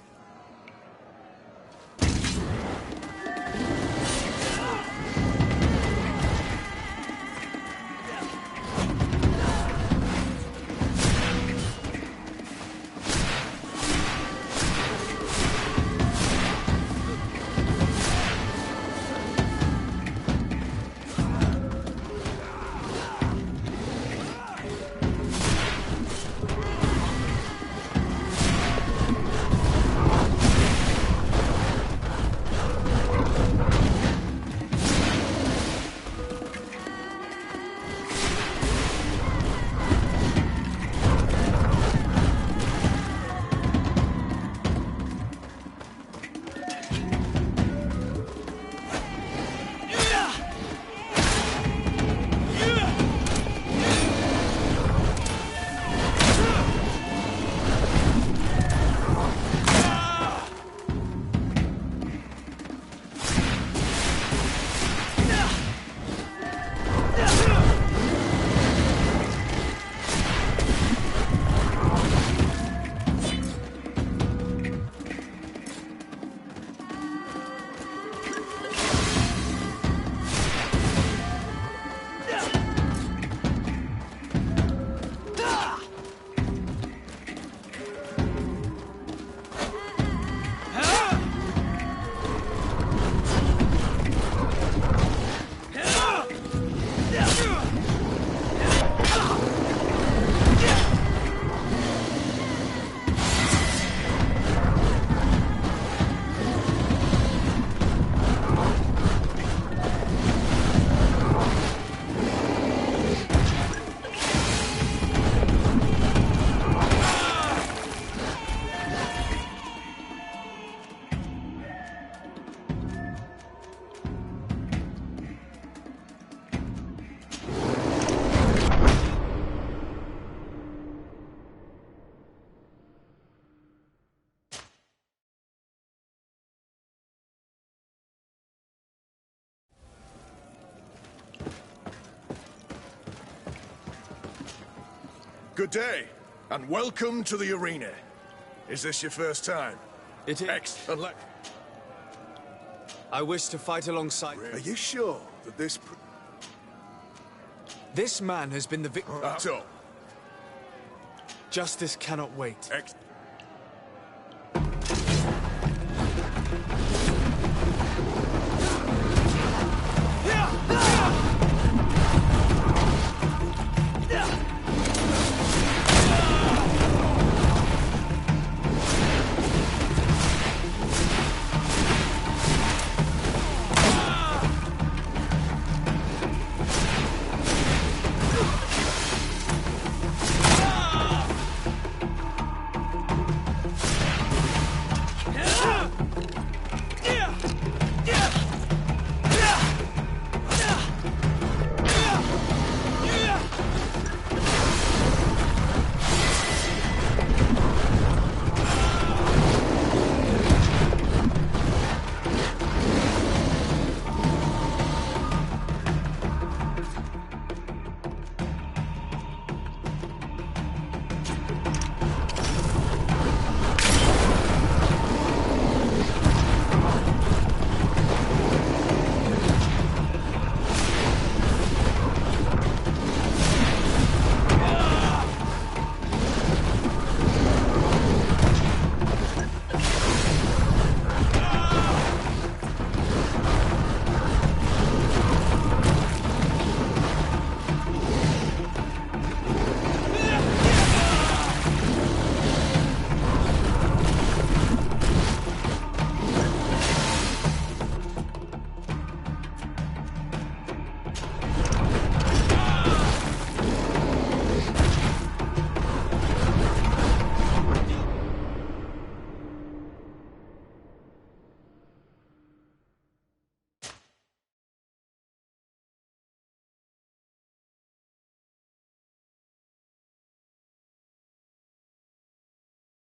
Speaker 15: Good day, and welcome to the arena. Is this your first time?
Speaker 2: It is.
Speaker 15: Unless...
Speaker 2: I wish to fight alongside...
Speaker 15: Are you sure that this...
Speaker 2: This man has been the victim...
Speaker 15: So...
Speaker 2: Justice cannot wait.